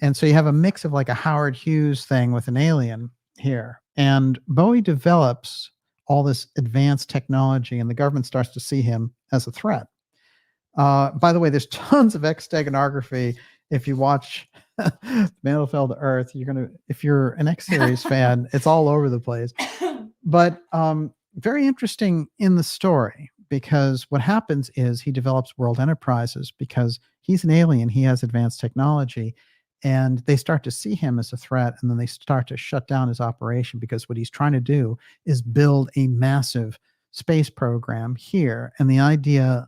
And so you have a mix of like a Howard Hughes thing with an alien here. And Bowie develops all this advanced technology, and the government starts to see him as a threat. By the way, there's tons of steganography. If you watch Man Who Fell to Earth, if you're an X series fan, it's all over the place. But very interesting in the story, because what happens is he develops World Enterprises because he's an alien. He has advanced technology, and they start to see him as a threat, and then they start to shut down his operation, because what he's trying to do is build a massive space program here. And the idea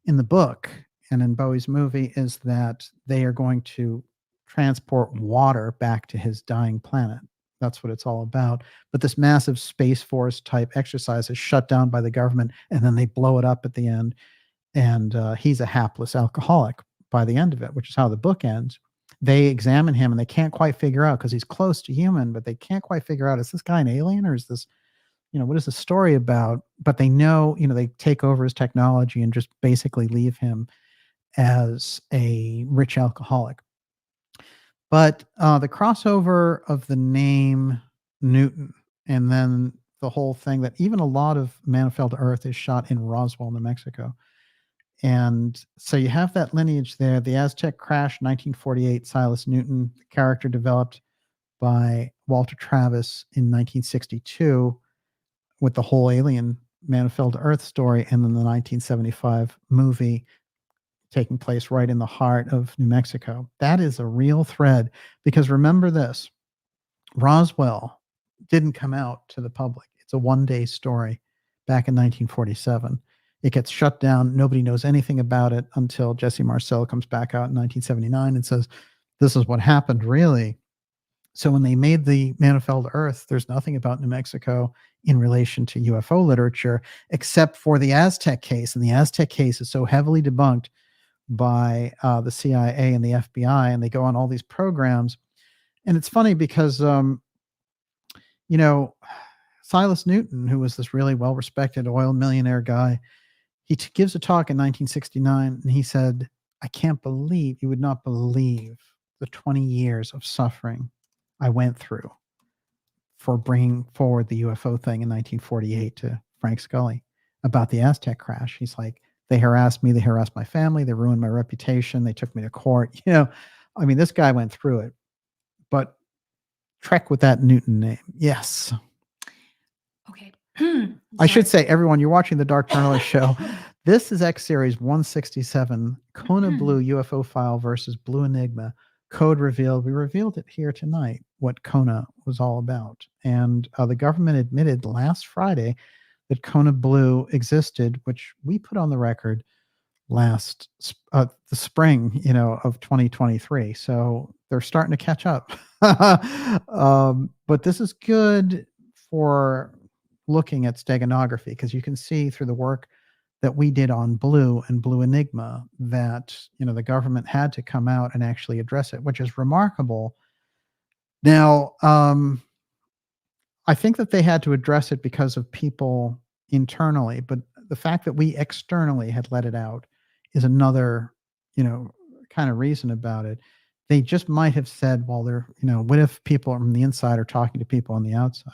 in the book and in Bowie's movie is that they are going to transport water back to his dying planet. That's what it's all about. But this massive Space Force type exercise is shut down by the government, and then they blow it up at the end. And he's a hapless alcoholic by the end of it, which is how the book ends. They examine him and they can't quite figure out, because he's close to human, but they can't quite figure out, is this guy an alien, or is this, what is the story about? But they know, they take over his technology and just basically leave him as a rich alcoholic. But the crossover of the name Newton, and then the whole thing that even a lot of Man Who Fell to Earth is shot in Roswell, New Mexico. And so you have that lineage there. The Aztec crash, 1948, Silas Newton, the character developed by Walter Travis in 1962 with the whole alien Man Who Fell to Earth story, and then the 1975 movie taking place right in the heart of New Mexico. That is a real thread, because remember this, Roswell didn't come out to the public. It's a one-day story back in 1947. It gets shut down. Nobody knows anything about it until Jesse Marcel comes back out in 1979 and says, this is what happened, really. So when they made the Man Who Fell to Earth, there's nothing about New Mexico in relation to UFO literature, except for the Aztec case. And the Aztec case is so heavily debunked by the CIA and the FBI, and they go on all these programs. And it's funny because, Silas Newton, who was this really well-respected oil millionaire guy, he gives a talk in 1969, and he said, you would not believe the 20 years of suffering I went through for bringing forward the UFO thing in 1948 to Frank Scully about the Aztec crash. He's like, they harassed me, they harassed my family, they ruined my reputation, they took me to court. This guy went through it. But Trek with that Newton name. Yes. Okay. I should say, everyone, you're watching the Dark Journalist show. This is X Series 167, KONA Blue UFO File versus Blue Enigma. Code revealed. We revealed it here tonight, what KONA was all about. And the government admitted last Friday that KONA Blue existed, which we put on the record last the spring, of 2023. So they're starting to catch up. But this is good for looking at steganography, because you can see through the work that we did on Blue and Blue Enigma that, the government had to come out and actually address it, which is remarkable. Now, I think that they had to address it because of people internally, but the fact that we externally had let it out is another, kind of reason about it. They just might have said, well, what if people from the inside are talking to people on the outside?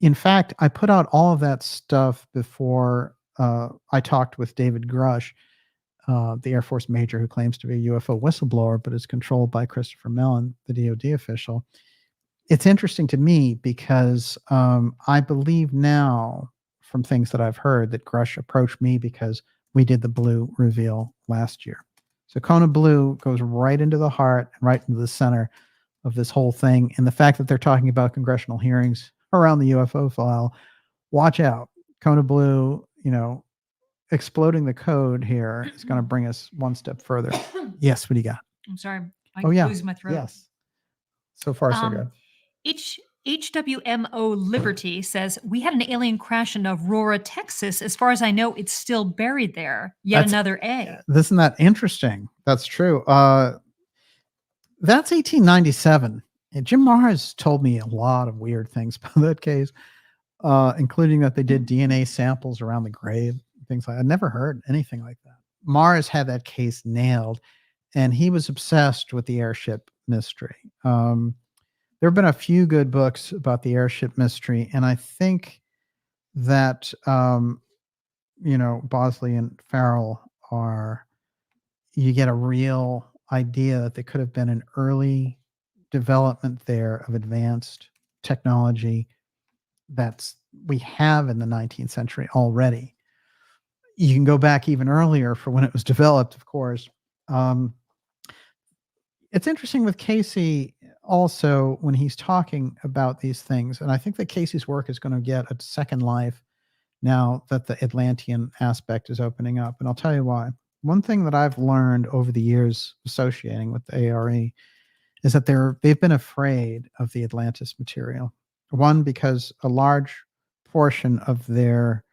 In fact, I put out all of that stuff before I talked with David Grush, the Air Force major who claims to be a UFO whistleblower, but is controlled by Christopher Mellon, the DoD official. It's interesting to me because I believe now, from things that I've heard, that Grush approached me because we did the Blue reveal last year. So KONA Blue goes right into the heart and right into the center of this whole thing. And the fact that they're talking about congressional hearings around the UFO file, watch out. KONA Blue, exploding the code here is going to bring us one step further. Yes, what do you got? I'm sorry. I Oh, yeah. lose my throat. Yes. So far, so good. HWMO Liberty says, we had an alien crash in Aurora, Texas. As far as I know, it's still buried there. Yet another A. Isn't that interesting? That's true. That's 1897. And Jim Mars told me a lot of weird things about that case, including that they did DNA samples around the grave, things like that. I never heard anything like that. Mars had that case nailed, and he was obsessed with the airship mystery. There have been a few good books about the airship mystery, and I think that Bosley and Farrell you get a real idea that there could have been an early development there of advanced technology that's we have in the 19th century already. You can go back even earlier for when it was developed, of course. It's interesting with Casey also when he's talking about these things, and I think that Casey's work is going to get a second life now that the Atlantean aspect is opening up, and I'll tell you why. One thing that I've learned over the years associating with the ARE is that they've been afraid of the Atlantis material. One, because a large portion of their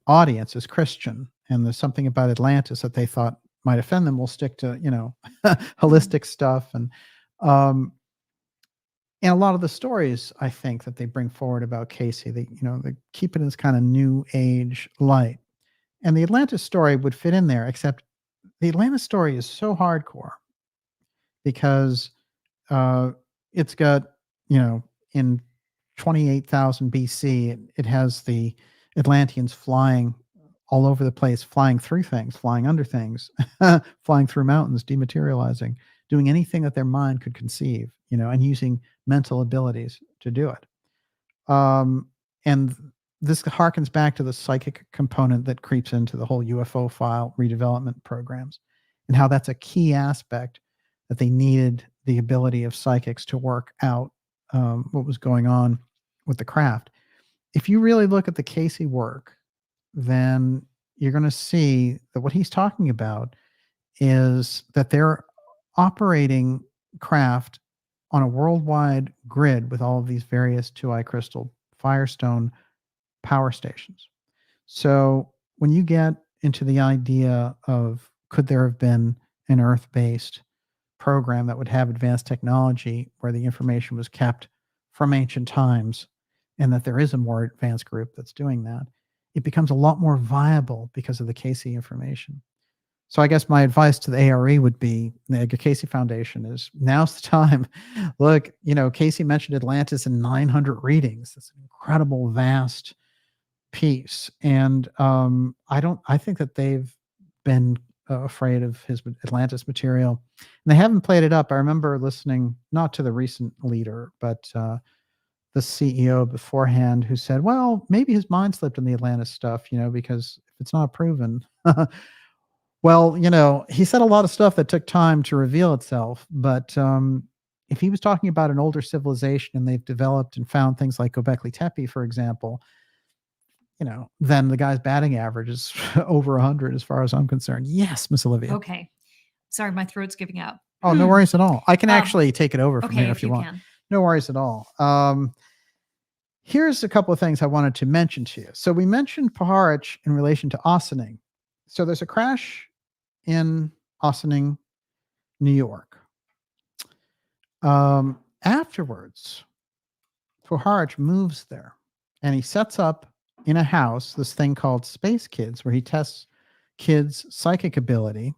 audience is Christian, and there's something about Atlantis that they thought might offend them. We'll stick to holistic stuff, and a lot of the stories I think that they bring forward about Casey, they keep it in this kind of new age light, and the Atlantis story would fit in there, except the Atlantis story is so hardcore because it's got in 28,000 BC it has the Atlanteans flying all over the place, flying through things, flying under things, flying through mountains, dematerializing, doing anything that their mind could conceive, and using mental abilities to do it. And this harkens back to the psychic component that creeps into the whole UFO file redevelopment programs, and how that's a key aspect that they needed the ability of psychics to work out what was going on with the craft. If you really look at the Casey work, then you're going to see that what he's talking about is that they're operating craft on a worldwide grid with all of these various 2i crystal firestone power stations. So when you get into the idea of could there have been an Earth-based program that would have advanced technology where the information was kept from ancient times, and that there is a more advanced group that's doing that, it becomes a lot more viable because of the Casey information. So I guess my advice to the ARE would be, the Edgar Casey Foundation, is now's the time. Look, Casey mentioned Atlantis in 900 readings. That's an incredible, vast piece. And I think that they've been afraid of his Atlantis material, and they haven't played it up. I remember listening, not to the recent leader, but the CEO beforehand, who said, well, maybe his mind slipped in the Atlantis stuff, because if it's not proven. Well, he said a lot of stuff that took time to reveal itself, but if he was talking about an older civilization and they've developed and found things like Göbekli Tepe, for example, then the guy's batting average is over 100 as far as I'm concerned. Yes, Miss Olivia. Okay. Sorry, my throat's giving out. Oh, no worries at all. I can actually take it over from here if you want. Can. No worries at all. Here's a couple of things I wanted to mention to you. So we mentioned Paharich in relation to Ossining. So there's a crash in Ossining, New York. Afterwards, Paharich moves there, and he sets up in a house this thing called Space Kids, where he tests kids' psychic ability.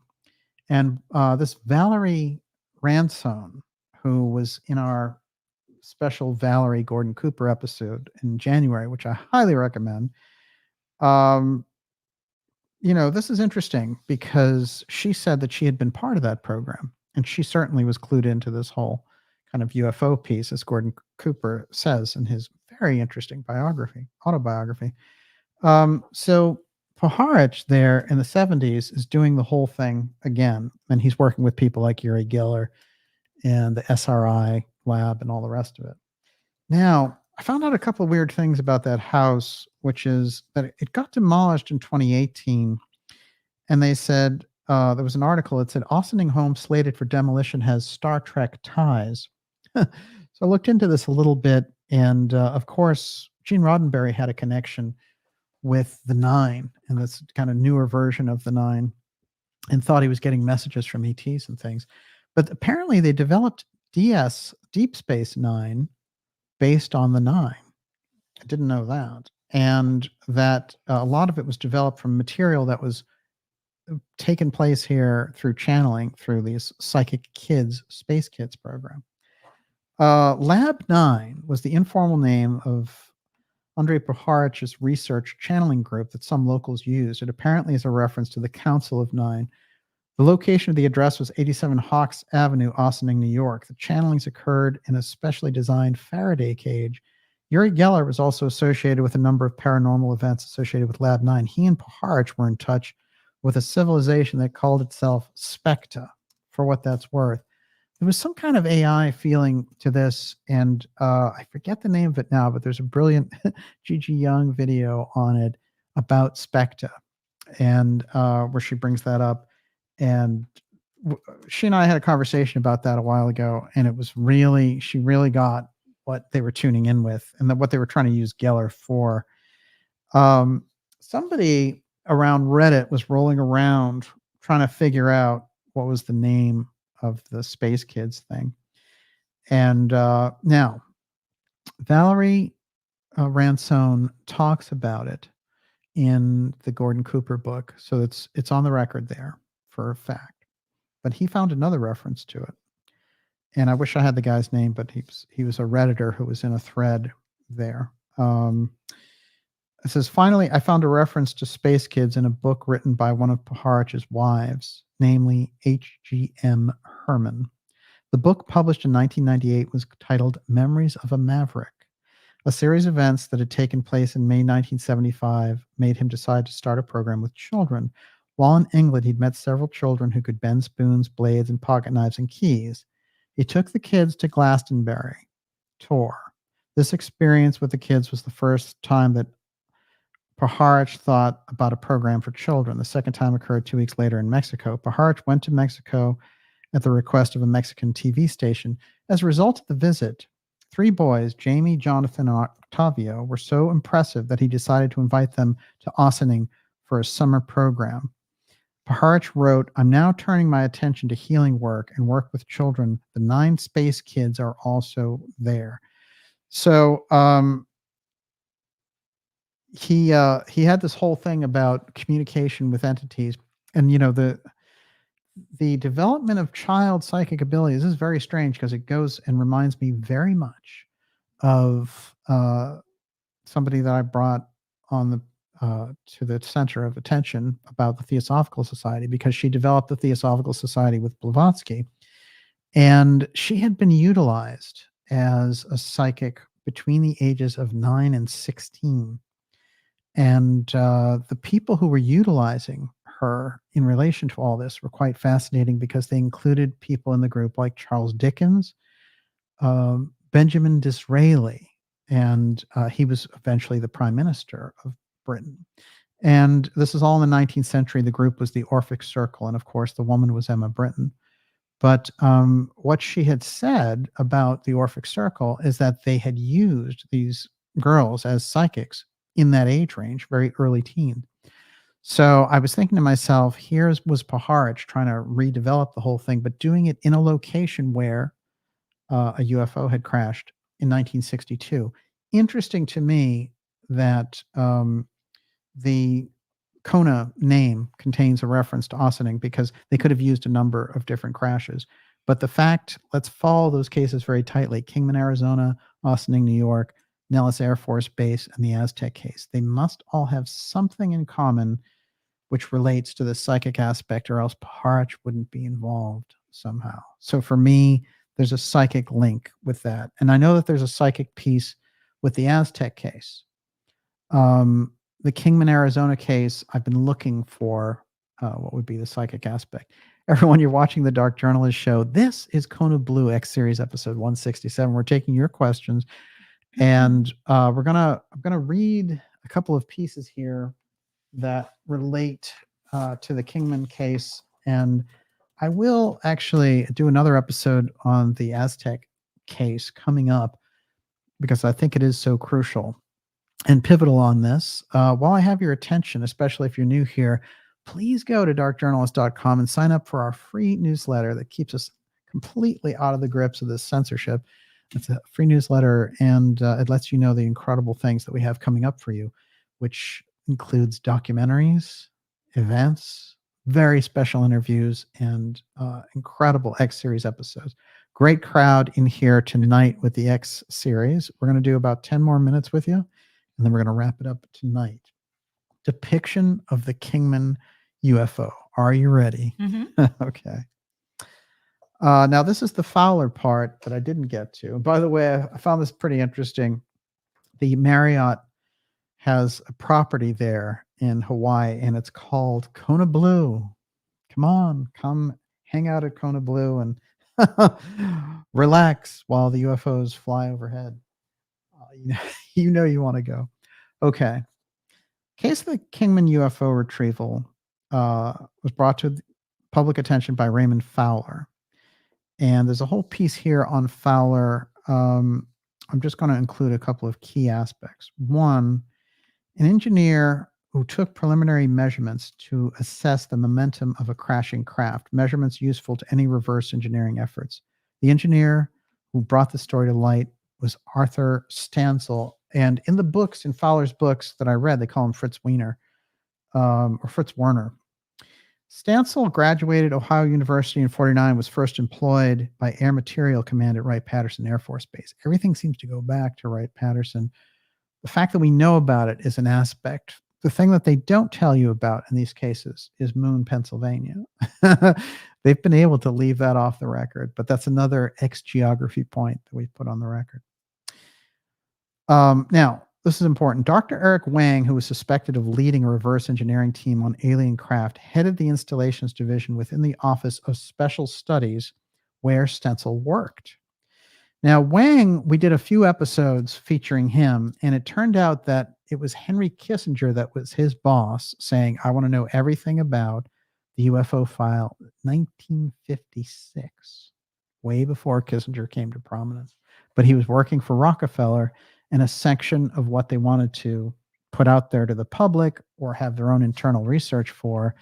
And this Valerie Ransone, who was in our special Valerie Gordon Cooper episode in January, which I highly recommend. This is interesting because she said that she had been part of that program, and she certainly was clued into this whole kind of UFO piece, as Gordon Cooper says in his very interesting autobiography. So Paharich there in the 70s is doing the whole thing again, and he's working with people like Uri Geller and the SRI lab and all the rest of it. Now, I found out a couple of weird things about that house, which is that it got demolished in 2018, and they said there was an article that said Austining home slated for demolition has Star Trek ties. So I looked into this a little bit, and of course, Gene Roddenberry had a connection with the Nine and this kind of newer version of the Nine, and thought he was getting messages from ETs and things. But apparently, they developed DS Deep Space Nine based on the Nine. I didn't know that. And that a lot of it was developed from material that was taken place here through channeling through these Psychic Kids, Space Kids program. Lab 9 was the informal name of Andrei Puharich's research channeling group that some locals used. It apparently is a reference to the Council of Nine. The location of the address was 87 Hawks Avenue, Austining, New York. The channelings occurred in a specially designed Faraday cage. Yuri Geller was also associated with a number of paranormal events associated with Lab 9. He and Puharich were in touch with a civilization that called itself Specta, for what that's worth. There was some kind of AI feeling to this, and I forget the name of it now, but there's a brilliant Gigi Young video on it about Specta, and where she brings that up. And she and I had a conversation about that a while ago, and it was really, she really got what they were tuning in with and what they were trying to use Geller for. Somebody around Reddit was rolling around trying to figure out what was the name of the Space Kids thing. And now Valerie Ransone talks about it in the Gordon Cooper book. So it's on the record there for a fact. But he found another reference to it. And I wish I had the guy's name, but he was a Redditor who was in a thread there. It says, finally, I found a reference to Space Kids in a book written by one of Puharich's wives, namely H.G.M. Herman. The book, published in 1998, was titled Memories of a Maverick. A series of events that had taken place in May 1975 made him decide to start a program with children. While in England, he'd met several children who could bend spoons, blades, and pocket knives and keys. He took the kids to Glastonbury tour. This experience with the kids was the first time that Puharich thought about a program for children. The second time occurred 2 weeks later in Mexico. Puharich went to Mexico at the request of a Mexican TV station. As a result of the visit, 3 boys, Jamie, Jonathan, and Octavio, were so impressive that he decided to invite them to Austining for a summer program. Puharich wrote, I'm now turning my attention to healing work and work with children. The 9 Space Kids are also there. So he had this whole thing about communication with entities. And, you know, the development of child psychic abilities is very strange because it goes and reminds me very much of somebody that I brought on the to the center of attention about the Theosophical Society, because she developed the Theosophical Society with Blavatsky, and she had been utilized as a psychic between the ages of 9 and 16. And the people who were utilizing her in relation to all this were quite fascinating, because they included people in the group like Charles Dickens, Benjamin Disraeli, and he was eventually the prime minister of Britain. And this is all in the 19th century. The group was the Orphic Circle, and of course the woman was Emma Britton. But what she had said about the Orphic Circle is that they had used these girls as psychics in that age range, very early teen. So I was thinking to myself, here was Puharich trying to redevelop the whole thing, but doing it in a location where a UFO had crashed in 1962. Interesting to me that the KONA name contains a reference to Austining, because they could have used a number of different crashes. But the fact, let's follow those cases very tightly: Kingman, Arizona, Austining, New York, Nellis Air Force Base, and the Aztec case. They must all have something in common which relates to the psychic aspect, or else Puharich wouldn't be involved somehow. So for me, there's a psychic link with that. And I know that there's a psychic piece with the Aztec case. The Kingman, Arizona case, I've been looking for what would be the psychic aspect. Everyone, you're watching the Dark Journalist Show. This is KONA Blue X Series episode 167. We're taking your questions And I'm gonna read a couple of pieces here that relate to the Kingman case, and I will actually do another episode on the Aztec case coming up because I think it is so crucial and pivotal on this. While I have your attention, especially if you're new here, please go to darkjournalist.com and sign up for our free newsletter that keeps us completely out of the grips of this censorship. It's a free newsletter, and it lets you know the incredible things that we have coming up for you, which includes documentaries, events, very special interviews, and incredible X series episodes. Great crowd in here tonight with the X series. We're going to do about 10 more minutes with you, and then we're going to wrap it up tonight. Depiction of the Kingman UFO. Are you ready? Okay. Now, this is the Fowler part that I didn't get to. By the way, I found this pretty interesting. The Marriott has a property there in Hawaii, and it's called Kona Blue. Come on, come hang out at Kona Blue and relax while the UFOs fly overhead. You know you want to go. Okay. Case of the Kingman UFO retrieval was brought to public attention by Raymond Fowler. And there's a whole piece here on Fowler. I'm just going to include a couple of key aspects. One, an engineer who took preliminary measurements to assess the momentum of a crashing craft, measurements useful to any reverse engineering efforts. The engineer who brought the story to light was Arthur Stansel. And in the books, in Fowler's books that I read, they call him Fritz Wiener, or Fritz Werner. Stansel graduated Ohio University in 1949, was first employed by Air Material Command at Wright-Patterson Air Force Base. Everything seems to go back to Wright-Patterson. The fact that we know about it is an aspect. The thing that they don't tell you about in these cases is Moon, Pennsylvania. They've been able to leave that off the record, but that's another X-geography point that we put on the record. Now, this is important. Dr. Eric Wang, who was suspected of leading a reverse engineering team on alien craft, headed the installations division within the Office of Special Studies where Stansel worked. Now, Wang, we did a few episodes featuring him, and it turned out that it was Henry Kissinger that was his boss saying, I want to know everything about the UFO file, 1956, way before Kissinger came to prominence. But he was working for Rockefeller, and a section of what they wanted to put out there to the public or have their own internal research for.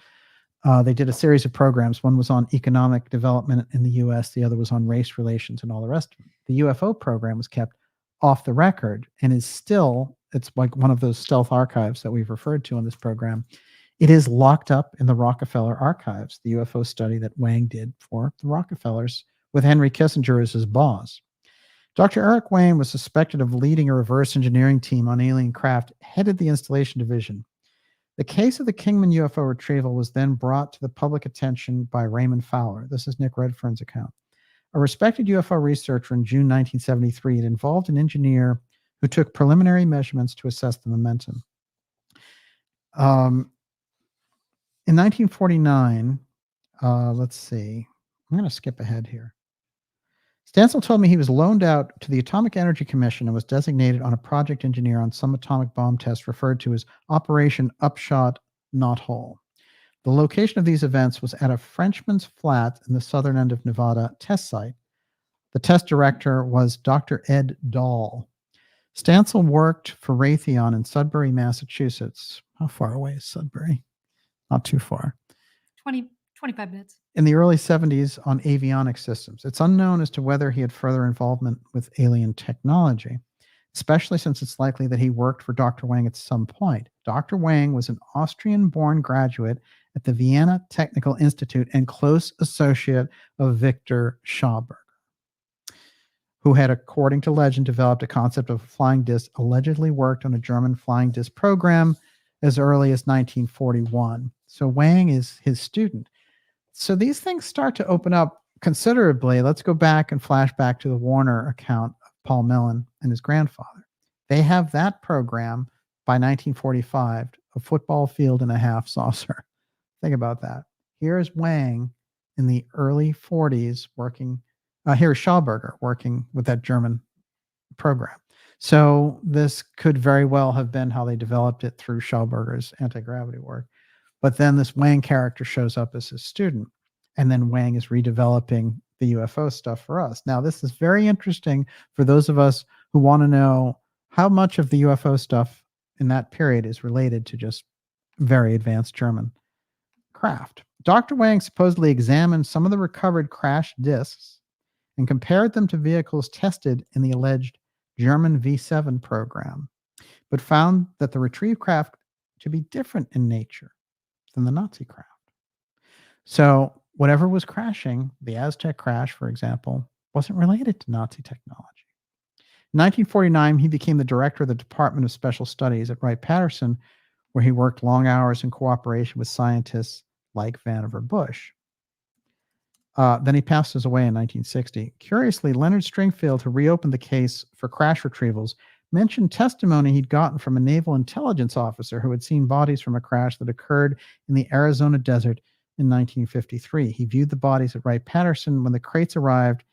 They did a series of programs. One was on economic development in the U.S. The other was on race relations and all the rest of it. The UFO program was kept off the record and is still, it's like one of those stealth archives that we've referred to on this program. It is locked up in the Rockefeller archives, the UFO study that Wang did for the Rockefellers with Henry Kissinger as his boss. Dr. Eric Wang was suspected of leading a reverse engineering team on alien craft, headed the installation division. The case of the Kingman UFO retrieval was then brought to the public attention by Raymond Fowler. This is Nick Redfern's account. A respected UFO researcher in June 1973, it involved an engineer who took preliminary measurements to assess the momentum. In 1949, let's see, I'm going to skip ahead here. Stansel told me he was loaned out to the Atomic Energy Commission and was designated on a project engineer on some atomic bomb test referred to as Operation Upshot Knothole. The location of these events was at a Frenchman's Flat in the southern end of Nevada test site. The test director was Dr. Ed Dahl. Stansel worked for Raytheon in Sudbury, Massachusetts. How far away is Sudbury? Not too far. 25 minutes. In the early 70s on avionics systems. It's unknown as to whether he had further involvement with alien technology, especially since it's likely that he worked for Dr. Wang at some point. Dr. Wang was an Austrian-born graduate at the Vienna Technical Institute and close associate of Victor Schauberger, who had, according to legend, developed a concept of a flying disc, allegedly worked on a German flying disc program as early as 1941. So Wang is his student. So these things start to open up considerably. Let's go back and flash back to the Warner account of Paul Mellon and his grandfather. They have that program by 1945, a football field and a half saucer. Think about that. Here's Wang in the early 40s working. Here's Schauberger working with that German program. So this could very well have been how they developed it through Schauberger's anti-gravity work. But then this Wang character shows up as his student, and then Wang is redeveloping the UFO stuff for us. Now, this is very interesting for those of us who want to know how much of the UFO stuff in that period is related to just very advanced German craft. Dr. Wang supposedly examined some of the recovered crash discs and compared them to vehicles tested in the alleged German V7 program, but found that the retrieved craft to be different in nature than the Nazi craft. So whatever was crashing, the Aztec crash, for example, wasn't related to Nazi technology. In 1949, he became the director of the Department of Special Studies at Wright-Patterson, where he worked long hours in cooperation with scientists like Vannevar Bush. Then he passes away in 1960. Curiously, Leonard Stringfield, who reopened the case for crash retrievals, mentioned testimony he'd gotten from a naval intelligence officer who had seen bodies from a crash that occurred in the Arizona desert in 1953. He viewed the bodies at Wright-Patterson when the crates arrived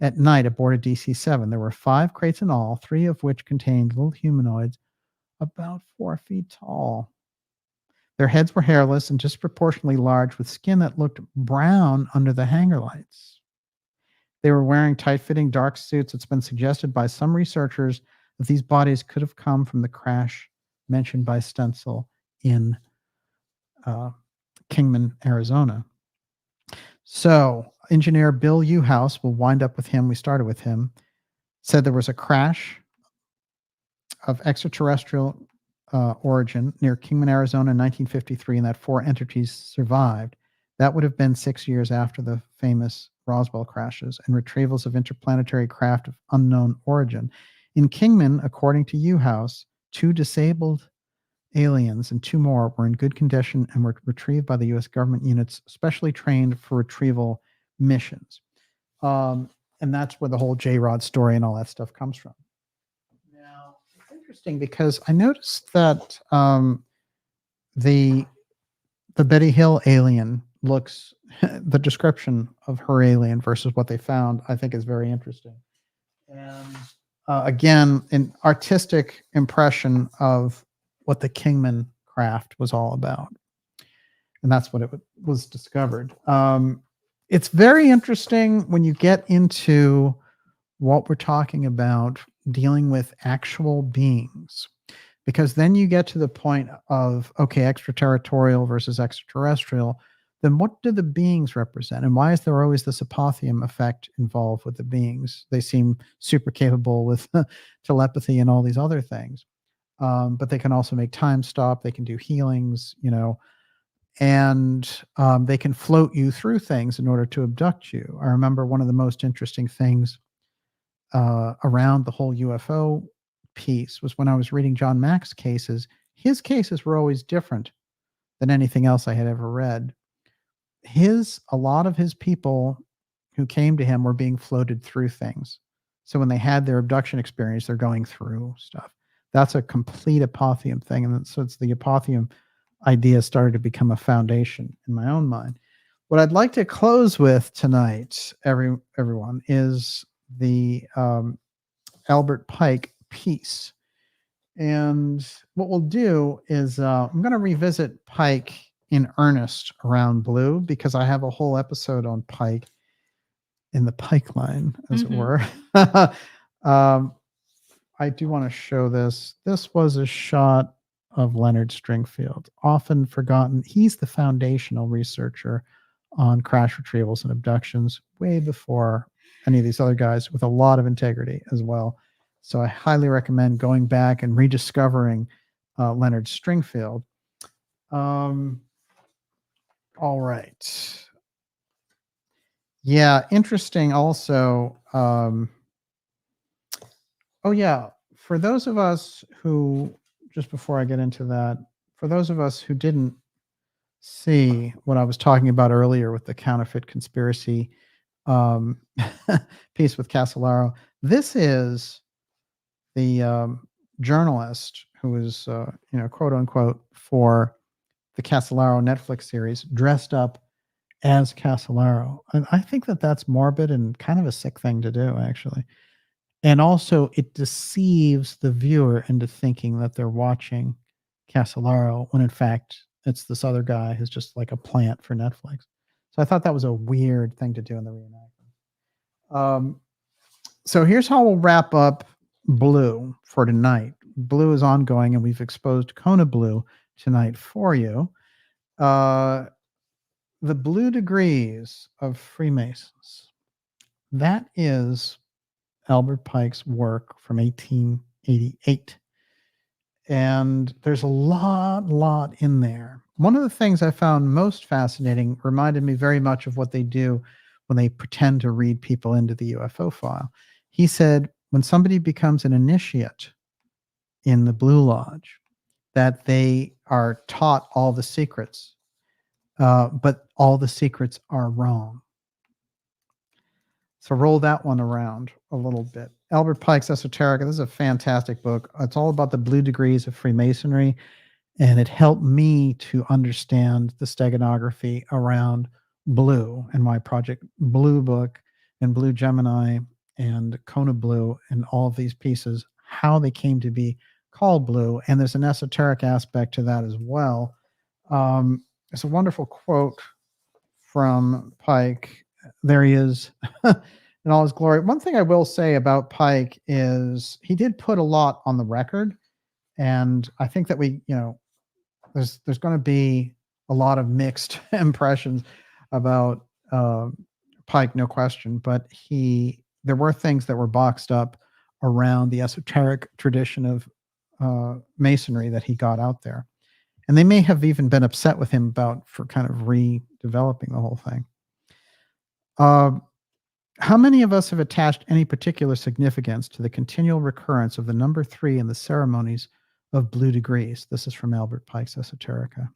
at night aboard a DC-7. There were 5 crates in all, 3 of which contained little humanoids about 4 feet tall. Their heads were hairless and disproportionately large, with skin that looked brown under the hanger lights. They were wearing tight-fitting dark suits. It's been suggested by some researchers that these bodies could have come from the crash mentioned by Stenzel in Kingman, Arizona. So engineer Bill Uhouse, we'll wind up with him. We started with him. Said there was a crash of extraterrestrial origin near Kingman, Arizona in 1953, and that 4 entities survived. That would have been 6 years after the famous Roswell crashes and retrievals of interplanetary craft of unknown origin. In Kingman, according to Uhouse, 2 disabled aliens and 2 more were in good condition and were retrieved by the U.S. government units specially trained for retrieval missions. And that's where the whole J-Rod story and all that stuff comes from. Now, it's interesting because I noticed that the Betty Hill alien looks, the description of her alien versus what they found, I think is very interesting. And again, an artistic impression of what the Kingman craft was all about. And that's what it was discovered. It's very interesting when you get into what we're talking about dealing with actual beings, because then you get to the point of, okay, extraterritorial versus extraterrestrial. Then what do the beings represent? And why is there always this apotheum effect involved with the beings? They seem super capable with telepathy and all these other things. But they can also make time stop. They can do healings, and they can float you through things in order to abduct you. I remember one of the most interesting things around the whole UFO piece was when I was reading John Mack's cases. His cases were always different than anything else I had ever read. A lot of his people who came to him were being floated through things. So when they had their abduction experience, they're going through stuff. That's a complete apotheum thing. And so it's the apotheum idea started to become a foundation in my own mind. What I'd like to close with tonight, everyone, is the Albert Pike piece. And what we'll do is I'm going to revisit Pike in earnest around Blue, because I have a whole episode on Pike in the Pike line, as it were. I do want to show this. This was a shot of Leonard Stringfield, often forgotten. He's the foundational researcher on crash retrievals and abductions, way before any of these other guys, with a lot of integrity as well. So I highly recommend going back and rediscovering Leonard Stringfield. All right. Yeah, interesting also. Oh, yeah. For those of us who, just before I get into that, for those of us who didn't see what I was talking about earlier with the counterfeit conspiracy piece with Casolaro, this is the journalist who is, quote unquote, for the Casolaro Netflix series, dressed up as Casolaro. And I think that that's morbid and kind of a sick thing to do, actually. And also, it deceives the viewer into thinking that they're watching Casolaro when in fact it's this other guy who's just like a plant for Netflix. So I thought that was a weird thing to do in the reenactment. So here's how we'll wrap up Blue for tonight. Blue is ongoing, and we've exposed KONA Blue tonight for you. The Blue Degrees of Freemasons. That is Albert Pike's work from 1888. And there's a lot in there. One of the things I found most fascinating reminded me very much of what they do when they pretend to read people into the UFO file. He said, when somebody becomes an initiate in the Blue Lodge, that they are taught all the secrets, but all the secrets are wrong. So roll that one around a little bit. Albert Pike's Esoterica. This is a fantastic book. It's all about the blue degrees of Freemasonry, and it helped me to understand the steganography around Blue and my Project Blue book and Blue Gemini and KONA Blue and all of these pieces, how they came to be called Blue. And there's an esoteric aspect to that as well. It's a wonderful quote from Pike. There he is in all his glory. One thing I will say about Pike is he did put a lot on the record. And I think that there's going to be a lot of mixed impressions about Pike, no question. But there were things that were boxed up around the esoteric tradition of Masonry that he got out there. And they may have even been upset with him for kind of redeveloping the whole thing. How many of us have attached any particular significance to the continual recurrence of the number 3 in the ceremonies of blue degrees? This is from Albert Pike's Esoterica.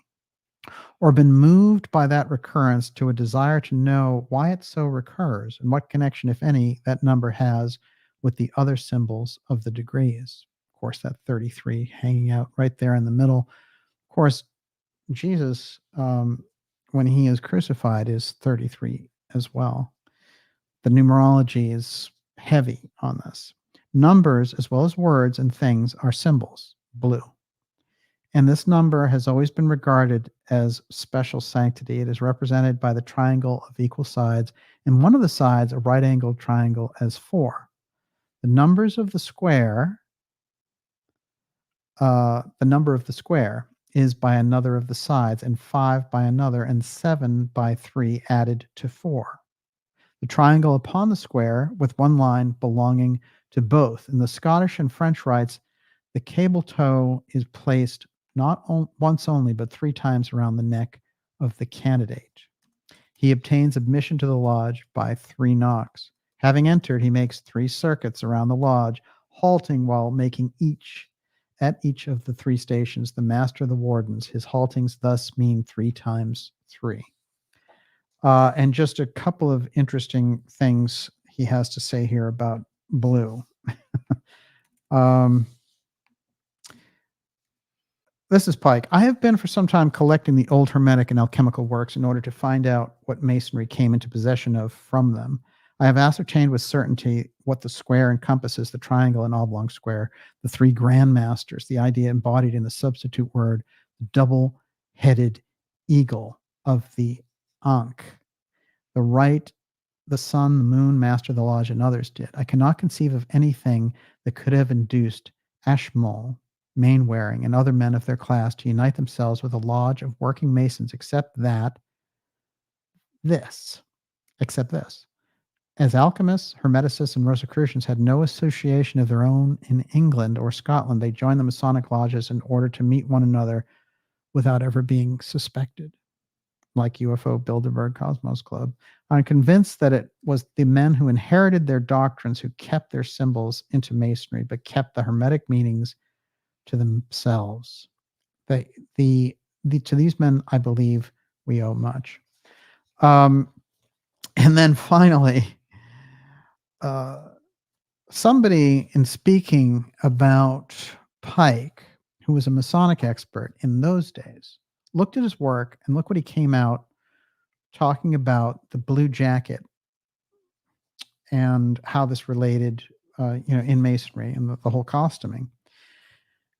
Or been moved by that recurrence to a desire to know why it so recurs and what connection, if any, that number has with the other symbols of the degrees. Of course, that 33 hanging out right there in the middle. Of course, Jesus, when he is crucified, is 33 as well. The numerology is heavy on this. Numbers, as well as words and things, are symbols, blue. And this number has always been regarded as special sanctity. It is represented by the triangle of equal sides, and one of the sides, a right-angled triangle, as 4. The numbers of the square, the number of the square is by another of the sides, and 5 by another, and 7 by 3 added to 4. The triangle upon the square with one line belonging to both. In the Scottish and French rites, the cable toe is placed not once only, but 3 times around the neck of the candidate. He obtains admission to the lodge by 3 knocks. Having entered, he makes 3 circuits around the lodge, halting while making at each of the 3 stations the master of the wardens. His haltings thus mean 3 times 3. And just a couple of interesting things he has to say here about blue. This is Pike. I have been for some time collecting the old Hermetic and alchemical works in order to find out what Masonry came into possession of from them. I have ascertained with certainty what the square encompasses, the triangle and oblong square, the 3 grand masters, the idea embodied in the substitute word, double-headed eagle of the Ankh. The right, the sun, the moon, master of the lodge, and others did. I cannot conceive of anything that could have induced Ashmole, Mainwaring, and other men of their class to unite themselves with a lodge of working masons, except this. As alchemists, hermeticists, and Rosicrucians had no association of their own in England or Scotland, they joined the Masonic lodges in order to meet one another without ever being suspected, like UFO Bilderberg Cosmos Club. I'm convinced that it was the men who inherited their doctrines who kept their symbols into Masonry, but kept the Hermetic meanings to themselves. To these men, I believe, we owe much. And then finally, somebody, in speaking about Pike, who was a Masonic expert in those days, looked at his work and look what he came out talking about the blue jacket and how this related in masonry and the whole costuming.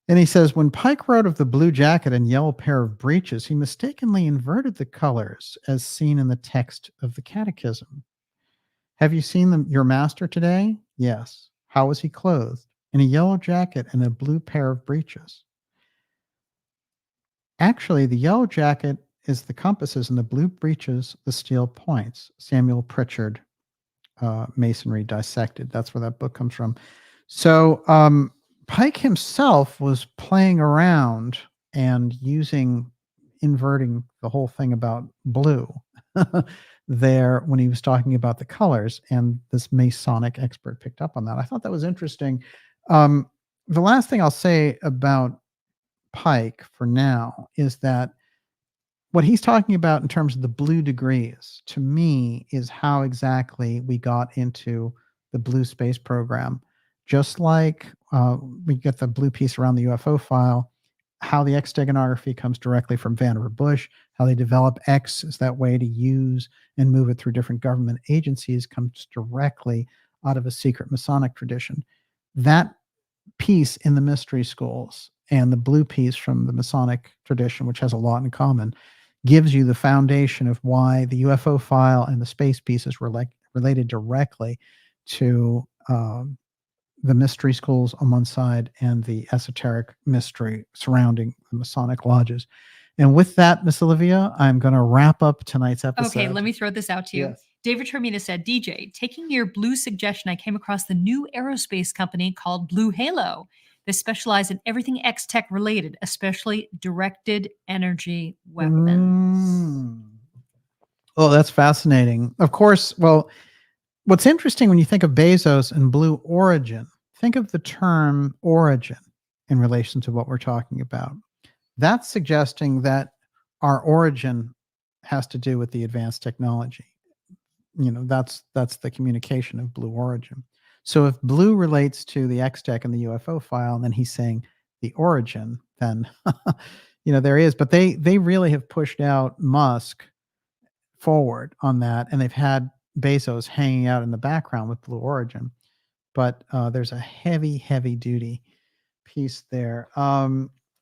And he says, when Pike wrote of the blue jacket and yellow pair of breeches, he mistakenly inverted the colors as seen in the text of the catechism. Have you seen your master today? Yes. How was he clothed? In a yellow jacket and a blue pair of breeches. Actually, the yellow jacket is the compasses and the blue breeches, the steel points. Samuel Pritchard, Masonry Dissected. That's where that book comes from. So Pike himself was playing around and inverting the whole thing about blue there when he was talking about the colors, and this Masonic expert picked up on that. I thought that was interesting. The last thing I'll say about Pike for now is that what he's talking about in terms of the blue degrees, to me, is how exactly we got into the blue space program. Just like we get the blue piece around the UFO file, how the X steganography comes directly from Vannevar Bush, how they develop X as that way to use and move it through different government agencies comes directly out of a secret Masonic tradition. That piece in the mystery schools and the blue piece from the Masonic tradition, which has a lot in common, gives you the foundation of why the UFO file and the space pieces were related directly to the mystery schools on one side and the esoteric mystery surrounding the Masonic lodges. And with that, Miss Olivia, I'm going to wrap up tonight's episode. Okay, let me throw this out to you. Yes. David Termina said, DJ, taking your blue suggestion, I came across the new aerospace company called Blue Halo. They specialize in everything X-Tech related, especially directed energy weapons. Oh, that's fascinating. Of course, well, what's interesting when you think of Bezos and Blue Origin, think of the term origin in relation to what we're talking about. That's suggesting that our origin has to do with the advanced technology. That's the communication of Blue Origin. So if Blue relates to the X-Tech and the UFO file, and then he's saying the origin, then there is. But they really have pushed out Musk forward on that, and they've had Bezos hanging out in the background with Blue Origin. But there's a heavy duty piece there. I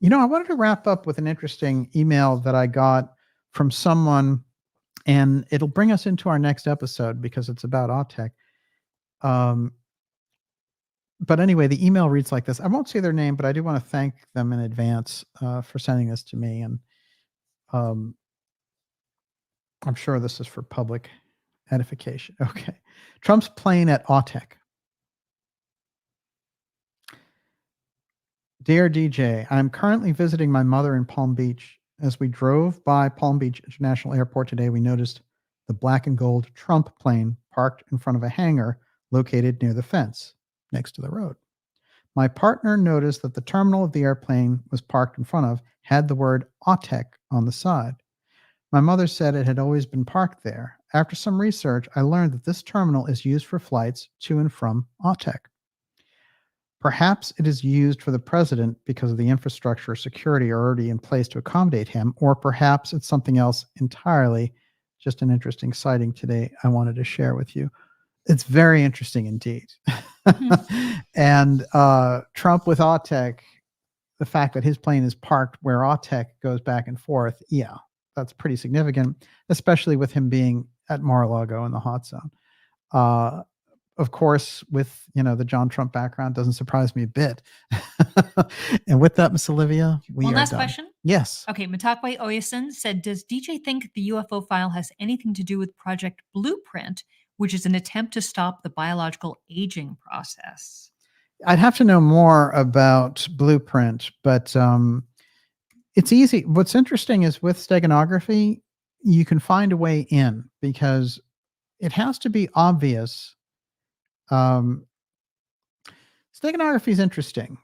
wanted to wrap up with an interesting email that I got from someone, and it'll bring us into our next episode because it's about AUTEC. But anyway, the email reads like this. I won't say their name, but I do want to thank them in advance for sending this to me. And I'm sure this is for public edification. Okay. Trump's plane at AUTEC. Dear DJ, I'm currently visiting my mother in Palm Beach. As we drove by Palm Beach International Airport today, we noticed the black and gold Trump plane parked in front of a hangar located near the fence next to the road. My partner noticed that the terminal of the airplane was parked in front of had the word AUTEC on the side. My mother said it had always been parked there. After some research, I learned that this terminal is used for flights to and from AUTEC. Perhaps it is used for the president because of the infrastructure or security already in place to accommodate him, or perhaps it's something else entirely. Just an interesting sighting today I wanted to share with you. It's very interesting indeed. And Trump with AUTEC, the fact that his plane is parked where AUTEC goes back and forth, yeah, that's pretty significant, especially with him being at Mar-a-Lago in the hot zone. Of course, with the John Trump background, doesn't surprise me a bit. And with that, Miss Olivia, we One are last done. question. Yes. Okay, Matakwe Oyasin said, does DJ think the UFO file has anything to do with Project Blueprint, which is an attempt to stop the biological aging process? I'd have to know more about Blueprint, but it's easy. What's interesting is with steganography, you can find a way in because it has to be obvious. Steganography is interesting.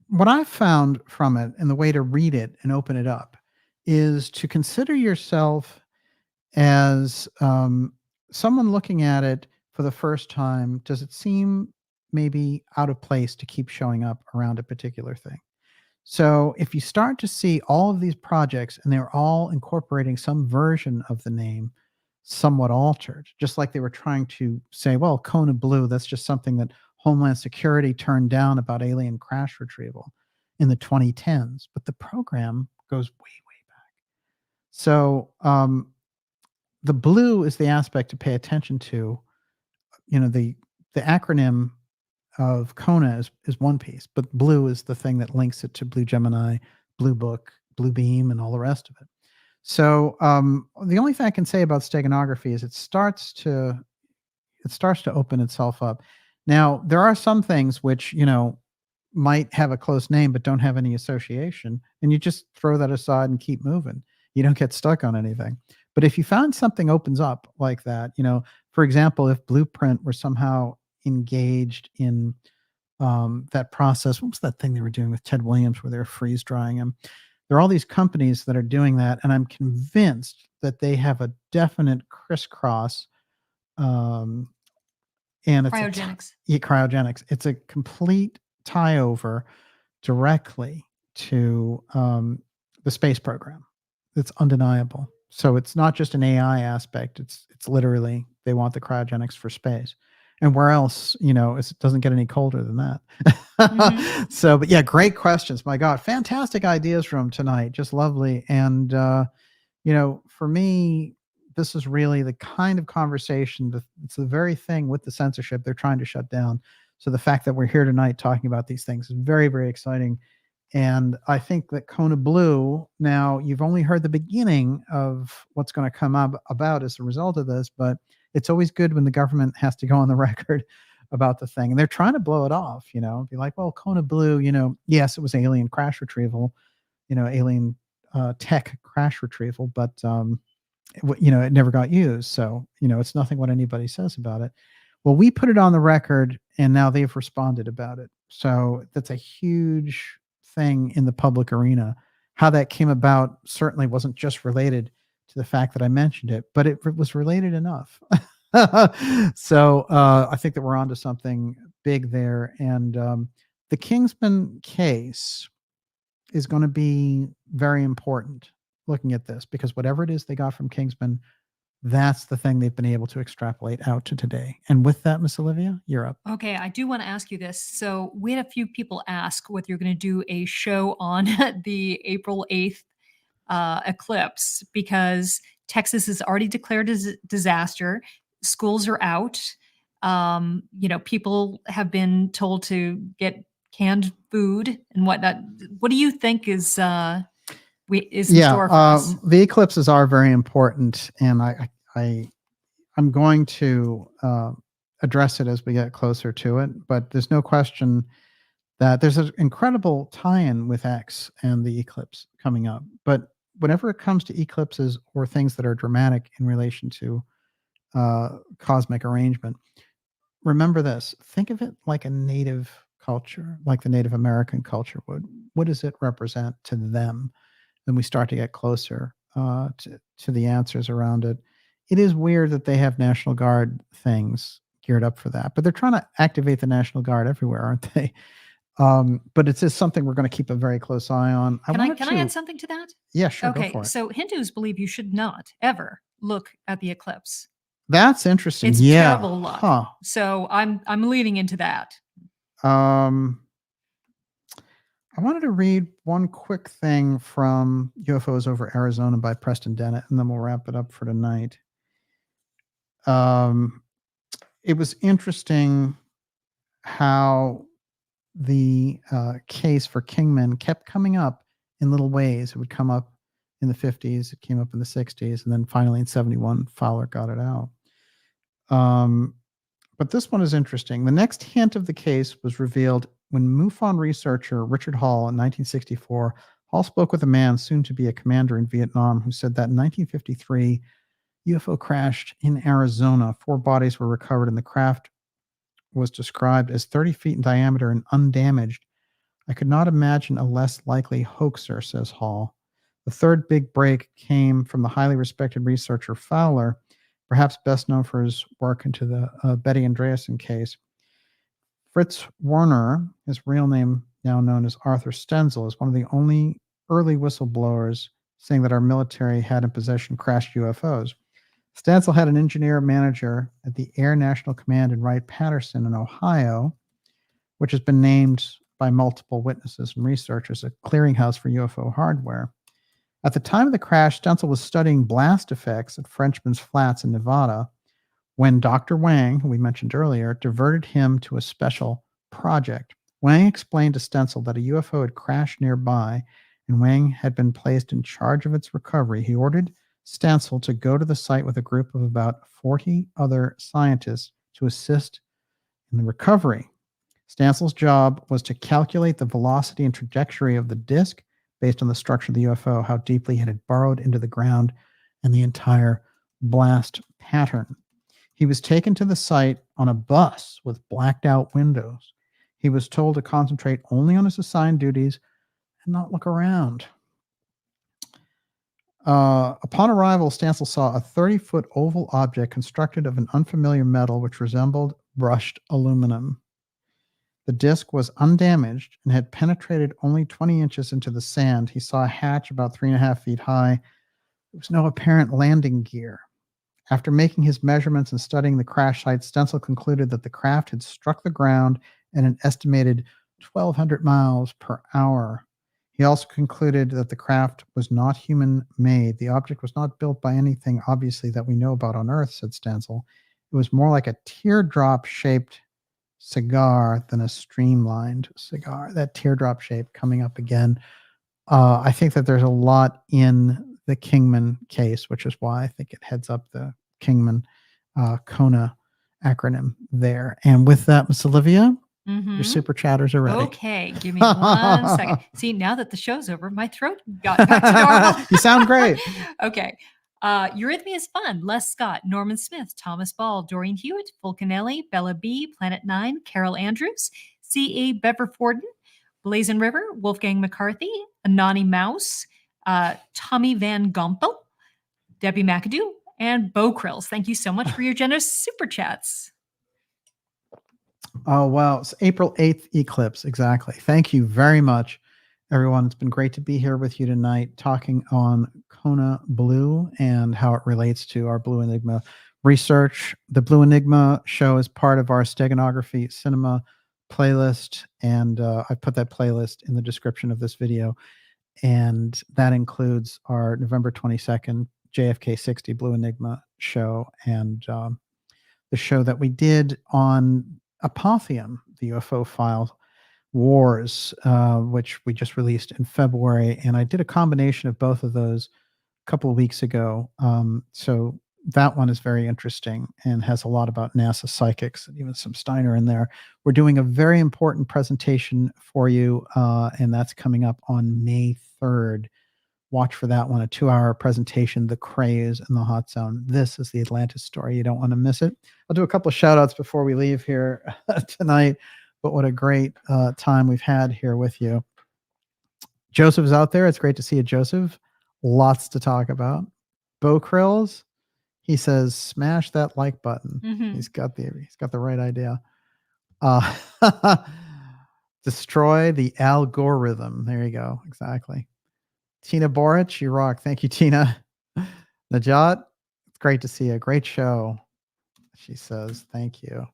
What I've found from it and the way to read it and open it up is to consider yourself as someone looking at it for the first time. Does it seem maybe out of place to keep showing up around a particular thing? So if you start to see all of these projects and they're all incorporating some version of the name somewhat altered, just like they were trying to say, well, KONA Blue, that's just something that Homeland Security turned down about alien crash retrieval in the 2010s. But the program goes way, way back. So the blue is the aspect to pay attention to. The acronym of KONA is one piece, but blue is the thing that links it to Blue Gemini, Blue Book, Blue Beam, and all the rest of it. So the only thing I can say about steganography is it starts to open itself up. Now, there are some things which, might have a close name but don't have any association, and you just throw that aside and keep moving. You don't get stuck on anything. But if you found something opens up like that, for example, if Blueprint were somehow engaged in that process, what was that thing they were doing with Ted Williams where they were freeze drying him? There are all these companies that are doing that, and I'm convinced that they have a definite crisscross. And it's Cryogenics. Cryogenics. It's a complete tie over directly to the space program. It's undeniable. So it's not just an AI aspect. It's literally they want the cryogenics for space. And where else, it doesn't get any colder than that. Mhm. So, but yeah, great questions. My God, fantastic ideas from tonight. Just lovely. And, for me, this is really the kind of conversation it's the very thing with the censorship they're trying to shut down. So the fact that we're here tonight talking about these things is very, very exciting. And I think that KONA Blue, now you've only heard the beginning of what's going to come up about as a result of this, but it's always good when the government has to go on the record about the thing. And they're trying to blow it off, be like, well, KONA Blue, yes, it was alien crash retrieval, alien tech crash retrieval, but, it never got used. So, it's nothing what anybody says about it. Well, we put it on the record and now they've responded about it. So that's a huge thing in the public arena. How that came about certainly wasn't just related to the fact that I mentioned it, but it was related enough. So I think that we're onto something big there. And the Kingsman case is going to be very important looking at this, because whatever it is they got from Kingsman, that's the thing they've been able to extrapolate out to today. And with that, Miss Olivia, you're up. Okay, I do want to ask you this. So we had a few people ask whether you're going to do a show on the April 8th eclipse, because Texas has already declared a disaster. Schools are out. People have been told to get canned food and whatnot. What do you think is in store for us? The eclipses are very important, and I'm going to address it as we get closer to it. But there's no question that there's an incredible tie-in with X and the eclipse coming up. But whenever it comes to eclipses or things that are dramatic in relation to cosmic arrangement, remember this. Think of it like a native culture, like the Native American culture would. What does it represent to them? Then we start to get closer to the answers around it. It is weird that they have National Guard things geared up for that, but they're trying to activate the National Guard everywhere, aren't they? But it's just something we're going to keep a very close eye on. Can I add something to that? Yeah, sure. Go Okay, for it. so Hindus believe you should not ever look at the eclipse. That's interesting. It's yeah. terrible luck. So I'm leading into that. I wanted to read one quick thing from UFOs over Arizona by Preston Dennett, and then we'll wrap it up for tonight. It was interesting how the case for Kingman kept coming up in little ways. It would come up in the 50s, it came up in the 60s, and then finally in 71, Fowler got it out. But this one is interesting. The next hint of the case was revealed when MUFON researcher Richard Hall in 1964, Hall spoke with a man soon to be a commander in Vietnam who said that in 1953, UFO crashed in Arizona. 4 bodies were recovered and the craft was described as 30 feet in diameter and undamaged. I could not imagine a less likely hoaxer, says Hall. The third big break came from the highly respected researcher Fowler, perhaps best known for his work into the Betty Andreasson case. Fritz Werner, his real name now known as Arthur Stenzel, is one of the only early whistleblowers saying that our military had in possession crashed UFOs. Stansel had an engineer manager at the Air National Command in Wright-Patterson in Ohio, which has been named by multiple witnesses and researchers a clearinghouse for UFO hardware. At the time of the crash, Stansel was studying blast effects at Frenchman's Flats in Nevada when Dr. Wang, who we mentioned earlier, diverted him to a special project. Wang explained to Stansel that a UFO had crashed nearby and Wang had been placed in charge of its recovery. He ordered Stansel to go to the site with a group of about 40 other scientists to assist in the recovery. Stansel's job was to calculate the velocity and trajectory of the disk based on the structure of the UFO, how deeply it had burrowed into the ground, and the entire blast pattern. He was taken to the site on a bus with blacked out windows. He was told to concentrate only on his assigned duties and not look around. Upon arrival, Stansel saw a 30-foot oval object constructed of an unfamiliar metal which resembled brushed aluminum. The disc was undamaged and had penetrated only 20 inches into the sand. He saw a hatch about 3.5 feet high. There was no apparent landing gear. After making his measurements and studying the crash site, Stansel concluded that the craft had struck the ground at an estimated 1,200 miles per hour. He also concluded that the craft was not human-made. The object was not built by anything, obviously, that we know about on Earth, said Stansel. It was more like a teardrop-shaped cigar than a streamlined cigar. That teardrop shape coming up again. I think that there's a lot in the Kingman case, which is why I think it heads up the Kingman KONA acronym there. And with that, Miss Olivia, your super chatters are ready. Okay, give me 1 second. See, now that the show's over, my throat got back to normal. You sound great. Okay. Eurythmia is fun. Les Scott, Norman Smith, Thomas Ball, Doreen Hewitt, Fulcanelli, Bella B, Planet 9, Carol Andrews, C.A. Beverforden, Blazon River, Wolfgang McCarthy, Anani Mouse, Tommy Van Gompel, Debbie McAdoo, and Bo Krills. Thank you so much for your generous super chats. Oh, wow. It's April 8th eclipse. Exactly. Thank you very much, everyone. It's been great to be here with you tonight talking on KONA Blue and how it relates to our Blue Enigma research. The Blue Enigma show is part of our Steganography Cinema playlist, and I put that playlist in the description of this video, and that includes our November 22nd JFK 60 Blue Enigma show and the show that we did on APOTHEUM, the UFO File Wars, which we just released in February. And I did a combination of both of those a couple of weeks ago. So that one is very interesting and has a lot about NASA psychics and even some Steiner in there. We're doing a very important presentation for you, and that's coming up on May 3rd. Watch for that one, a 2-hour presentation, The Craze in the Hot Zone. This is the Atlantis story. You don't want to miss it. I'll do a couple of shout outs before we leave here tonight, but what a great time we've had here with you. Joseph is out there. It's great to see you, Joseph. Lots to talk about. Bo Krills, he says, smash that like button. Mm-hmm. He's got the right idea. Destroy the algorithm. There you go. Exactly. Tina Boric, you rock. Thank you, Tina. Najat, it's great to see you. Great show. She says, thank you.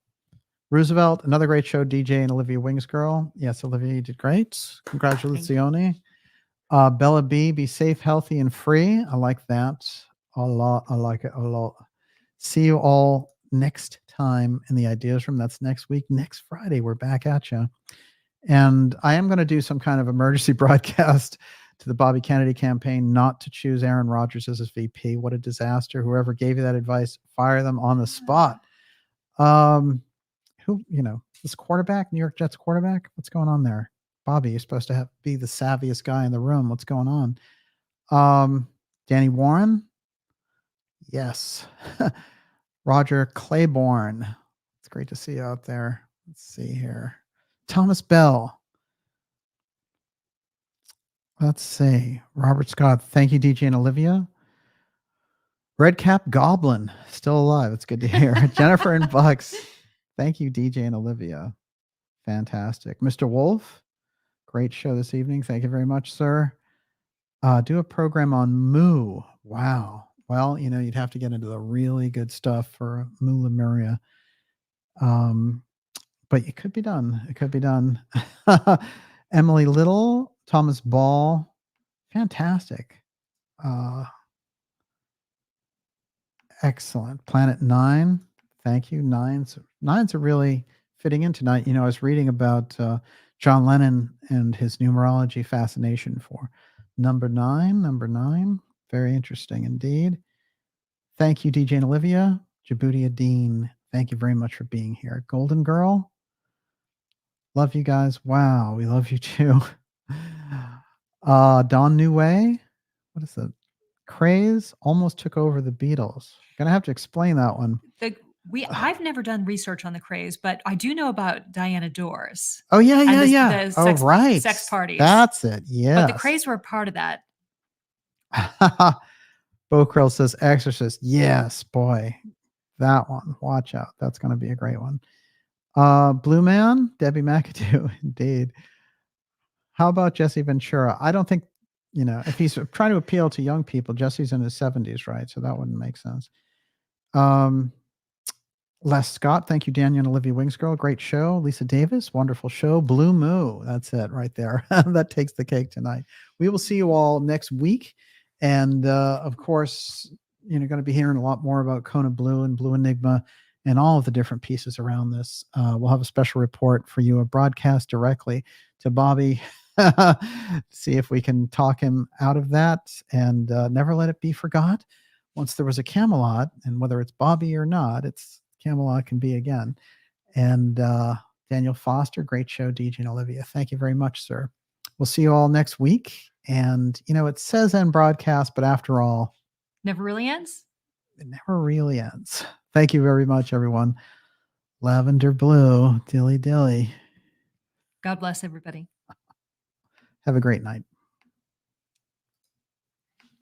Roosevelt, another great show. DJ and Olivia Wings girl. Yes, Olivia, you did great. Congratulazioni. Bella B, be safe, healthy, and free. I like that a lot. I like it a lot. See you all next time in the Ideas Room. That's next week. Next Friday, we're back at you. And I am going to do some kind of emergency broadcast to the Bobby Kennedy campaign not to choose Aaron Rodgers as his VP. What a disaster. Whoever gave you that advice, fire them on the spot. This quarterback, New York Jets quarterback, what's going on there? Bobby, you're supposed to be the savviest guy in the room. What's going on? Danny Warren? Yes. Roger Claiborne. It's great to see you out there. Let's see here. Thomas Bell. Let's see. Robert Scott. Thank you, DJ and Olivia. Redcap Goblin. Still alive. It's good to hear. Jennifer and Bucks. Thank you, DJ and Olivia. Fantastic. Mr. Wolf. Great show this evening. Thank you very much, sir. Do a program on Moo. Wow. Well, you'd have to get into the really good stuff for Mu Lemuria. But it could be done. It could be done. Emily Little, Thomas Ball, fantastic. Excellent. Planet Nine, thank you. Nines are really fitting in tonight. I was reading about John Lennon and his numerology fascination for number nine. Number nine, very interesting indeed. Thank you, DJ and Olivia. Djibouti Dean, thank you very much for being here. Golden Girl, love you guys. Wow, we love you too. Don New Way, what is that? Craze almost took over the Beatles. Gonna have to explain that one. I've never done research on the craze, but I do know about Diana Dors. Oh yeah, and yeah. The Right. sex parties. That's it. Yeah. But the craze were a part of that. Bo Krill says Exorcist. Yes, boy. That one. Watch out. That's gonna be a great one. Blue Man, Debbie McAdoo, indeed. How about Jesse Ventura? I don't think, if he's trying to appeal to young people, Jesse's in his 70s, right? So that wouldn't make sense. Les Scott, thank you, Daniel and Olivia Wingsgirl. Great show. Lisa Davis, wonderful show. Blue Moo, that's it right there. That takes the cake tonight. We will see you all next week. And of course, going to be hearing a lot more about KONA Blue and Blue Enigma and all of the different pieces around this. We'll have a special report for you, a broadcast directly to Bobby. See if we can talk him out of that and never let it be forgot. Once there was a Camelot, and whether it's Bobby or not, it's Camelot can be again. And Daniel Foster, great show, DJ and Olivia. Thank you very much, sir. We'll see you all next week. And, it says end broadcast, but after all, never really ends. It never really ends. Thank you very much, everyone. Lavender Blue, dilly dilly. God bless everybody. Have a great night.